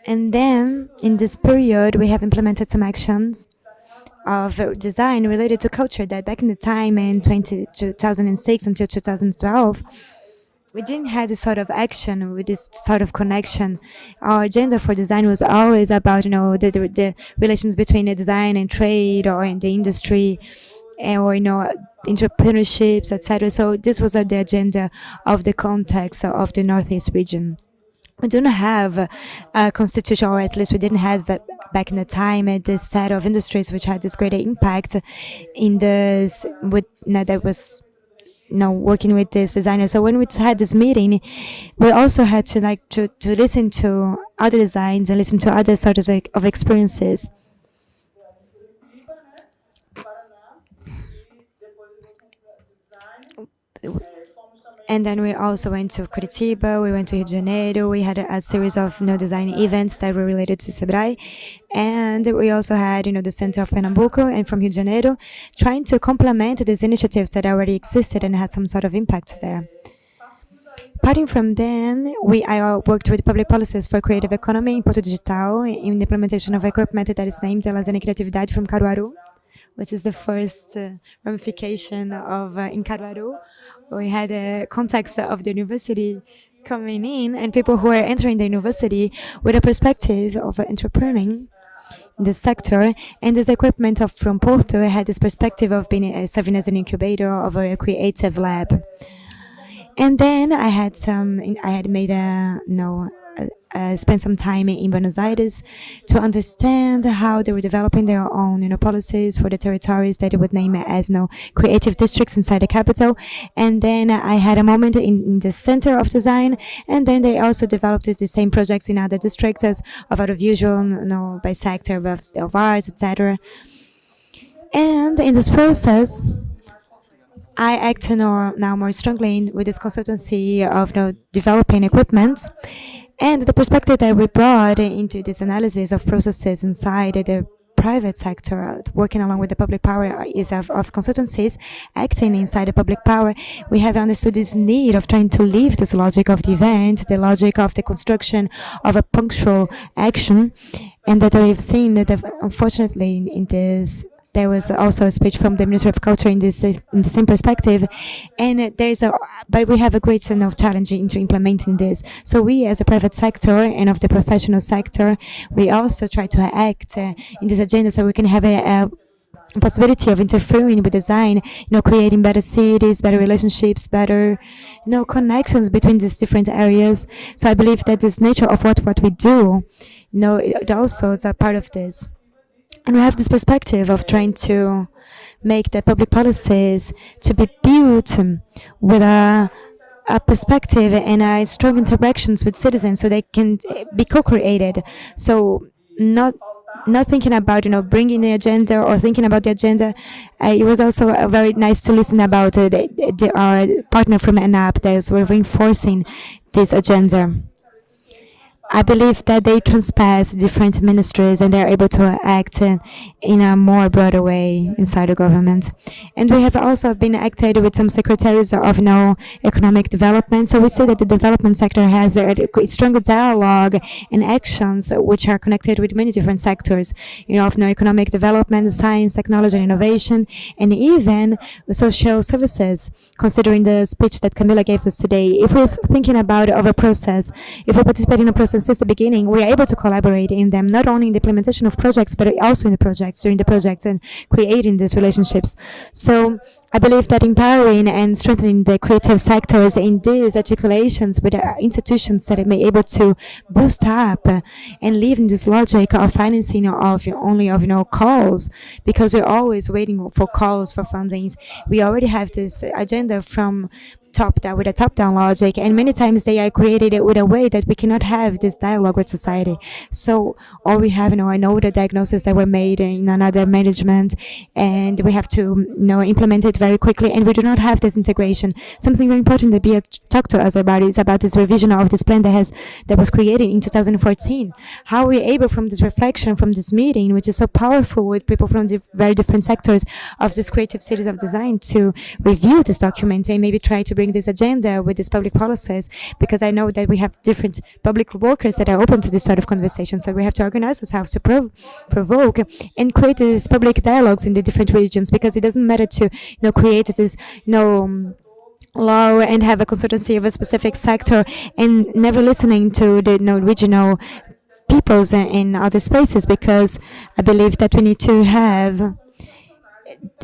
And then, in this period, we have implemented some actions of design related to culture that back in the time in 2006 until 2012, we didn't have this sort of action with this sort of connection. Our agenda for design was always about, the relations between the design and trade or in the industry or, entrepreneurships, etc. So this was the agenda of the context of the Northeast region. We don't have a constitution, or at least we didn't have back in the time this set of industries which had this greater impact in this that was working with this designer. So when we had this meeting, we also had to listen to other designs and listen to other sorts of experiences. And then we also went to Curitiba, we went to Rio de Janeiro, we had a series of design events that were related to Sebrae. And we also had the Center of Pernambuco and from Rio de Janeiro, trying to complement these initiatives that already existed and had some sort of impact there. Parting from then, I worked with public policies for creative economy in Porto Digital in the implementation of equipment that is named Lazer e Criatividade from Caruaru, which is the first ramification of in Caruaru. We had a context of the university coming in and people who were entering the university with a perspective of entrepreneuring in the sector. And this equipment from Porto had this perspective of being serving as an incubator of a creative lab. And then I had spent some time in Buenos Aires to understand how they were developing their own, policies for the territories that they would name as, creative districts inside the capital. And then I had a moment in the center of design, and then they also developed the same projects in other districts of audiovisual, by sector of arts, etc. And in this process, I act now more strongly with this consultancy of developing equipments. And the perspective that we brought into this analysis of processes inside the private sector, working along with the public power is of consultancies, acting inside the public power, we have understood this need of trying to leave this logic of the event, the logic of the construction of a punctual action, and that we've seen that unfortunately in this, there was also a speech from the Ministry of Culture in the same perspective, and but we have a great challenge into implementing this. So we, as a private sector and of the professional sector, we also try to act in this agenda so we can have a possibility of interfering with design, creating better cities, better relationships, better, connections between these different areas. So I believe that this nature of what we do, it also is a part of this. And we have this perspective of trying to make the public policies to be built with a perspective and a strong interactions with citizens so they can be co-created. So not thinking about, bringing the agenda or thinking about the agenda. It was also very nice to listen about our partner from ENAP that were reinforcing this agenda. I believe that they transpass different ministries and they're able to act in a more broader way inside the government. And we have also been acted with some secretaries of economic development. So we see that the development sector has a stronger dialogue and actions which are connected with many different sectors, of economic development, science, technology, and innovation, and even social services, considering the speech that Camila gave us today. If we're thinking about a process, if we participate in a process since the beginning, we are able to collaborate in them, not only in the implementation of projects, but also in the projects, during the projects, and creating these relationships. So I believe that empowering and strengthening the creative sectors in these articulations with institutions that may be able to boost up and live in this logic of financing of calls, because we're always waiting for calls for fundings. We already have this agenda from top-down, with a top-down logic, and many times they are created with a way that we cannot have this dialogue with society. So all we have, I know the diagnoses that were made in another management, and we have to, implement it very quickly, and we do not have this integration. Something very important that Bia talked to us about is about this revision of this plan that was created in 2014. How are we able, from this reflection, from this meeting, which is so powerful with people from the very different sectors of this creative cities of design, to review this document and maybe try to bring this agenda with these public policies, because I know that we have different public workers that are open to this sort of conversation. So we have to organize ourselves to provoke and create these public dialogues in the different regions, because it doesn't matter to create this law and have a consultancy of a specific sector and never listening to the regional peoples in other spaces, because I believe that we need to have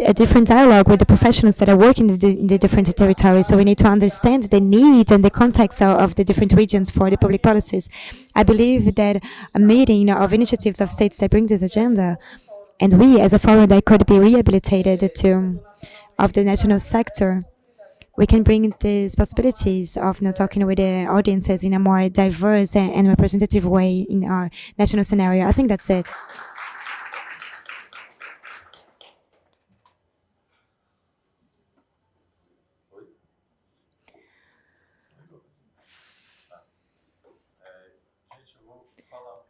a different dialogue with the professionals that are working in the different territories. So we need to understand the needs and the context of the different regions for the public policies. I believe that a meeting of initiatives of states that bring this agenda, and we as a forum that could be rehabilitated of the national sector, we can bring these possibilities of talking with the audiences in a more diverse and representative way in our national scenario. I think that's it.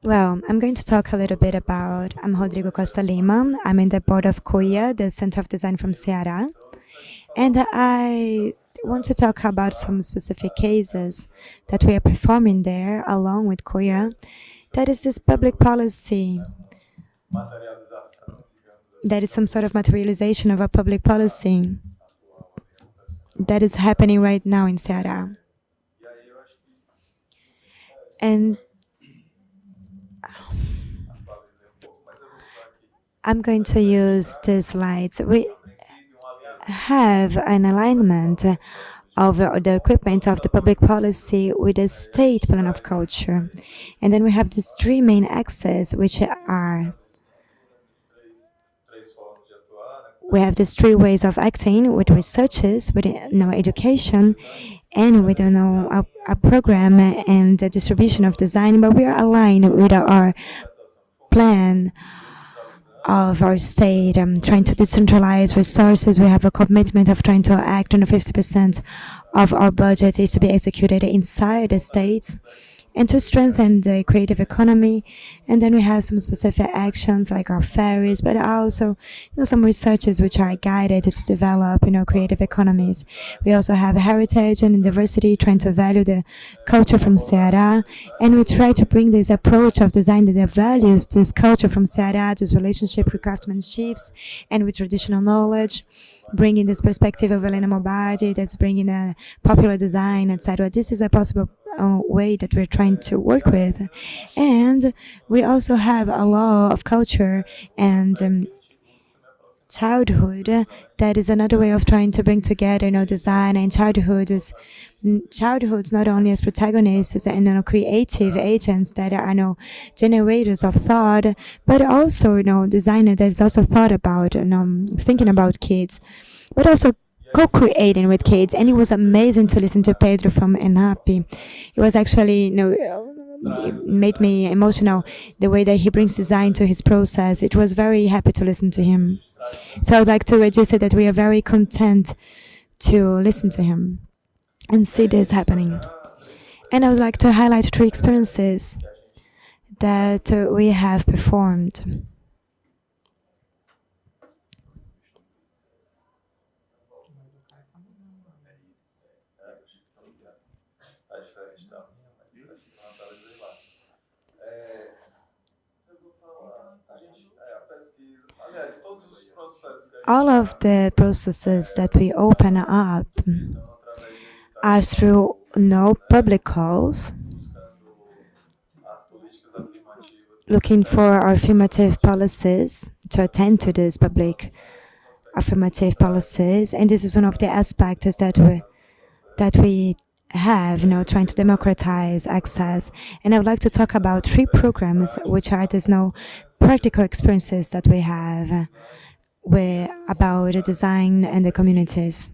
Well, I'm going to talk a little bit about, I'm Rodrigo Costa Lima. I'm in the board of CUIA, the Center of Design from Ceará. And I want to talk about some specific cases that we are performing there along with CUIA. That is this public policy. That is some sort of materialization of a public policy that is happening right now in Ceará. And I'm going to use the slides. We have an alignment of the equipment of the public policy with the state plan of culture. And then we have these three main axes, which are, we have these three ways of acting with researches, with education, and with a program and the distribution of design, but we are aligned with our plan of our state, trying to decentralize resources. We have a commitment of trying to act on 50% of our budget is to be executed inside the states. and to strengthen the creative economy. And then we have some specific actions like our fairies, but also some researches which are guided to develop creative economies. We also have heritage and diversity, trying to value the culture from Ceará, and we try to bring this approach of design that values this culture from Ceará, this relationship with craftsmanship and with traditional knowledge, bringing this perspective of Helena Mobadi, that's bringing a popular design, etc. This is a possible way that we're trying to work with. And we also have a law of culture and childhood. That is another way of trying to bring together design and childhoods not only as protagonists and creative agents that are generators of thought, but also designer that is also thought about thinking about kids, but also co-creating with kids. And it was amazing to listen to Pedro from ENAP. It was actually it made me emotional the way that he brings design to his process. It was very happy to listen to him. So I would like to register that we are very content to listen to him and see this happening. And I would like to highlight 3 experiences that we have performed. All of the processes that we open up are through public calls, looking for our affirmative policies, to attend to these public affirmative policies. And this is one of the aspects that we have, trying to democratize access. And I would like to talk about 3 programs, which are these practical experiences that we have about the design and the communities.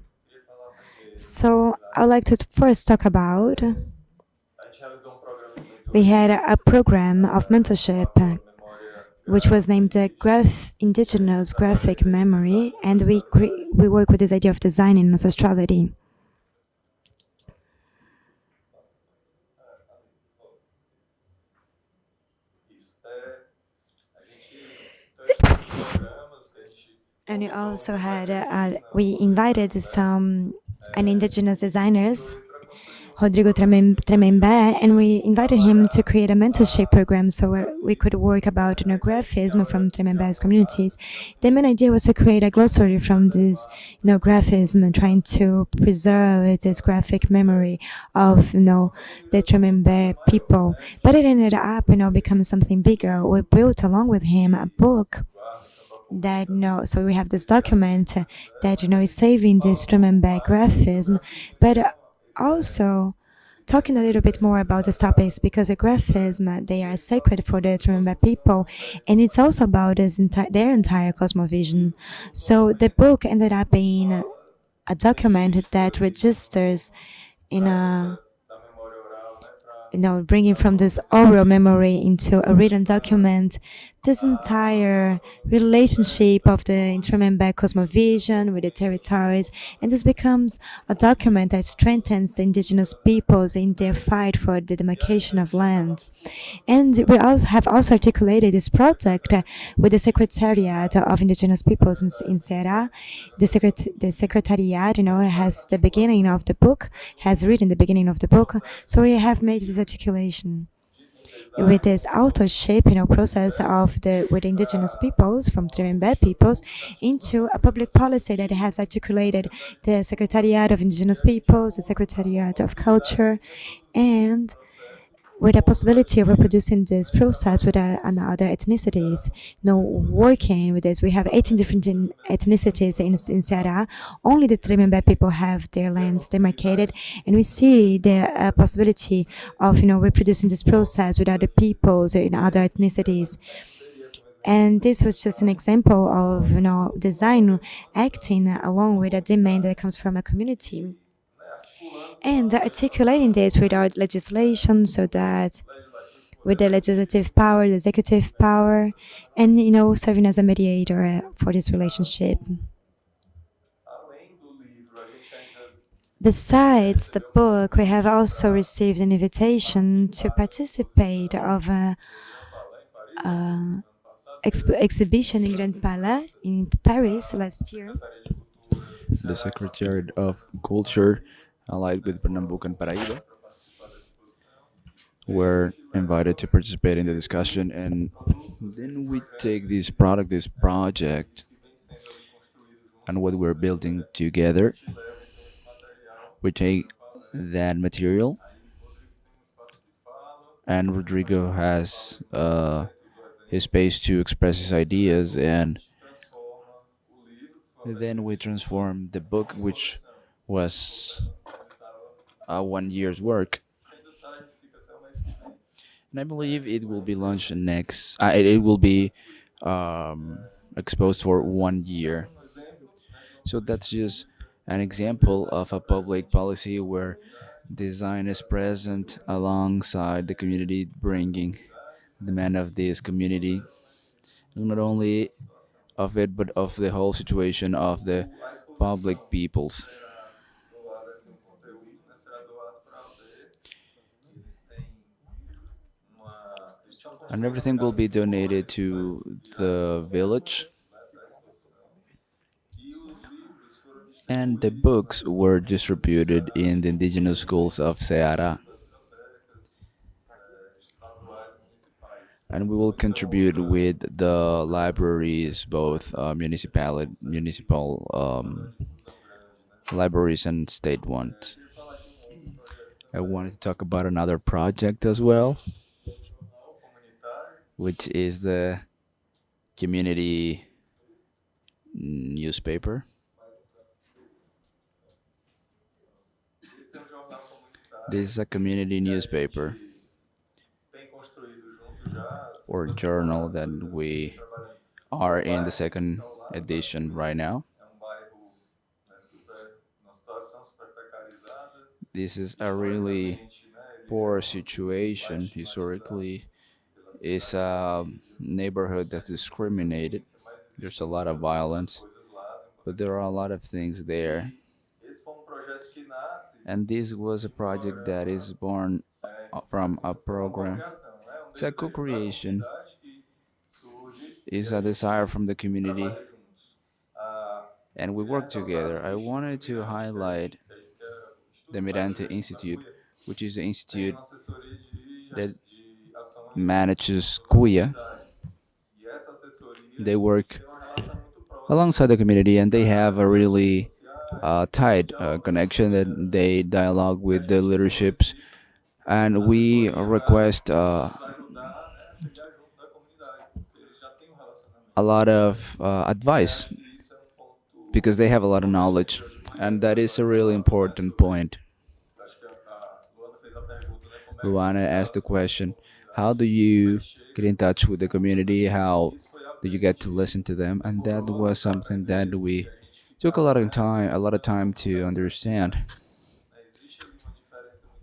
So I would like to first talk about, we had a program of mentorship which was named the Indigenous Graphic Memory, and we work with this idea of designing ancestrality. And we also had, we invited an indigenous designers, Rodrigo Tremembé, and we invited him to create a mentorship program so we could work about graphism from Tremembé's communities. The main idea was to create a glossary from this graphism, trying to preserve this graphic memory of the Tremembé people. But it ended up becoming something bigger. We built along with him a book that so we have this document that is saving this Tremembé graphism, but also talking a little bit more about these topics, because the graphism, they are sacred for the Tremembé people, and it's also about their entire cosmovision. So the book ended up being a document that registers in a bringing from this oral memory into a written document this entire relationship of the Tremembé cosmovision with the territories, and this becomes a document that strengthens the indigenous peoples in their fight for the demarcation of lands. And we have also articulated this project with the Secretariat of Indigenous Peoples in Ceará. The Secretariat, has the beginning of the book, has written the beginning of the book, so we have made this articulation with this authorship, process of with indigenous peoples from Tremembé peoples into a public policy that has articulated the Secretariat of Indigenous Peoples, the Secretariat of Culture, and with the possibility of reproducing this process with other ethnicities. Working with this, we have 18 different ethnicities in Ceará. Only the Tremembé people have their lands demarcated, and we see the possibility of reproducing this process with other peoples in other ethnicities. And this was just an example of design acting along with a demand that comes from a community, and articulating this with our legislation, so that with the legislative power, the executive power, and serving as a mediator for this relationship. Besides the book, we have also received an invitation to participate of a exhibition in Grand Palais in Paris last year. The Secretariat of Culture, allied with Pernambuco and Paraíba, were invited to participate in the discussion, and then we take this product, this project, and what we're building together. We take that material, and Rodrigo has his space to express his ideas, and then we transform the book, which was 1 year's work. And I believe it will be launched next. It will be exposed for 1 year. So that's just an example of a public policy where design is present alongside the community, bringing the man of this community, not only of it, but of the whole situation of the public peoples. And everything will be donated to the village. And the books were distributed in the indigenous schools of Ceará. And we will contribute with the libraries, both municipal libraries and state ones. I wanted to talk about another project as well, which is the community newspaper. This is a community newspaper or journal that we are in the second edition right now. This is a really poor situation historically. It's a neighborhood that's discriminated. There's a lot of violence, but there are a lot of things there. And this was a project that is born from a program. It's a co-creation. It's a desire from the community. And we work together. I wanted to highlight the Mirante Institute, which is the institute that manages Cuya. They work alongside the community, and they have a really tight connection that they dialogue with the leaderships, and we request a lot of advice because they have a lot of knowledge, and that is a really important point. Luana asked the question, how do you get in touch with the community? How do you get to listen to them? And that was something that we took a lot of time to understand.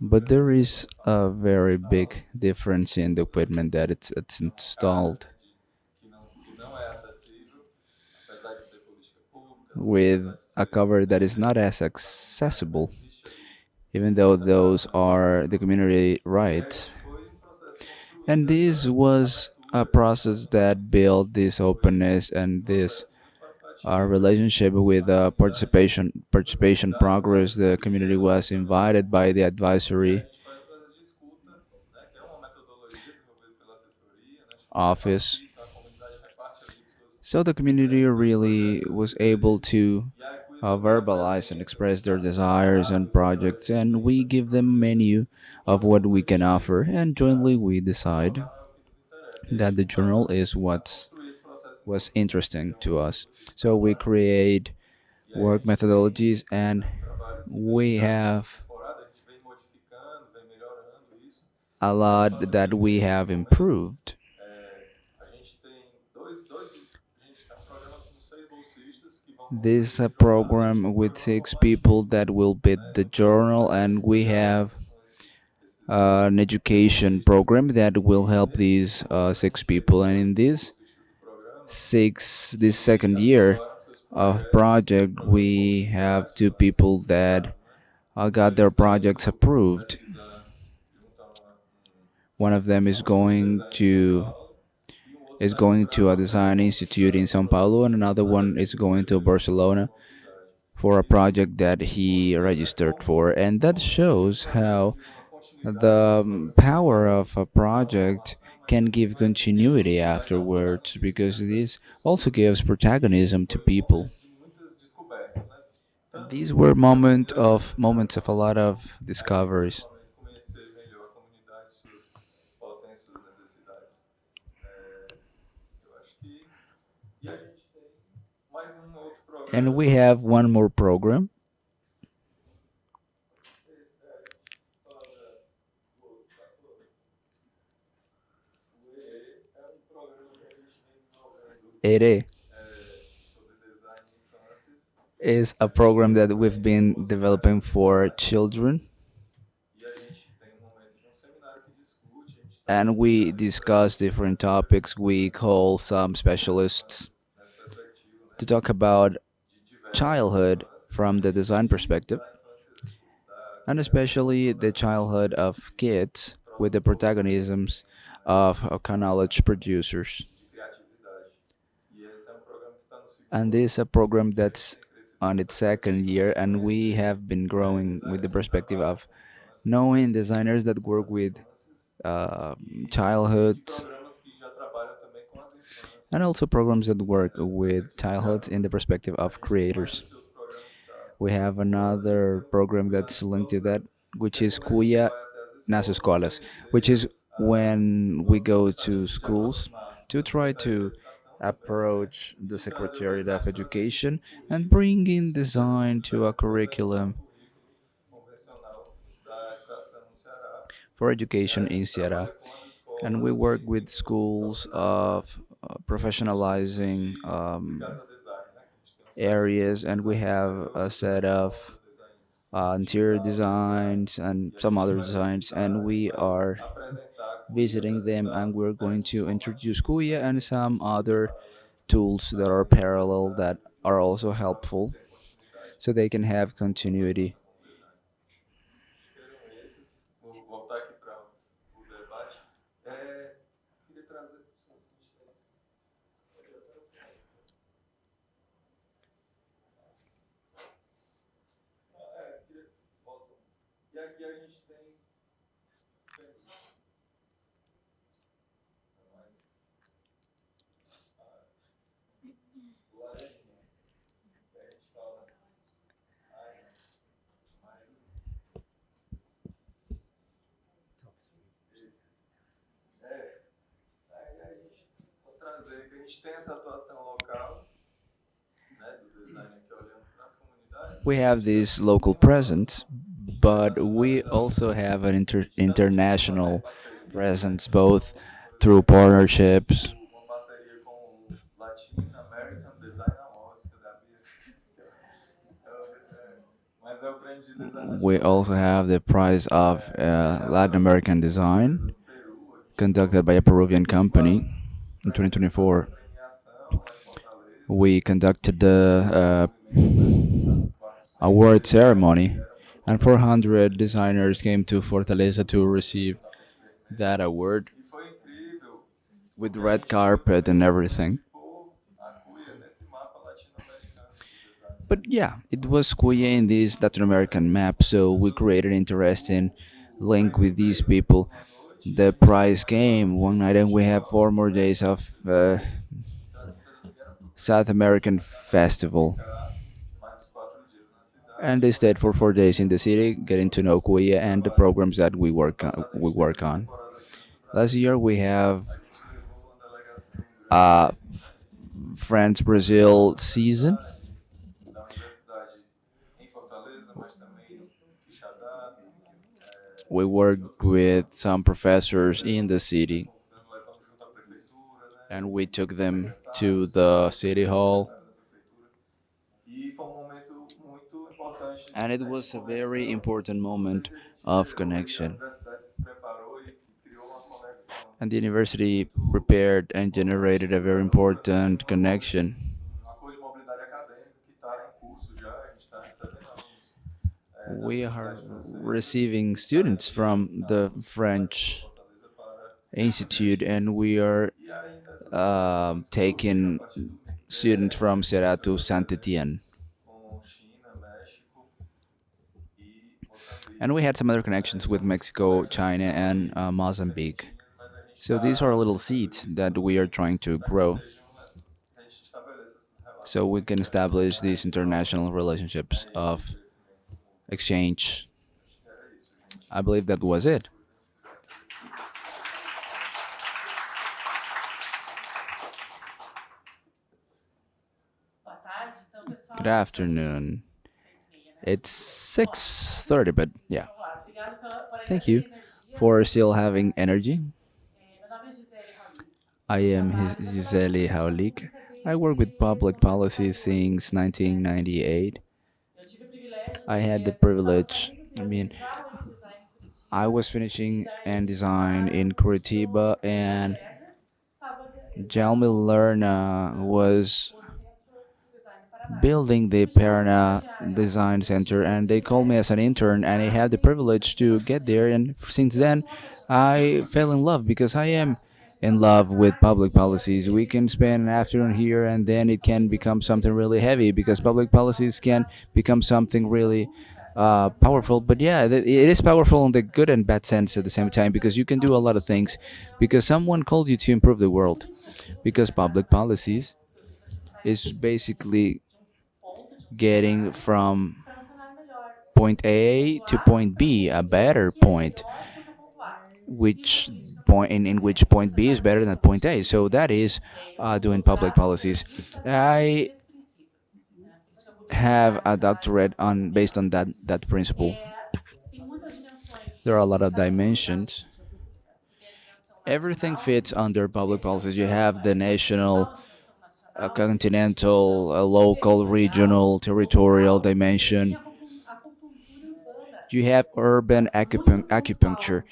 But there is a very big difference in the equipment that it's installed. With a cover that is not as accessible, even though those are the community rights. And this was a process that built this openness and this relationship with participation progress. The community was invited by the advisory office. So the community really was able to verbalize and express their desires and projects, and we give them a menu of what we can offer, and jointly we decide that the journal is what was interesting to us. So we create work methodologies, and we have a lot that we have improved. This is a program with 6 people that will bid the journal, and we have an education program that will help these 6 people. And in this second year of project, we have 2 people that got their projects approved. One of them is going to a design institute in São Paulo, and another one is going to Barcelona for a project that he registered for. And that shows how the power of a project can give continuity afterwards, because this also gives protagonism to people. These were moments of a lot of discoveries. And we have one more program. Ere is a program that we've been developing for children, and we discuss different topics. We call some specialists to talk about childhood from the design perspective, and especially the childhood of kids with the protagonisms of knowledge producers. And this is a program that's on its second year, and we have been growing with the perspective of knowing designers that work with uh, childhoods, and also programs that work with childhoods in the perspective of creators. We have another program that's linked to that, which is Cuya nas escolas, which is when we go to schools to try to approach the Secretariat of Education and bring in design to a curriculum for education in Ceará. And we work with schools of professionalizing areas, and we have a set of interior designs and some other designs, and we are visiting them, and we're going to introduce Kuya and some other tools that are parallel that are also helpful so they can have continuity. We have this local presence, but we also have an international presence, both through partnerships. We also have the prize of Latin American design conducted by a Peruvian company in 2024. We conducted the award ceremony, and 400 designers came to Fortaleza to receive that award with red carpet and everything. But yeah, it was Cuya in this Latin American map, so we created an interesting link with these people. The prize came one night, and we have 4 more days of South American festival. And they stayed for 4 days in the city, getting to know Cuya and the programs that we work on. Last year we have a France Brazil season. We worked with some professors in the city, and we took them to the city hall. And it was a very important moment of connection. And the university prepared and generated a very important connection. We are receiving students from the French Institute, and we are taking students from Serra to Saint Etienne. And we had some other connections with Mexico, China, and Mozambique. So these are little seeds that we are trying to grow so we can establish these international relationships of exchange. I believe that was it. Good afternoon. It's 6:30, but yeah. Thank you for still having energy. I am Gisele Haulik. I work with public policy since 1998. I had the privilege, I was finishing and design in Curitiba, and Jalmi Lerna was building the Perna Design Center, and they called me as an intern, and I had the privilege to get there. And since then, I fell in love because I am in love with public policies. We can spend an afternoon here, and then it can become something really heavy because public policies can become something really powerful. But yeah, it is powerful in the good and bad sense at the same time because you can do a lot of things because someone called you to improve the world. Because public policies is basically getting from point A to point B, a better point, which point in which point B is better than point A. So that is doing public policies. I have a doctorate on based on that principle. There are a lot of dimensions. Everything fits under public policies. You have the national, continental, local, regional, territorial dimension. You have urban acupuncture.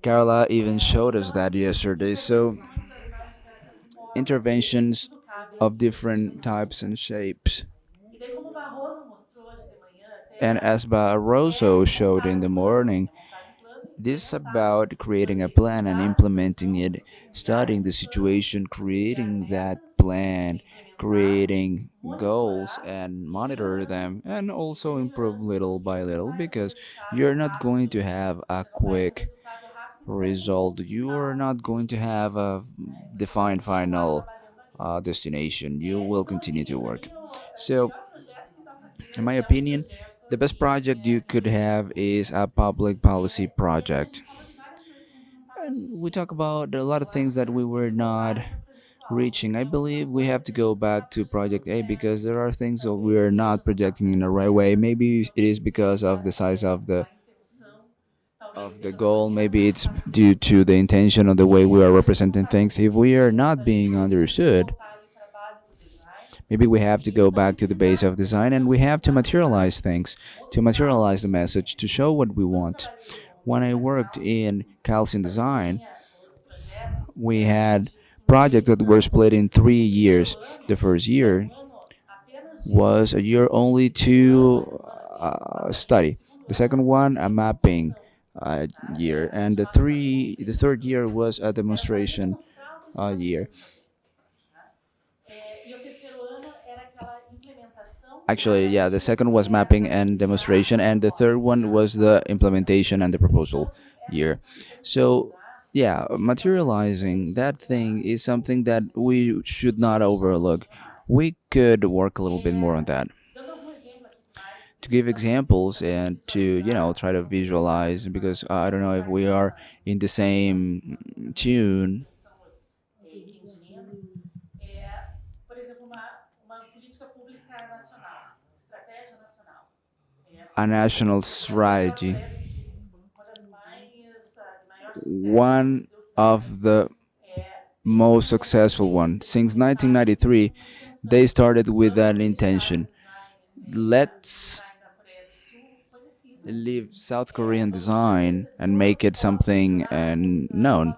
Carla even showed us that yesterday. So, interventions of different types and shapes. And as Barroso showed in the morning, this is about creating a plan and implementing it, studying the situation, creating that plan, creating goals and monitor them, and also improve little by little because you're not going to have a quick result. You are not going to have a defined final destination. You will continue to work. So, in my opinion, the best project you could have is a public policy project. And we talk about a lot of things that we were not reaching. I believe we have to go back to Project A because there are things that we are not projecting in the right way. Maybe it is because of the size of the goal. Maybe it's due to the intention of the way we are representing things. If we are not being understood, maybe we have to go back to the base of design and we have to materialize things, to materialize the message, to show what we want. When I worked in calcium design, we had projects that were split in 3 years. The first year was a year only to study. The second one, a mapping year, and the third year was a demonstration year. Actually, yeah, the second was mapping and demonstration, and the third one was the implementation and the proposal year. So, yeah, materializing that thing is something that we should not overlook. We could work a little bit more on that. To give examples and to, try to visualize, because I don't know if we are in the same tune. A national strategy. One of the most successful one. Since 1993, they started with that intention. Let's leave South Korean design and make it something known.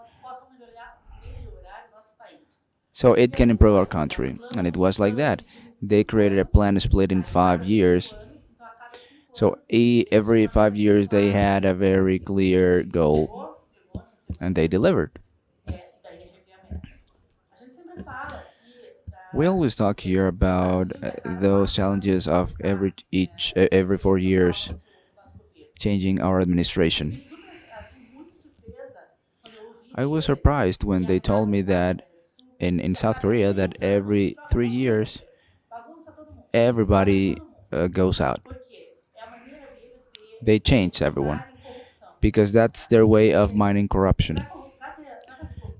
So it can improve our country. And it was like that. They created a plan split in 5 years. So every 5 years they had a very clear goal and they delivered. We always talk here about those challenges of every 4 years changing our administration. I was surprised when they told me that in South Korea that every 3 years everybody goes out. They changed everyone because that's their way of mining corruption.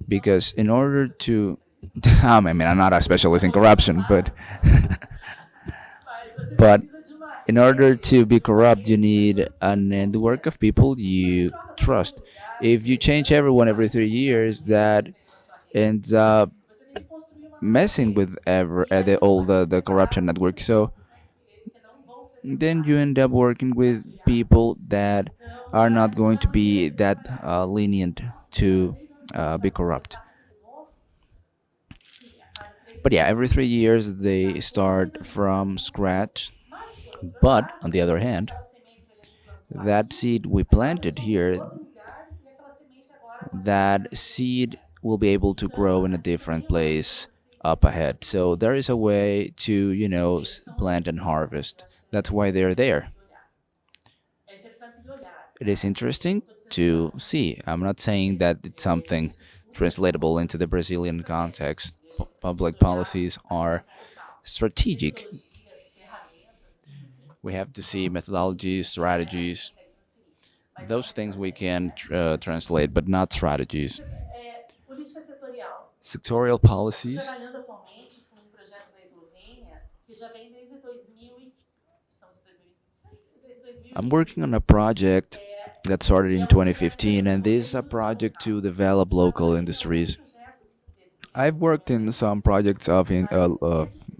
Because in order to, I mean, I'm not a specialist in corruption, but in order to be corrupt, you need a network of people you trust. If you change everyone every 3 years, that ends up messing with the corruption network. So then you end up working with people that are not going to be that lenient to be corrupt. But yeah, every 3 years they start from scratch. But on the other hand, that seed we planted here, that seed will be able to grow in a different place up ahead. So there is a way to, plant and harvest. That's why they're there. It is interesting to see. I'm not saying that it's something translatable into the Brazilian context. Public policies are strategic. We have to see methodologies, strategies, those things we can translate, but not strategies. Sectorial policies. I'm working on a project that started in 2015, and this is a project to develop local industries. I've worked in some projects of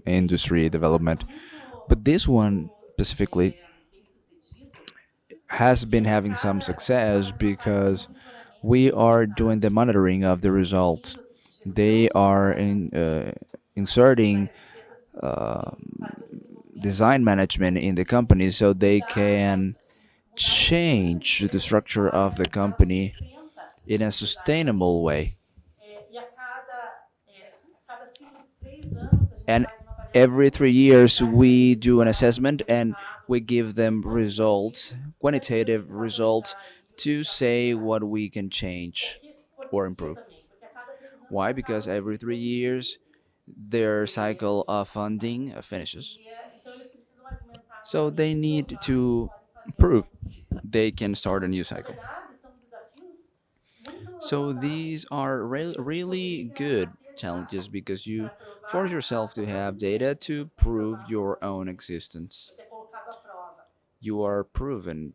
industry development, but this one specifically has been having some success because we are doing the monitoring of the results. They are inserting uh, design management in the company so they can change the structure of the company in a sustainable way. And every 3 years we do an assessment and we give them results, quantitative results, to say what we can change or improve. Why? Because every 3 years their cycle of funding finishes. So they need to prove they can start a new cycle. So these are really good challenges because you force yourself to have data to prove your own existence. You are proven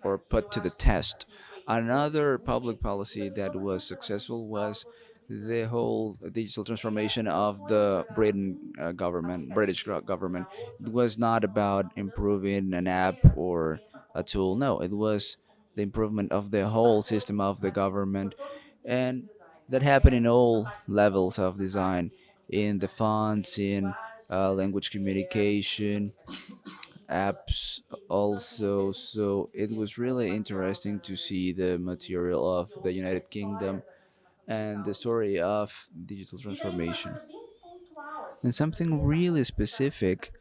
or put to the test. Another public policy that was successful was the whole digital transformation of the British government. It was not about improving an app or a tool. No, it was the improvement of the whole system of the government, and that happened in all levels of design, in the fonts, in language communication, apps also. So it was really interesting to see the material of the United Kingdom and the story of digital transformation. And something really specific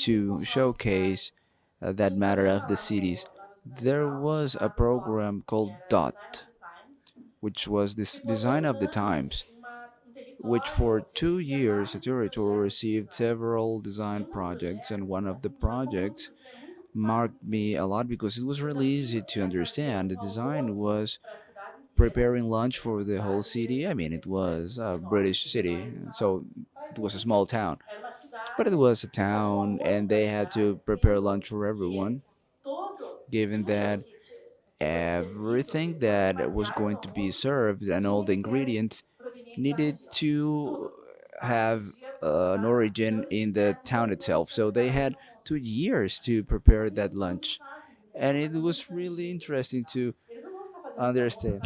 to showcase that matter of the cities. There was a program called DOT, which was this design of the times, which for 2 years the territory received several design projects, and one of the projects marked me a lot because it was really easy to understand. The design was preparing lunch for the whole city. I mean, it was a British city, so it was a small town, but it was a town, and they had to prepare lunch for everyone, given that everything that was going to be served and all the ingredients needed to have an origin in the town itself. So they had 2 years to prepare that lunch, and it was really interesting to understand.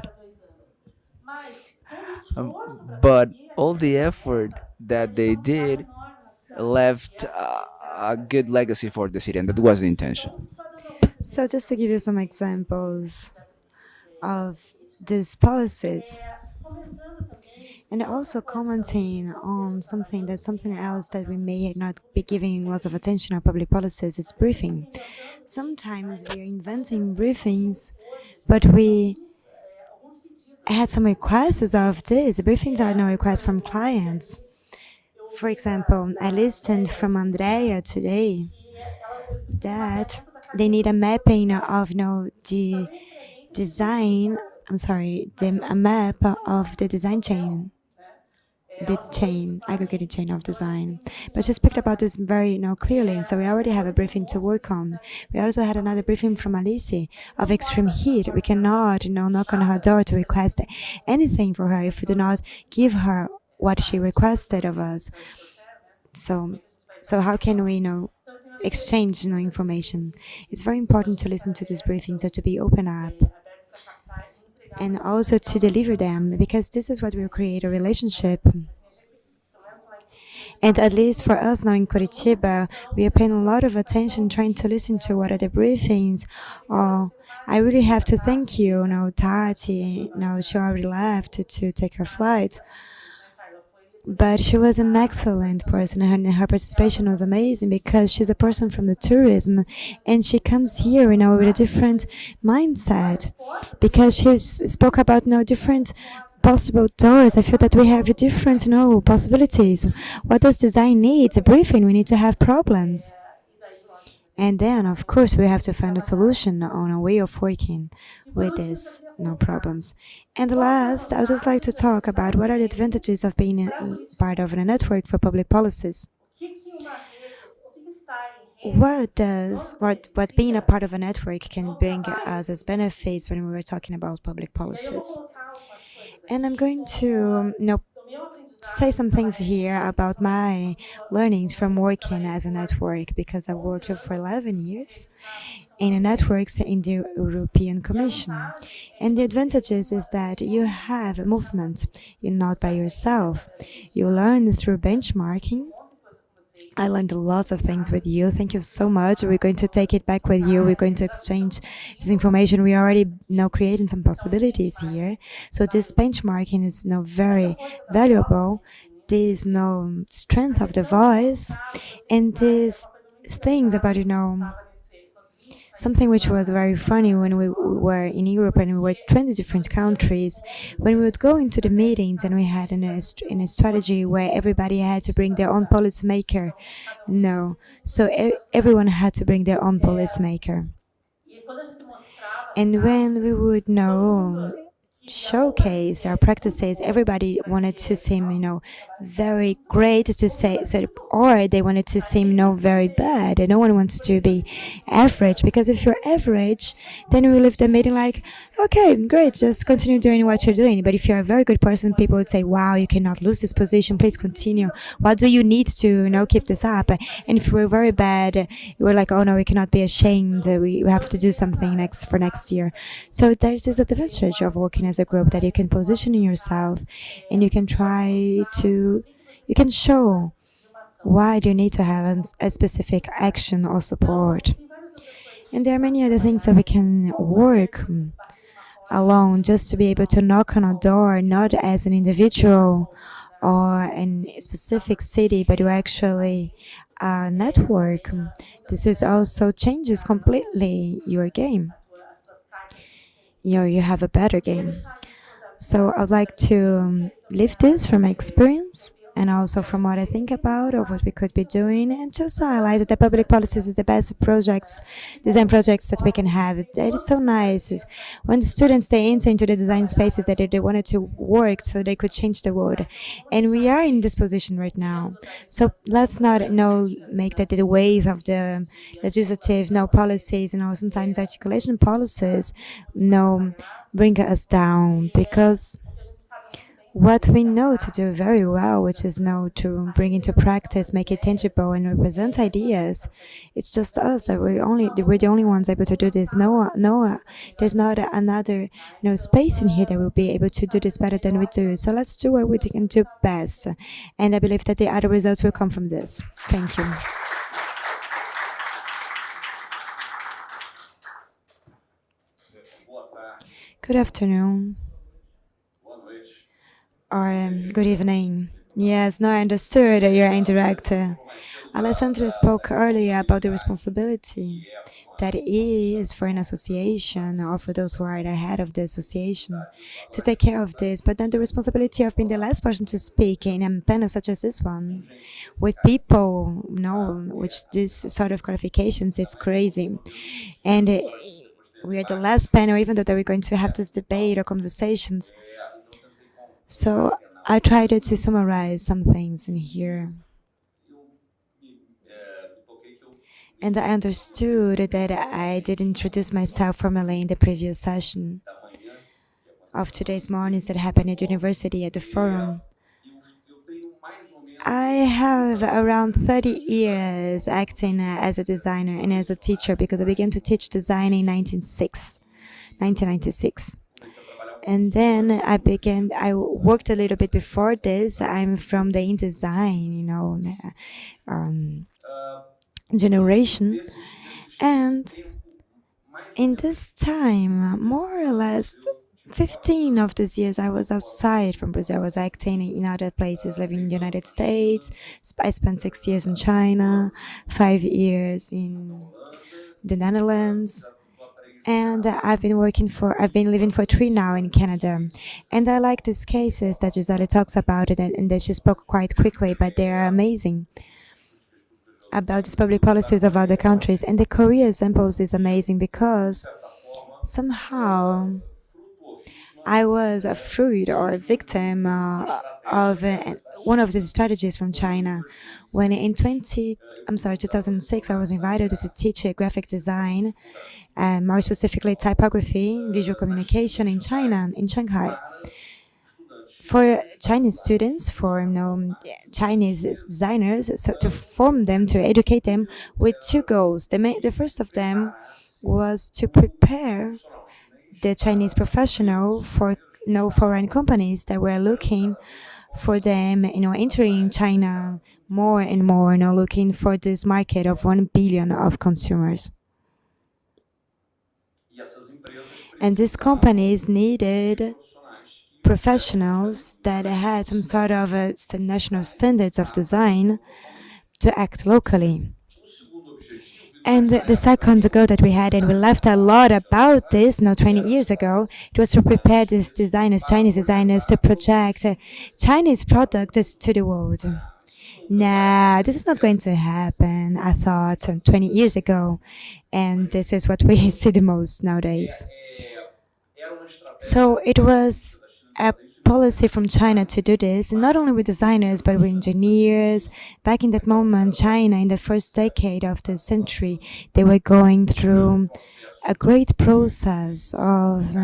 But all the effort that they did left a good legacy for the city, and that was the intention. So just to give you some examples of these policies, and also commenting on something else that we may not be giving lots of attention on public policies is briefing. Sometimes we are inventing briefings, but we had some requests of this. Briefings are no requests from clients. For example, I listened from Andrea today that they need a mapping of the design, a map of the design chain, aggregated chain of design. But she spoke about this very clearly, so we already have a briefing to work on. We also had another briefing from Alice of extreme heat. We cannot knock on her door to request anything for her if we do not give her what she requested of us. So how can we exchange information? It's very important to listen to these briefings, so to be open up and also to deliver them, because this is what will create a relationship. And at least for us now in Curitiba, we are paying a lot of attention trying to listen to what are the briefings. I really have to thank you, Tati. She already left to take her flight. But she was an excellent person, and her participation was amazing because she's a person from the tourism, and she comes here, with a different mindset, because she spoke about different possible doors. I feel that we have different possibilities. What does design need? A briefing. We need to have problems. And then, of course, we have to find a solution on a way of working with this, problems. And last, I would just like to talk about what are the advantages of being part of a network for public policies. What being a part of a network can bring us as benefits when we were talking about public policies? And I'm going to say some things here about my learnings from working as a network, because I worked for 11 years in networks in the European Commission. And the advantages is that you have a movement. You're not by yourself. You learn through benchmarking. I learned lots of things with you. Thank you so much. We're going to take it back with you. We're going to exchange this information. We are already creating some possibilities here. So this benchmarking is very valuable. There's no strength of the voice, and these things about something which was very funny when we were in Europe and we were 20 different countries. When we would go into the meetings and we had in a strategy where everybody had to bring their own policymaker. So everyone had to bring their own policymaker. And when we would showcase our practices, everybody wanted to seem very great to say, or they wanted to seem very bad, and no one wants to be average, because if you're average, then we leave the meeting like, okay, great, just continue doing what you're doing. But if you're a very good person, people would say, wow, you cannot lose this position, please continue. What do you need to keep this up? And if we're very bad, you were like, oh no, we cannot be ashamed, we have to do something for next year. So there's this advantage of working as a group, that you can position yourself and you can you can show why do you need to have a specific action or support. And there are many other things that we can work alone, just to be able to knock on a door, not as an individual or in a specific city, but you actually a network. This is also changes completely your game. You have a better game. So I'd like to leave this from my experience and also from what I think about or what we could be doing, and just to highlight that the public policies is the best design projects that we can have. It is so nice when the students, they enter into the design spaces that they wanted to work so they could change the world. And we are in this position right now. So let's not make that the ways of the legislative policies, sometimes articulation policies bring us down, because what we know to do very well, which is to bring into practice, make it tangible and represent ideas, it's just us that we're the only ones able to do this. There's not another space in here that will be able to do this better than we do. So let's do what we can do best, and I believe that the other results will come from this. Thank you. Good afternoon. Or good evening. Yes, no, I understood your indirect. Alessandra spoke earlier about the responsibility that it is for an association or for those who are at the head of the association to take care of this, but then the responsibility of being the last person to speak in a panel such as this one, with people, which this sort of qualifications, it's crazy. And we are the last panel, even though that we're going to have this debate or conversations. So I tried to summarize some things in here. And I understood that I did introduce myself formally in the previous session of today's mornings that happened at university at the forum. I have around 30 years acting as a designer and as a teacher, because I began to teach design in 1996. And then I worked a little bit before this. I'm from the InDesign, generation. And in this time, more or less 15 of these years, I was outside from Brazil. I was acting in other places, living in the United States. I spent 6 years in China, 5 years in the Netherlands. And I've been living for 3 now in Canada. And I like these cases that Gisele talks about it, and that she spoke quite quickly, but they are amazing, about these public policies of other countries. And the Korea examples is amazing because somehow I was a fruit or a victim of one of these strategies from China. When in 2006, I was invited to teach graphic design, and more specifically typography, visual communication in China, in Shanghai. For Chinese students, for Chinese designers, so to form them, to educate them with 2 goals. The first of them was to prepare the Chinese professional for foreign companies that were looking for them, entering China more and more, looking for this market of 1 billion of consumers. And these companies needed professionals that had some sort of national standards of design to act locally. And the second goal that we had, and we left a lot about this 20 years ago, it was to prepare these designers, Chinese designers, to project Chinese products to the world. Nah, this is not going to happen, I thought 20 years ago, and this is what we see the most nowadays. So it was a policy from China to do this, not only with designers, but with engineers. Back in that moment, China, in the first decade of the century, they were going through a great process of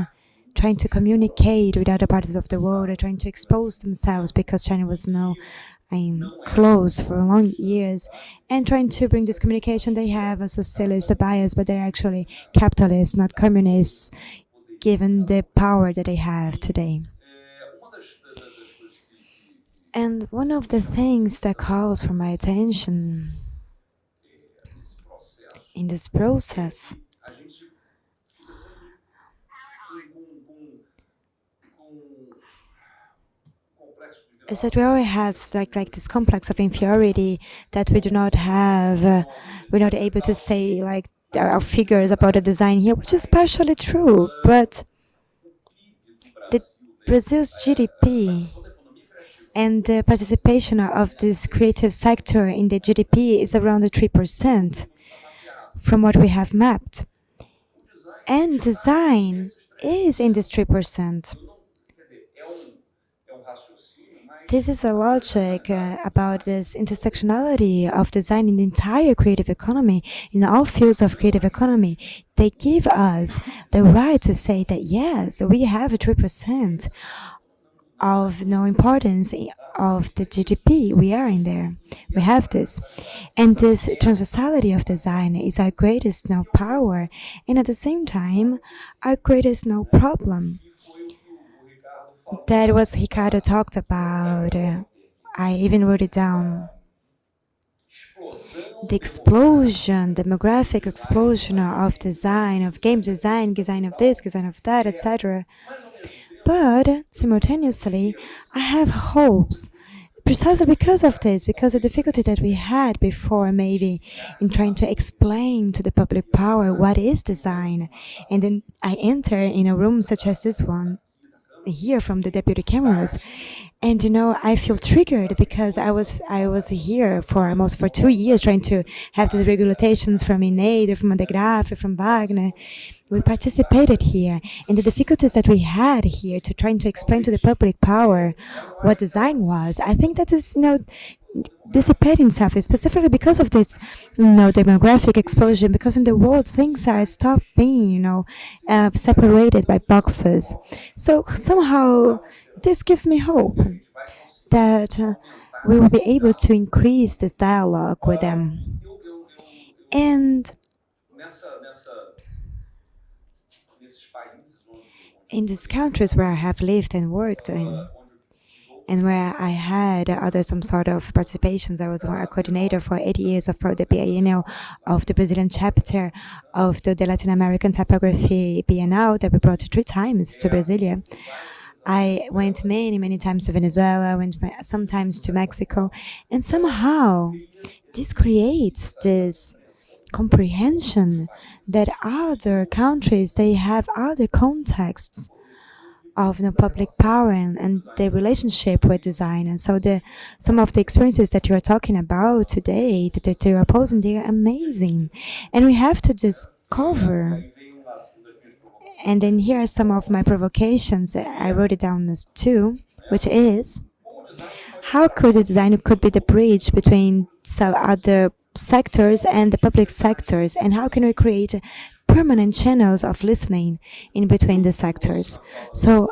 trying to communicate with other parts of the world, or trying to expose themselves, because China was now closed for long years, and trying to bring this communication. They have a socialist bias, but they're actually capitalists, not communists, given the power that they have today. And one of the things that calls for my attention in this process is that we already have like this complex of inferiority that we do not have. We're not able to say there are figures about the design here, which is partially true, but Brazil's GDP and the participation of this creative sector in the GDP is around 3% from what we have mapped. And design is in this 3%. This is a logic about this intersectionality of design in the entire creative economy, in all fields of creative economy. They give us the right to say that, yes, we have 3% of no importance of the GDP. We are in there. We have this. And this transversality of design is our greatest power, and at the same time, our greatest problem. That was Ricardo talked about. I even wrote it down. the explosion, demographic explosion of design, of game design, design of this, design of that, etc. But simultaneously, I have hopes precisely because of this, because of the difficulty that we had before, maybe in trying to explain to the public power what is design. And then I enter in a room such as this one, here from the deputy cameras, and I feel triggered because I was here for almost 2 years trying to have these regulations from INED, from De Graaf, from Wagner. We participated here, and the difficulties that we had here to trying to explain to the public power what design was, I think that is dissipating itself, specifically because of this demographic explosion, because in the world things are stopped being separated by boxes. So somehow this gives me hope that we will be able to increase this dialogue with them. And in these countries where I have lived and worked in, and where I had some sort of participations. I was a coordinator for 8 years for the biennial of the Brazilian chapter of the Latin American Typography Biennial that we brought 3 times to Brasília. I went many times to Venezuela, went sometimes to Mexico, and somehow this creates this comprehension that other countries, they have other contexts of public power and the relationship with design. And so some of the experiences that you are talking about today, that you are posing, they are amazing. And we have to discover. And then here are some of my provocations. I wrote it down as 2, which is, how could the design could be the bridge between some other sectors and the public sectors, and how can we create permanent channels of listening in between the sectors? So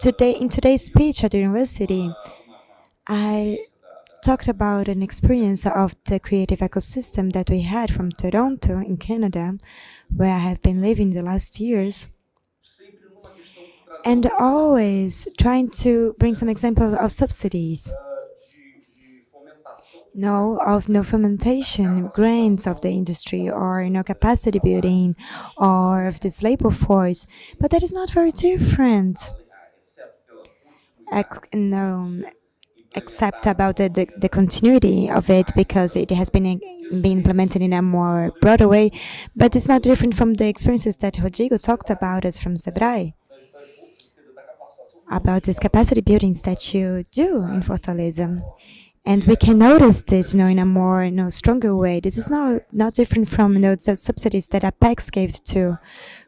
in today's speech at the university, I talked about an experience of the creative ecosystem that we had from Toronto in Canada, where I have been living the last years, and always trying to bring some examples of subsidies, of fomentation, grants of the industry, or capacity building, or of this labor force. But that is not very different, except about the continuity of it, because it has been implemented in a more broader way. But it's not different from the experiences that Rodrigo talked about as from Sebrae, about these capacity buildings that you do in Fortaleza. And we can notice this, in a more, stronger way. This is not different from the subsidies that Apex gave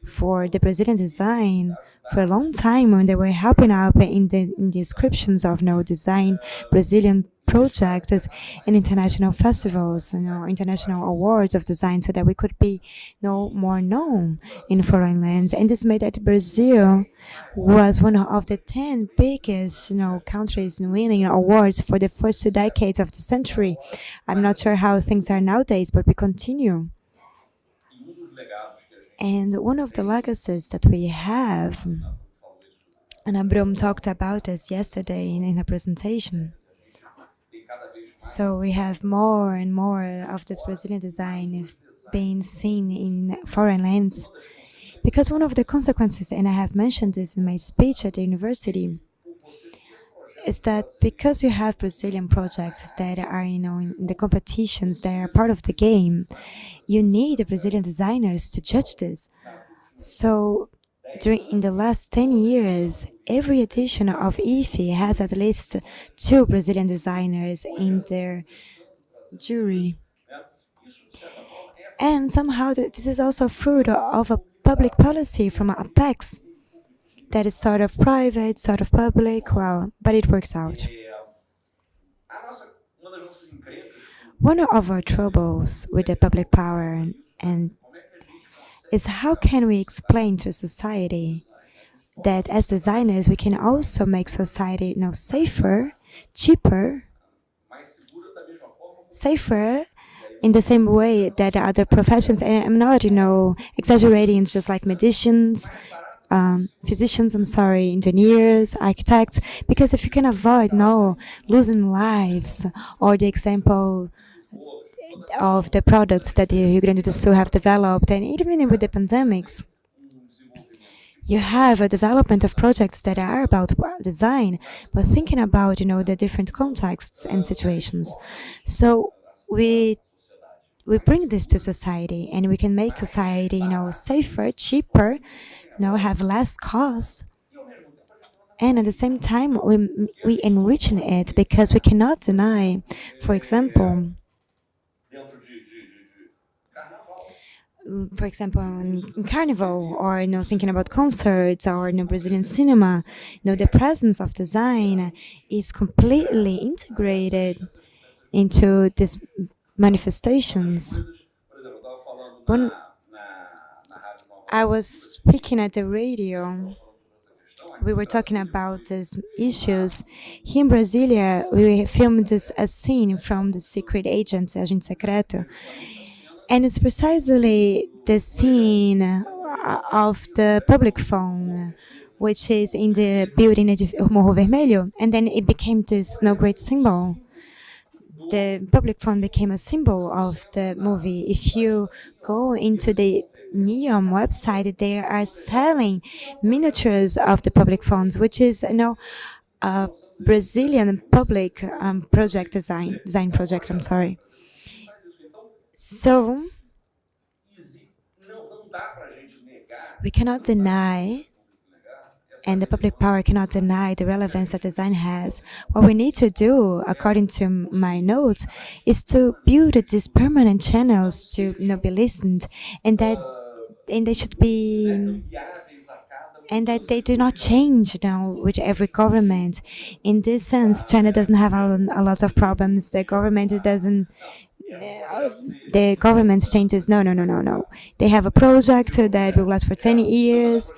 for the Brazilian design for a long time, when they were helping out in the descriptions of design Brazilian projects in international festivals, international awards of design, so that we could be more known in foreign lands. And this made that Brazil was one of the 10 biggest countries winning awards for the first 2 decades of the century. I'm not sure how things are nowadays, but we continue. And one of the legacies that we have, and Abram talked about this yesterday in a presentation, so we have more and more of this Brazilian design being seen in foreign lands, because one of the consequences, and I have mentioned this in my speech at the university, is that because you have Brazilian projects that are in the competitions, that are part of the game, you need the Brazilian designers to judge this. So in the last 10 years, every edition of IFE has at least 2 Brazilian designers in their jury. And somehow this is also fruit of a public policy from Apex that is sort of private, sort of public, but it works out. One of our troubles with the public power is how can we explain to society that as designers we can also make society safer, cheaper, safer in the same way that other professions, and I'm not exaggerating, it's just like physicians, engineers, architects, because if you can avoid losing lives, or the example of the products that the Rio Grande do Sul have developed, and even with the pandemics, you have a development of projects that are about design, but thinking about, the different contexts and situations. So we bring this to society, and we can make society, safer, cheaper, have less costs. And at the same time, we enrichen it, because we cannot deny, for example, in Carnival, or thinking about concerts, or Brazilian cinema, the presence of design is completely integrated into these manifestations. When I was speaking at the radio, we were talking about these issues. Here in Brasília, we filmed a scene from The Secret Agent, Agente Secreto, and it's precisely the scene of the public phone, which is in the building at Morro Vermelho, and then it became this great symbol. The public phone became a symbol of the movie. If you go into the NEOM website, they are selling miniatures of the public phones, which is a Brazilian public project design project. I'm sorry. So we cannot deny, and the public power cannot deny, the relevance that design has. What we need to do, according to my notes, is to build these permanent channels to be listened, and they should be, and that they do not change with every government. In this sense, China doesn't have a lot of problems. The government doesn't. The government changes. No. They have a project that will last for 10 years.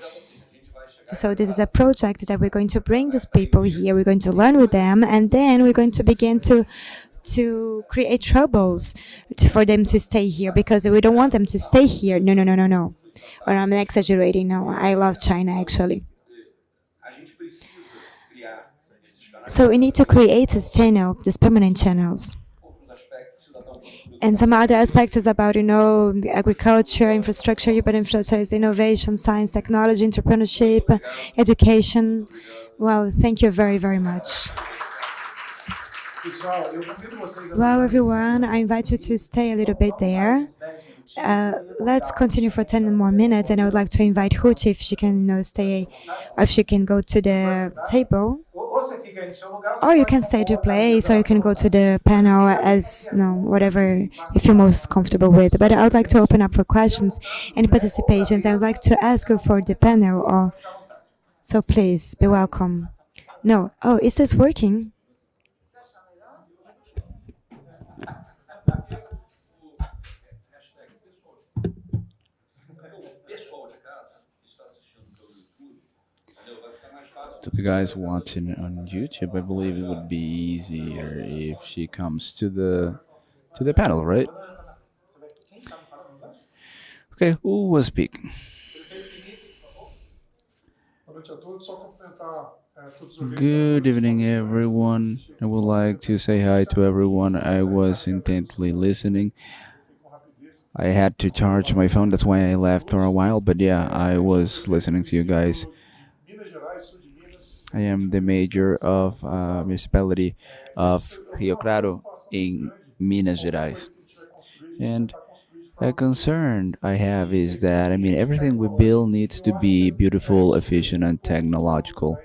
So this is a project that we're going to bring these people here. We're going to learn with them, and then we're going to begin to create troubles for them to stay here, because we don't want them to stay here. No. Or I'm exaggerating. No, I love China, actually. So we need to create this channel, these permanent channels. And some other aspects is about, agriculture, infrastructure. Urban infrastructure is innovation, science, technology, entrepreneurship, education. Well, thank you very, very much. Well, everyone, I invite you to stay a little bit there. Let's continue for 10 more minutes, and I would like to invite Ruth, if she can stay, or if she can go to the table. Or you can stay to place, or you can go to the panel, as whatever you feel most comfortable with. But I would like to open up for questions and participations. I would like to ask you for the panel, so please be welcome. No, is this working? To the guys watching on YouTube, I believe it would be easier if she comes to the panel, right? Okay, who was speaking? Good evening, everyone. I would like to say hi to everyone. I was intently listening. I had to charge my phone, that's why I left for a while, but yeah, I was listening to you guys. I am the mayor of municipality of Rio Claro in Minas Gerais. And a concern I have is that, everything we build needs to be beautiful, efficient, and technological.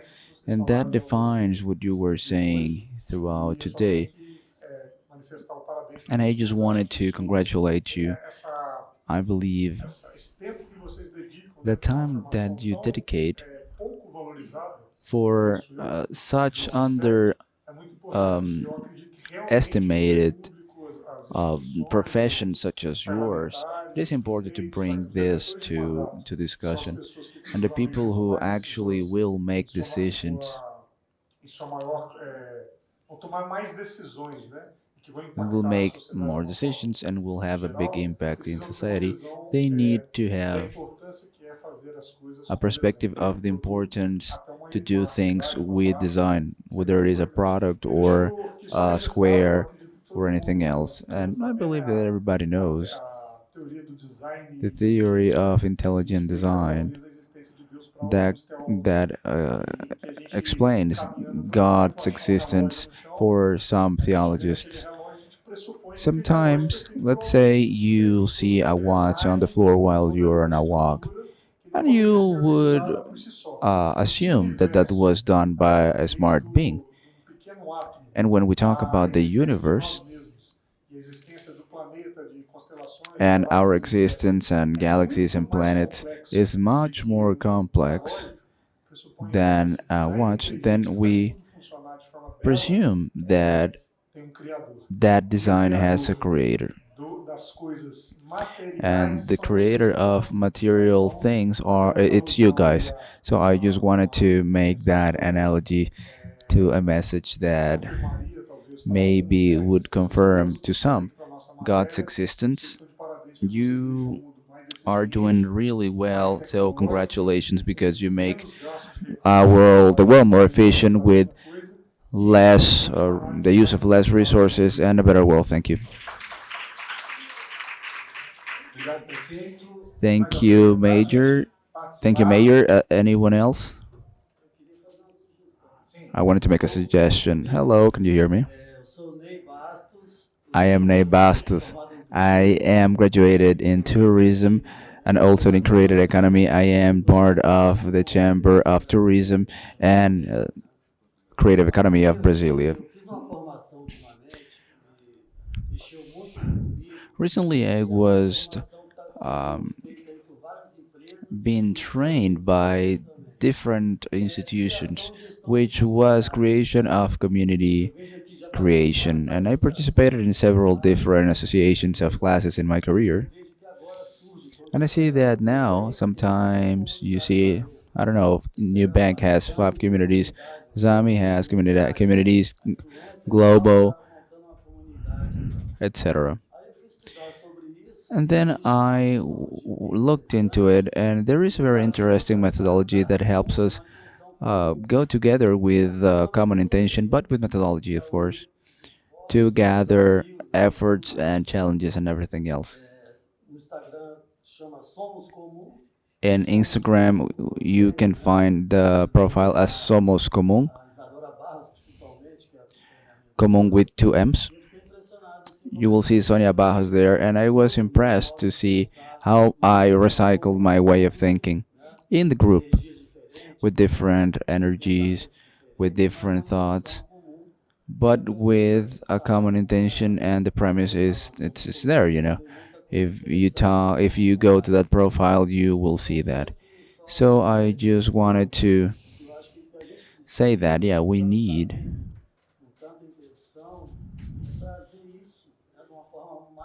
And that defines what you were saying throughout today. And I just wanted to congratulate you. I believe the time that you dedicate for such estimated professions such as yours, it is important to bring this to discussion. And the people who actually will make decisions and will make more decisions and will have a big impact in society, they need to have a perspective of the importance to do things with design, whether it is a product or a square or anything else. And I believe that everybody knows the theory of intelligent design that explains God's existence for some theologists. Sometimes, let's say you see a watch on the floor while you're on a walk, and you would assume that that was done by a smart being. And when we talk about the universe and our existence and galaxies and planets is much more complex than a watch, then we presume that that design has a creator. And the creator of material things are it's you guys. So I just wanted to make that analogy to a message that maybe would confirm to some God's existence. You are doing really well, so congratulations, because you make the world more efficient with less the use of less resources and a better world. Thank you. Thank you, Major. Thank you, Mayor. Anyone else? I wanted to make a suggestion. Hello, can you hear me? I am Ney Bastos. I am graduated in tourism and also in creative economy. I am part of the Chamber of Tourism and Creative Economy of Brasilia. Recently, I was um, being trained by different institutions, which was creation of community creation, and I participated in several different associations of classes in my career. And I see that now sometimes you see, I don't know, New Bank has 5 communities, Zami has communities, Globo, etc. And then I looked into it, and there is a very interesting methodology that helps us go together with common intention, but with methodology, of course, to gather efforts and challenges and everything else. In Instagram, you can find the profile as Somos Común, Común with 2 M's. You will see Sonia Barros there, and I was impressed to see how I recycled my way of thinking in the group with different energies, with different thoughts, but with a common intention, and the premise is it's there. If you go to that profile, you will see that. So I just wanted to say that, yeah, we need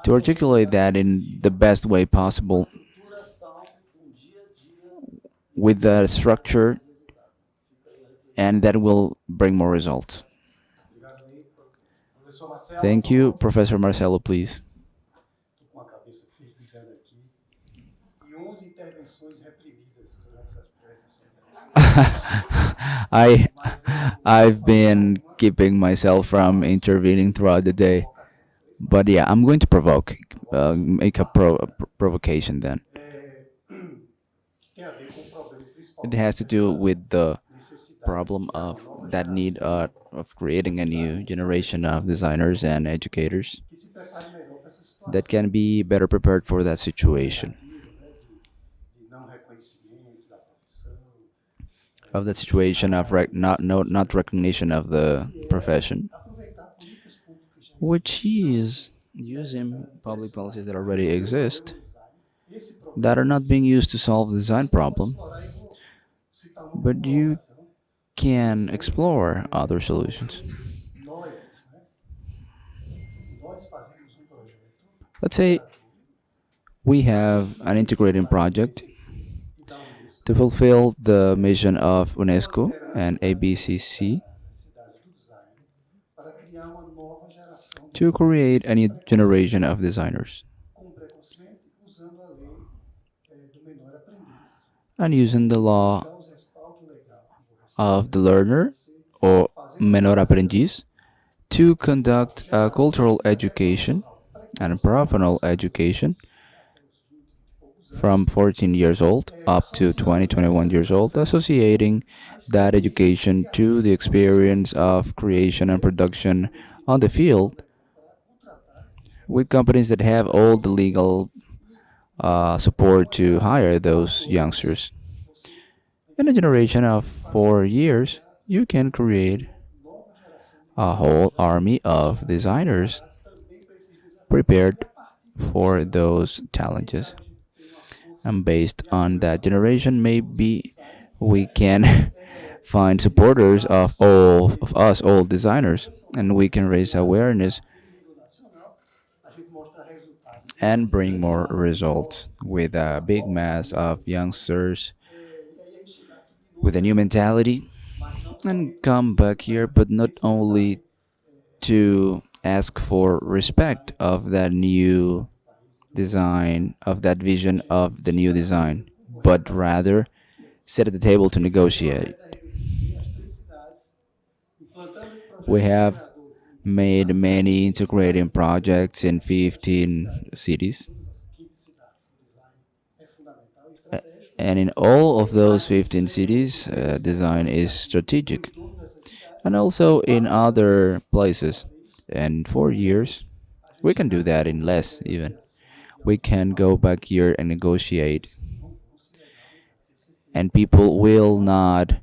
to articulate that in the best way possible with the structure, and that will bring more results. Thank you. Professor Marcelo, please. I I've been keeping myself from intervening throughout the day, but yeah, I'm going to make a provocation then. It has to do with the problem of that need of creating a new generation of designers and educators that can be better prepared for that situation. Of that situation of not recognition of the profession, which is using public policies that already exist that are not being used to solve the design problem, but you can explore other solutions. Let's say we have an integrating project to fulfill the mission of UNESCO and ABCC to create a new generation of designers and using the law of the learner or menor aprendiz to conduct cultural education and professional education from 14 years old up to 20, 21 years old, associating that education to the experience of creation and production on the field with companies that have all the legal support to hire those youngsters. In a generation of 4 years, you can create a whole army of designers prepared for those challenges. And based on that generation, maybe we can find supporters of all of us, all designers, and we can raise awareness and bring more results with a big mass of youngsters with a new mentality and come back here, but not only to ask for respect of that new design, of that vision of the new design, but rather sit at the table to negotiate. We have made many integrating projects in 15 cities. And in all of those 15 cities, design is strategic. And also in other places. And 4 years, we can do that in less even. We can go back here and negotiate. And people will not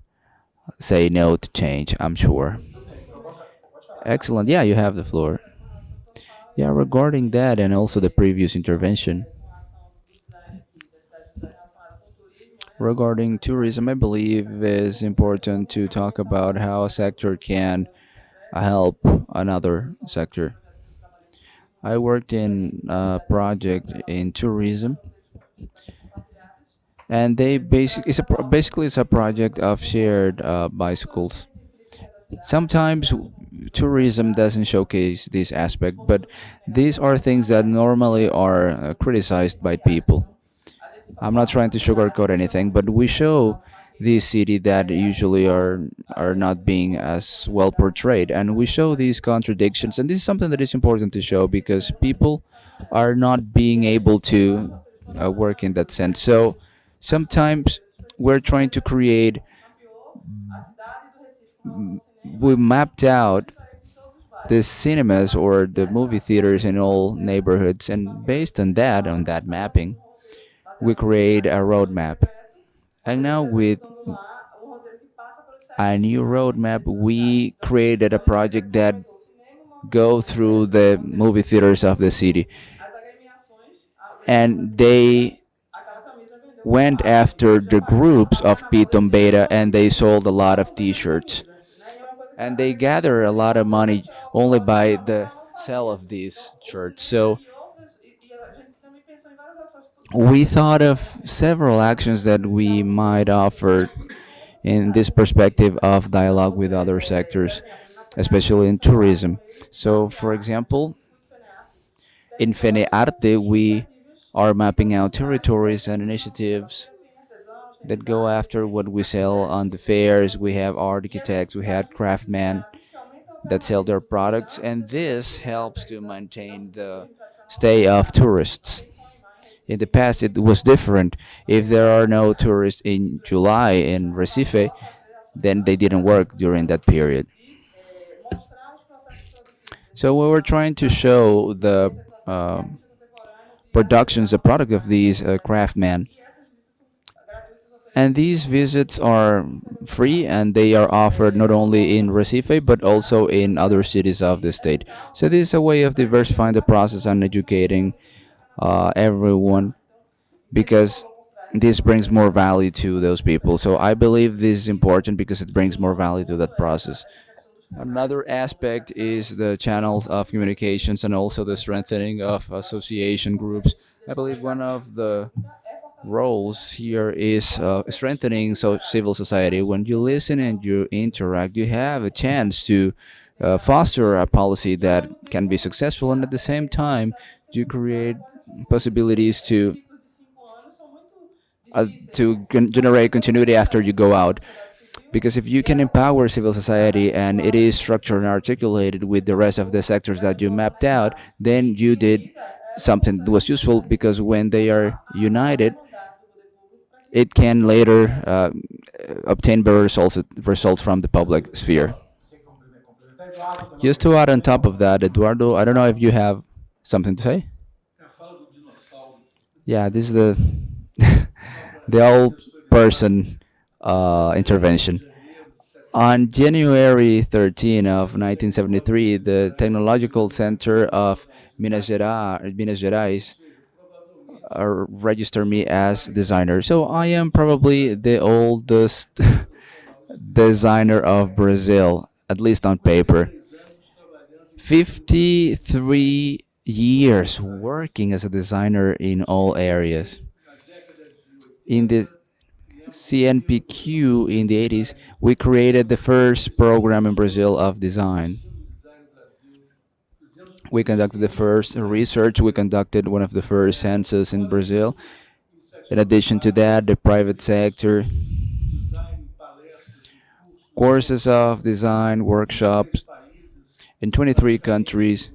say no to change, I'm sure. Excellent. Yeah, you have the floor. Yeah, regarding that and also the previous intervention, regarding tourism, I believe it's important to talk about how a sector can help another sector. I worked in a project in tourism, and basically it's a project of shared bicycles. Sometimes tourism doesn't showcase this aspect, but these are things that normally are criticized by people. I'm not trying to sugarcoat anything, but we show this city that usually are not being as well portrayed, and we show these contradictions. And this is something that is important to show because people are not being able to work in that sense. So sometimes we're trying to create. We mapped out the cinemas or the movie theaters in all neighborhoods, and based on that mapping, we create a roadmap. And now with a new roadmap, we created a project that go through the movie theaters of the city. And they went after the groups of Piton Beta and they sold a lot of t-shirts. And they gather a lot of money only by the sale of these shirts. So we thought of several actions that we might offer in this perspective of dialogue with other sectors, especially in tourism. So, for example, in Arte, we are mapping out territories and initiatives that go after what we sell on the fairs. We have architects, we have craftsmen that sell their products, and this helps to maintain the stay of tourists. In the past, it was different. If there are no tourists in July in Recife, then they didn't work during that period. So we were trying to show the productions, the product of these craftsmen. And these visits are free and they are offered not only in Recife but also in other cities of the state. So this is a way of diversifying the process and educating everyone because this brings more value to those people. So I believe this is important because it brings more value to that process. Another aspect is the channels of communications and also the strengthening of association groups. I believe one of the roles here is strengthening civil society. When you listen and you interact, you have a chance to foster a policy that can be successful, and at the same time, you create possibilities to generate continuity after you go out. Because if you can empower civil society and it is structured and articulated with the rest of the sectors that you mapped out, then you did something that was useful, because when they are united, it can later obtain better results from the public sphere. Just to add on top of that, Eduardo, I don't know if you have something to say. Yeah, this is the the old person intervention. On January 13 of 1973, the Technological Center of Minas Gerais registered me as designer. So I am probably the oldest designer of Brazil, at least on paper. 53 years working as a designer in all areas. In the CNPq in the 80s, we created the first program in Brazil of design. We conducted the first research, we conducted one of the first census in Brazil. In addition to that, the private sector, courses of design, workshops in 23 countries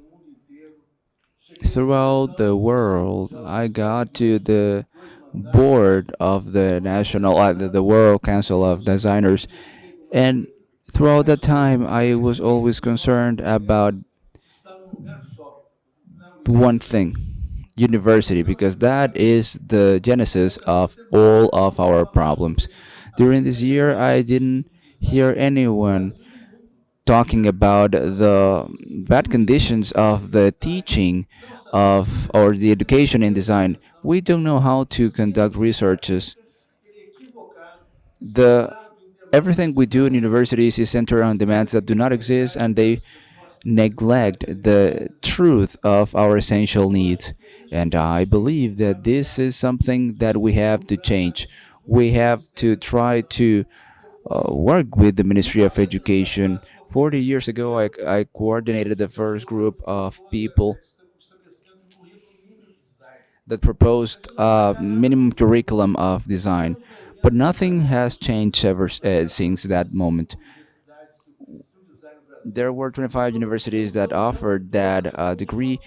throughout the world. I got to the board of the the World Council of Designers, and throughout that time, I was always concerned about one thing: university, because that is the genesis of all of our problems. During this year, I didn't hear anyone talking about the bad conditions of the teaching of or the education in design. We don't know how to conduct researches. The Everything we do in universities is centered on demands that do not exist, and they neglect the truth of our essential needs. And I believe that this is something that we have to change. We have to try to work with the Ministry of Education. 40 years ago, I coordinated the first group of people that proposed a minimum curriculum of design. But nothing has changed ever since that moment. There were 25 universities that offered that degree,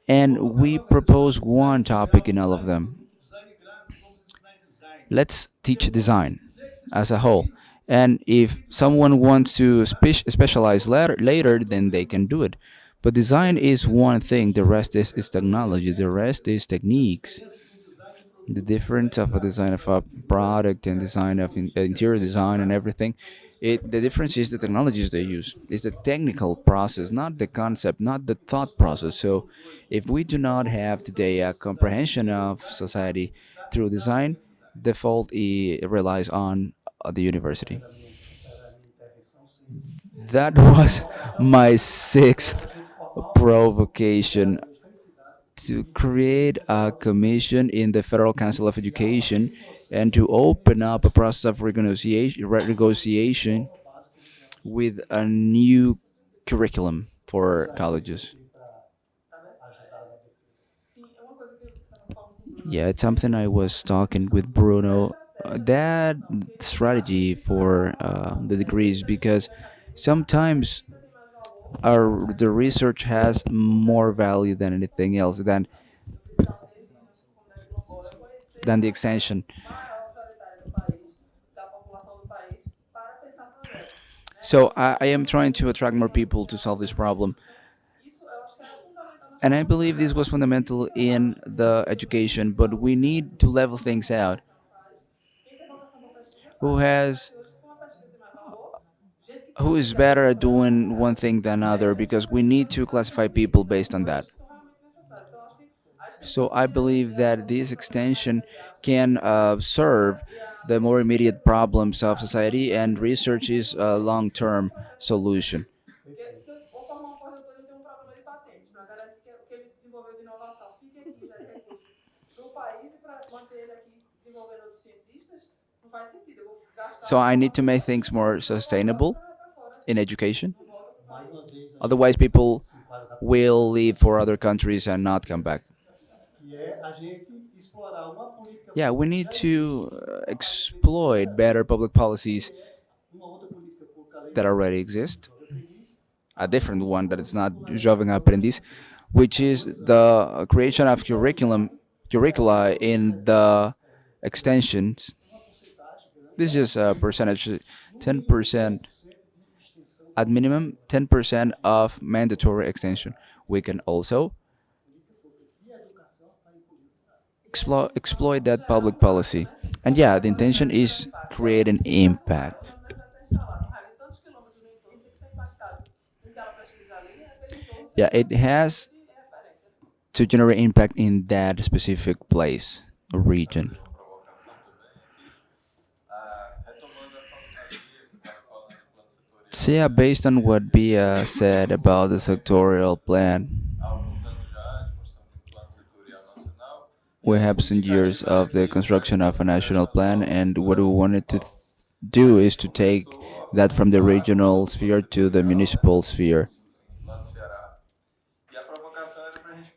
and we proposed one topic in all of them. Let's teach design as a whole. And if someone wants to specialize later, then they can do it. But design is one thing, the rest is technology, the rest is techniques. The difference of a design of a product and design of interior design and everything, the difference is the technologies they use. It's the technical process, not the concept, not the thought process. So if we do not have today a comprehension of society through design, default relies on the university. That was my sixth provocation, to create a commission in the Federal Council of Education and to open up a process of renegotiation with a new curriculum for colleges. Yeah, it's something I was talking with Bruno. That strategy for the degrees, because sometimes the research has more value than anything else, than the extension. So I am trying to attract more people to solve this problem. And I believe this was fundamental in the education, but we need to level things out. Who is better at doing one thing than other, because we need to classify people based on that. So I believe that this extension can serve the more immediate problems of society, and research is a long-term solution. So I need to make things more sustainable in education. Otherwise, people will leave for other countries and not come back. Yeah, we need to exploit better public policies that already exist, a different one that is not Jovem Aprendiz, which is the creation of curricula in the extensions. This is just a percentage, 10% at minimum, 10% of mandatory extension. We can also exploit that public policy. And yeah, the intention is create an impact. Yeah, it has to generate impact in that specific place or region. So yeah, based on what Bia said about the sectorial plan, we have some years of the construction of a national plan, and what we wanted to do is to take that from the regional sphere to the municipal sphere.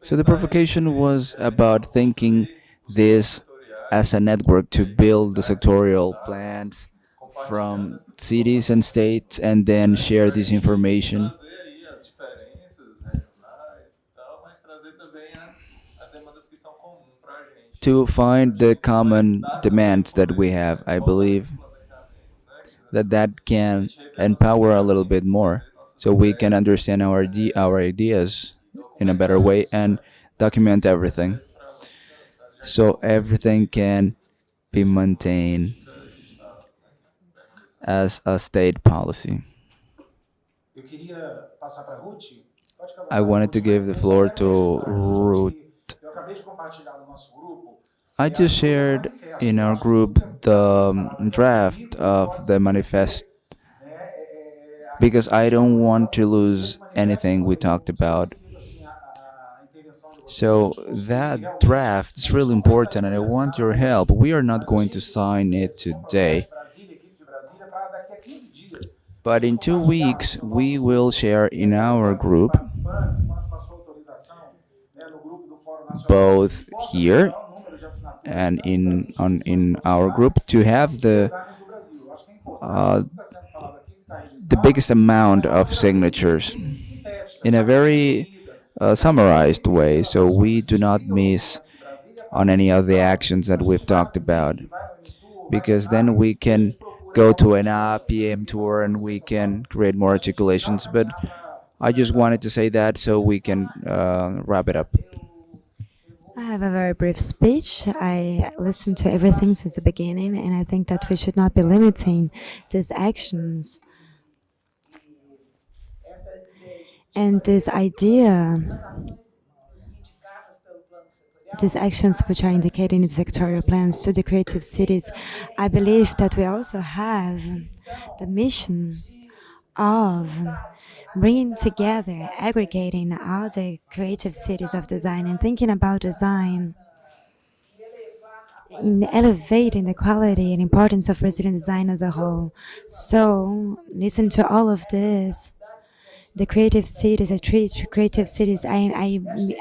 So the provocation was about thinking this as a network to build the sectorial plans from cities and states and then share this information to find the common demands that we have. I believe that that can empower a little bit more so we can understand our ideas in a better way and document everything so everything can be maintained as a state policy. I wanted to give the floor to Ruth. I just shared in our group the draft of the manifest because I don't want to lose anything we talked about. So that draft is really important and I want your help. We are not going to sign it today, but in 2 weeks we will share in our group, both here and in our group, to have the biggest amount of signatures in a very summarized way, so we do not miss on any of the actions that we've talked about, because then we can go to an PM tour and we can create more articulations. But I just wanted to say that so we can wrap it up. I have a very brief speech. I listened to everything since the beginning, and I think that we should not be limiting these actions. And this idea, these actions which are indicated in the sectorial plans to the creative cities, I believe that we also have the mission of bringing together, aggregating all the creative cities of design and thinking about design in elevating the quality and importance of Brazilian design as a whole. So, listen to all of this. The creative cities, the three creative cities, I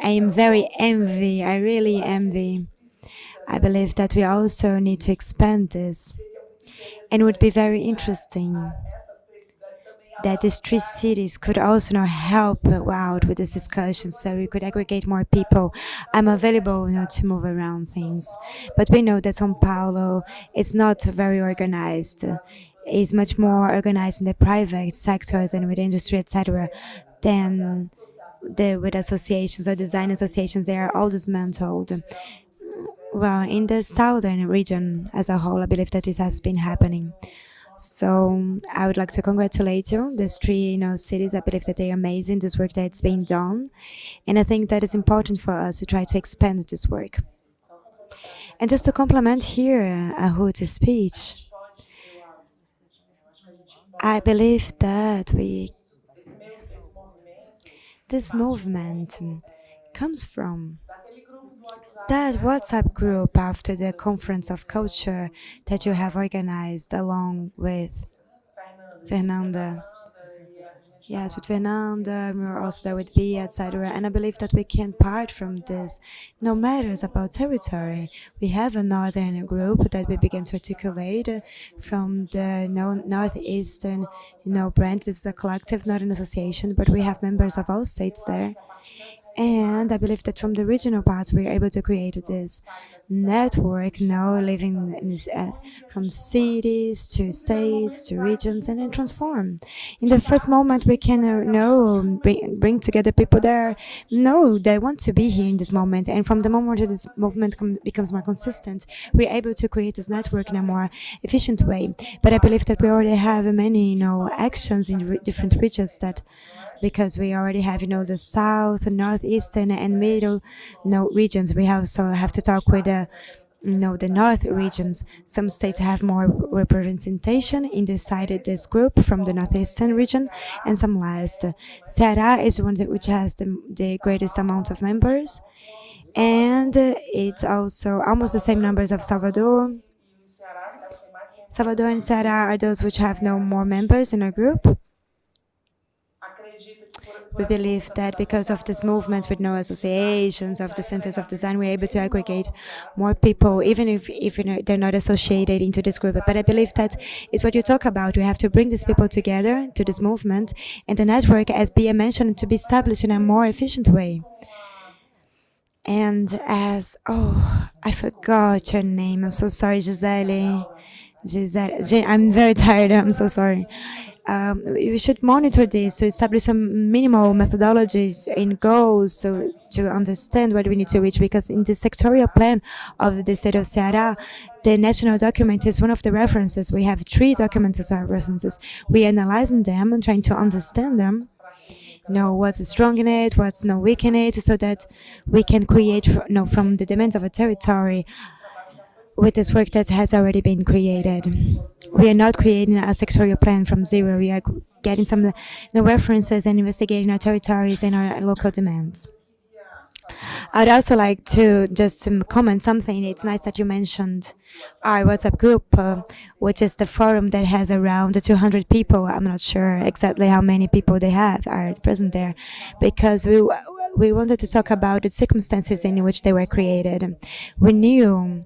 am very envy, I really envy. I believe that we also need to expand this. And it would be very interesting that these three cities could also now help out with this discussion, so we could aggregate more people. I'm available, to move around things, but we know that São Paulo is not very organized. It's much more organized in the private sectors and with industry, etc., than with associations or design associations. They are all dismantled. Well, in the southern region as a whole, I believe that this has been happening. So I would like to congratulate you, these three cities. I believe that they are amazing, this work that's being done. And I think that is important for us to try to expand this work. And just to complement here Ruth's speech, I believe that this movement comes from that WhatsApp group after the Conference of Culture that you have organized along with Fernanda Yes, with Fernanda, we were also there with Bia, etc. And I believe that we can't part from this. No matters about territory. We have a northern group that we begin to articulate from the northeastern, brand. This is a collective, not an association, but we have members of all states there. And I believe that from the regional part, we are able to create this network, living in this, from cities to states to regions, and then transform. In the first moment, we can bring together people there, they want to be here in this moment. And from the moment that this movement becomes more consistent, we're able to create this network in a more efficient way. But I believe that we already have many, actions in different regions that. Because we already have, the south, northeastern, and middle, regions. We also have to talk with the north regions. Some states have more representation inside this group from the northeastern region, and some less. Ceará is one which has the greatest amount of members, and it's also almost the same numbers of Salvador. Salvador and Ceará are those which have no more members in our group. We believe that because of this movement with no associations of the centers of design, we're able to aggregate more people, even if they're not associated into this group. But I believe that is what you talk about. We have to bring these people together to this movement, and the network, as Bia mentioned, to be established in a more efficient way. And I forgot your name. I'm so sorry, Gisele. I'm very tired. I'm so sorry. We should monitor this to establish some minimal methodologies and goals to understand what we need to reach, because in the sectorial plan of the state of Ceará, the national document is one of the references. We have 3 documents as our references. We are analyzing them and trying to understand them, know what's strong in it, what's weak in it, so that we can create from the demands of a territory with this work that has already been created. We are not creating a sectorial plan from zero. We are getting some references and investigating our territories and our local demands. I'd also like to just comment something. It's nice that you mentioned our WhatsApp group, which is the forum that has around 200 people. I'm not sure exactly how many people they are present there, because we wanted to talk about the circumstances in which they were created. We knew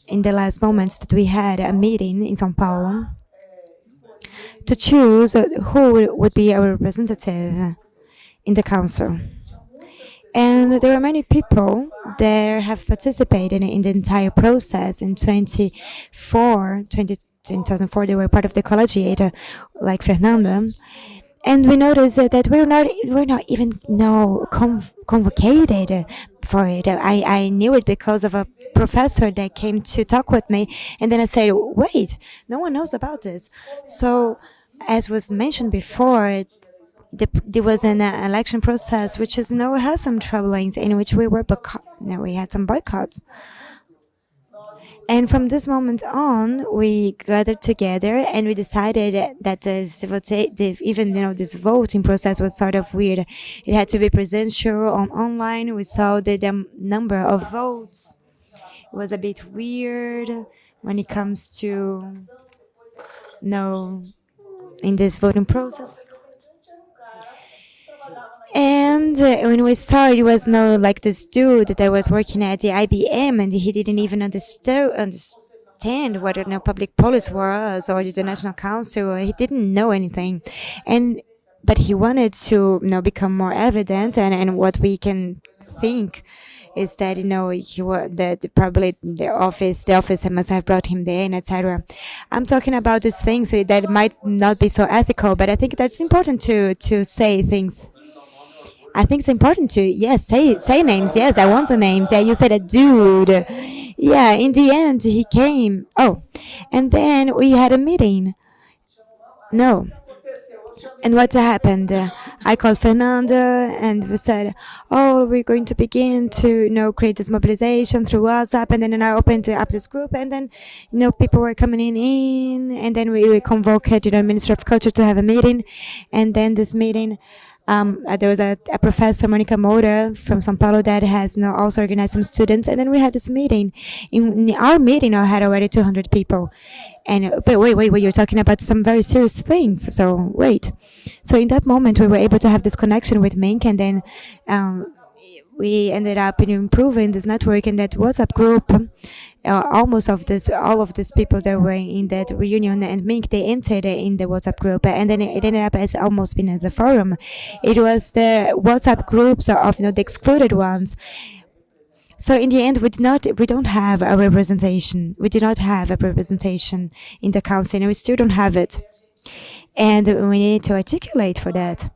in the last moments that we had a meeting in São Paulo to choose who would be our representative in the council. And there are many people that have participated in the entire process. In 2004, they were part of the collegiate, like Fernanda. And we noticed that we're not even convocated for it. I knew it because of a professor that came to talk with me, and then I said, wait, no one knows about this. So, as was mentioned before, there was an election process which has some troublings, in which we had some boycotts. And from this moment on, we gathered together and we decided that this voting process was sort of weird. It had to be presential online. We saw the number of votes. It was a bit weird when it comes to in this voting process. And when we saw, it was like this dude that was working at the IBM, and he didn't even understand what public policy was, or the National Council. He didn't know anything, but he wanted to become more evident, and what we can think is that probably the office must have brought him there, and etc. I'm talking about these things that might not be so ethical, but I think that's important to say things. I think it's important to say names. Yes, I want the names. Yeah, you said a dude. Yeah, in the end he came. Oh, and then we had a meeting. No. And what happened? I called Fernanda and we said, we're going to begin to create this mobilization through WhatsApp. And then I opened up this group, and then people were coming in, and then we convoked Minister of Culture to have a meeting. And then this meeting, There was a professor, Monica Moura, from São Paulo, that has also organized some students. And then we had this meeting. In our meeting, I had already 200 people. But wait, you're talking about some very serious things. So wait. So in that moment, we were able to have this connection with Mink, and then we ended up improving this network in that WhatsApp group. All of these people that were in that reunion and Mink, they entered in the WhatsApp group, and then it ended up as almost being as a forum. It was the WhatsApp groups of the excluded ones. So in the end, we don't have a representation. We do not have a representation in the council, and we still don't have it. And we need to articulate for that.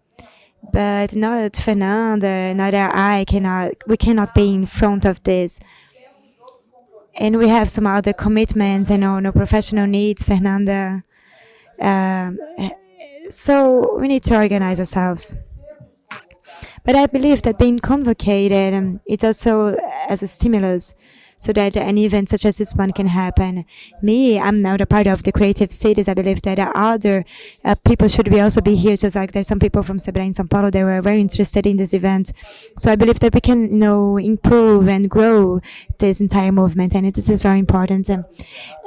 But not Fernanda, neither we cannot be in front of this. And we have some other commitments, no professional needs, Fernanda. So we need to organize ourselves. But I believe that being convocated, it's also as a stimulus, so that an event such as this one can happen. I'm now the part of the Creative Cities. I believe that other people should also be here, just like there's some people from Sebrae in São Paulo that were very interested in this event. So I believe that we can, improve and grow this entire movement, and this is very important.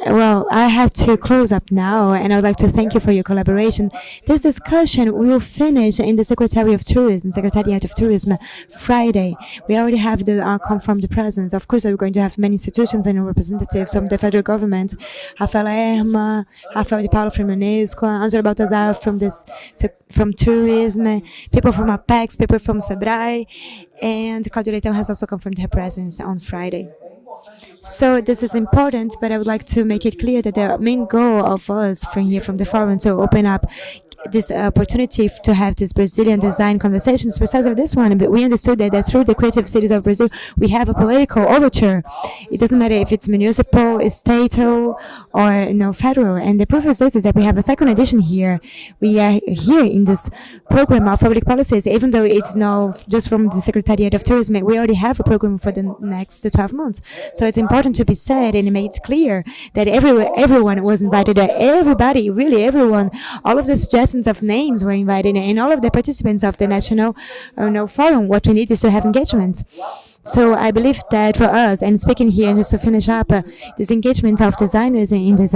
Well, I have to close up now, and I would like to thank you for your collaboration. This discussion will finish in the Secretariat of Tourism, Friday. We already have our confirmed presence. Of course, we're going to have many institutions and representatives from the federal government. Rafael Erma, Rafael de Paulo from UNESCO, Angela Baltazar from tourism, people from Apex, people from Sebrae, and Claudio Leitão has also confirmed her presence on Friday. So this is important, but I would like to make it clear that the main goal of us from the forum to open up this opportunity to have this Brazilian design conversations precisely this one. But we understood that through the Creative Cities of Brazil, we have a political overture. It doesn't matter if it's municipal, estatal, or federal. And the proof is this: is that we have a second edition here. We are here in this program of public policies, even though it's just from the Secretariat of Tourism. We already have a program for the next 12 months. So it's important to be said and made clear that everyone was invited. Everybody, really everyone, all of the suggestions of names were invited, and all of the participants of the national forum. What we need is to have engagement. So I believe that for us, and speaking here just to finish up, this engagement of designers in this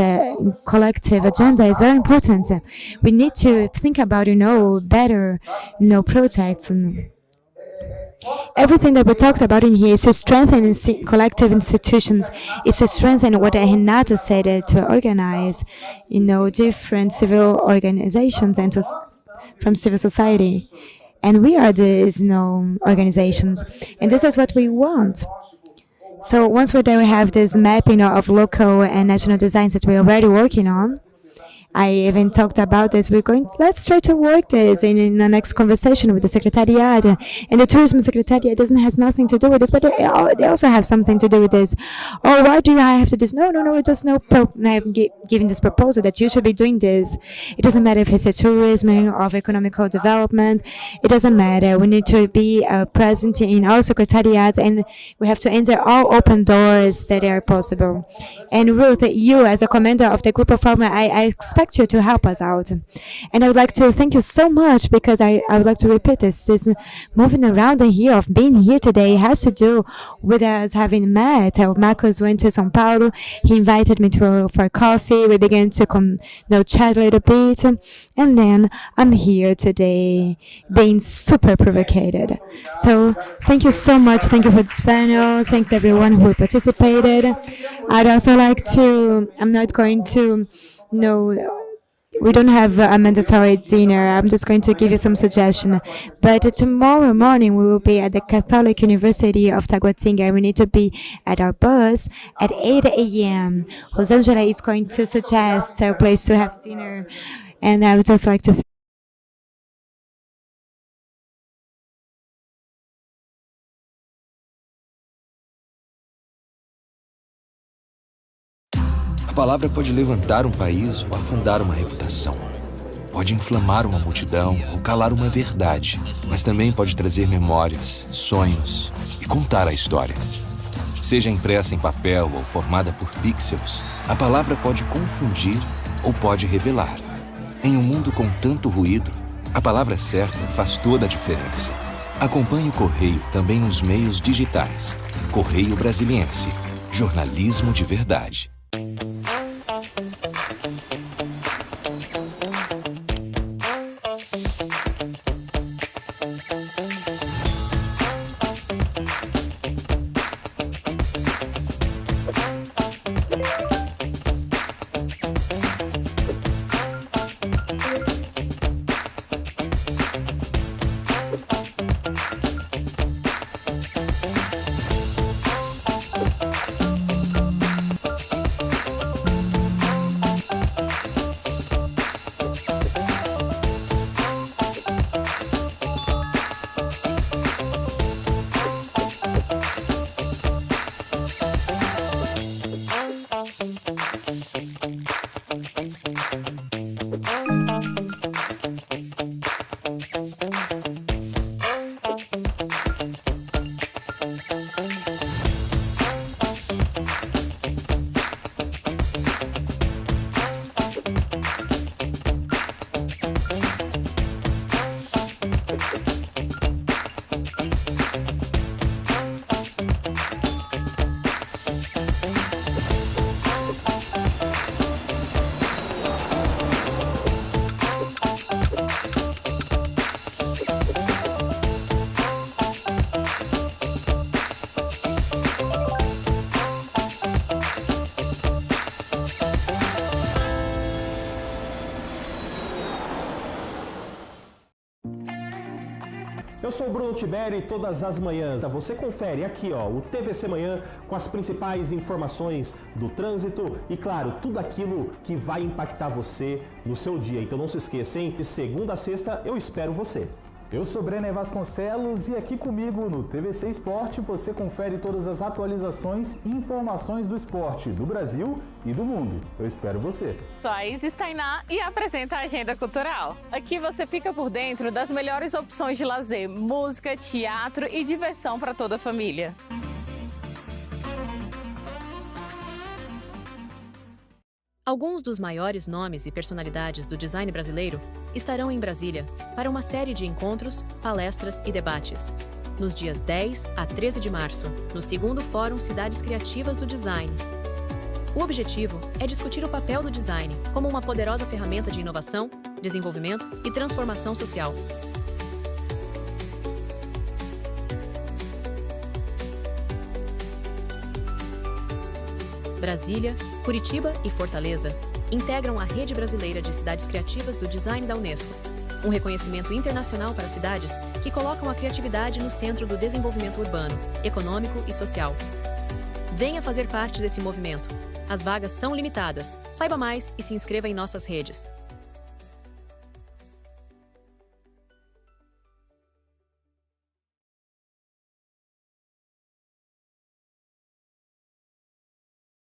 collective agenda is very important. We need to think about better projects, and everything that we talked about in here is to strengthen collective institutions, is to strengthen what Renata said, to organize, different civil organizations and from civil society. And we are these, organizations, and this is what we want. So once we're there, we have this mapping of local and national designs that we're already working on. I even talked about this. Let's try to work this in the next conversation with the Secretariat. And the Tourism Secretariat has nothing to do with this, but they also have something to do with this. Oh, why do I have to do this? No, just I'm giving this proposal that you should be doing this. It doesn't matter if it's a tourism or of economical development. It doesn't matter. We need to be present in all secretariats, and we have to enter all open doors that are possible. And Ruth, you as a commander of the group of farmers, I expect you to help us out. And I would like to thank you so much, because I would like to repeat this moving around here, of being here today, has to do with us having met. Marcos went to São Paulo. He invited me for coffee. We began to chat a little bit. And then I'm here today being super provocated. So thank you so much. Thank you for this panel. Thanks everyone who participated. I'd also like to, I'm not going to, we don't have a mandatory dinner. I'm just going to give you some suggestion. But tomorrow morning, we will be at the Catholic University of Taguatinga. We need to be at our bus at 8 a.m. Rosangela is going to suggest a place to have dinner. And I would just like to... A palavra pode levantar um país ou afundar uma reputação. Pode inflamar uma multidão ou calar uma verdade, mas também pode trazer memórias, sonhos e contar a história. Seja impressa em papel ou formada por pixels, a palavra pode confundir ou pode revelar. Em um mundo com tanto ruído, A palavra certa faz toda a diferença. Acompanhe o Correio também nos meios digitais. Correio Brasiliense. Jornalismo de verdade. Eu sou o Bruno Tiberi e todas as manhãs você confere aqui o TVC Manhã com as principais informações do trânsito e, claro, tudo aquilo que vai impactar você no seu dia. Então não se esqueça, hein? De segunda a sexta eu espero você. Eu sou Brenner Vasconcelos e aqui comigo no TVC Esporte você confere todas as atualizações e informações do esporte do Brasil e do mundo. Eu espero você. Sou a Isis Tainá e apresenta a Agenda Cultural. Aqui você fica por dentro das melhores opções de lazer, música, teatro e diversão para toda a família. Alguns dos maiores nomes e personalidades do design brasileiro estarão em Brasília para uma série de encontros, palestras e debates, nos dias 10 a 13 de março, no II Fórum Cidades Criativas do Design. O objetivo é discutir o papel do design como uma poderosa ferramenta de inovação, desenvolvimento e transformação social. Brasília, Curitiba e Fortaleza integram a Rede Brasileira de Cidades Criativas do Design da UNESCO, um reconhecimento internacional para cidades que colocam a criatividade no centro do desenvolvimento urbano, econômico e social. Venha fazer parte desse movimento. As vagas são limitadas. Saiba mais e se inscreva em nossas redes.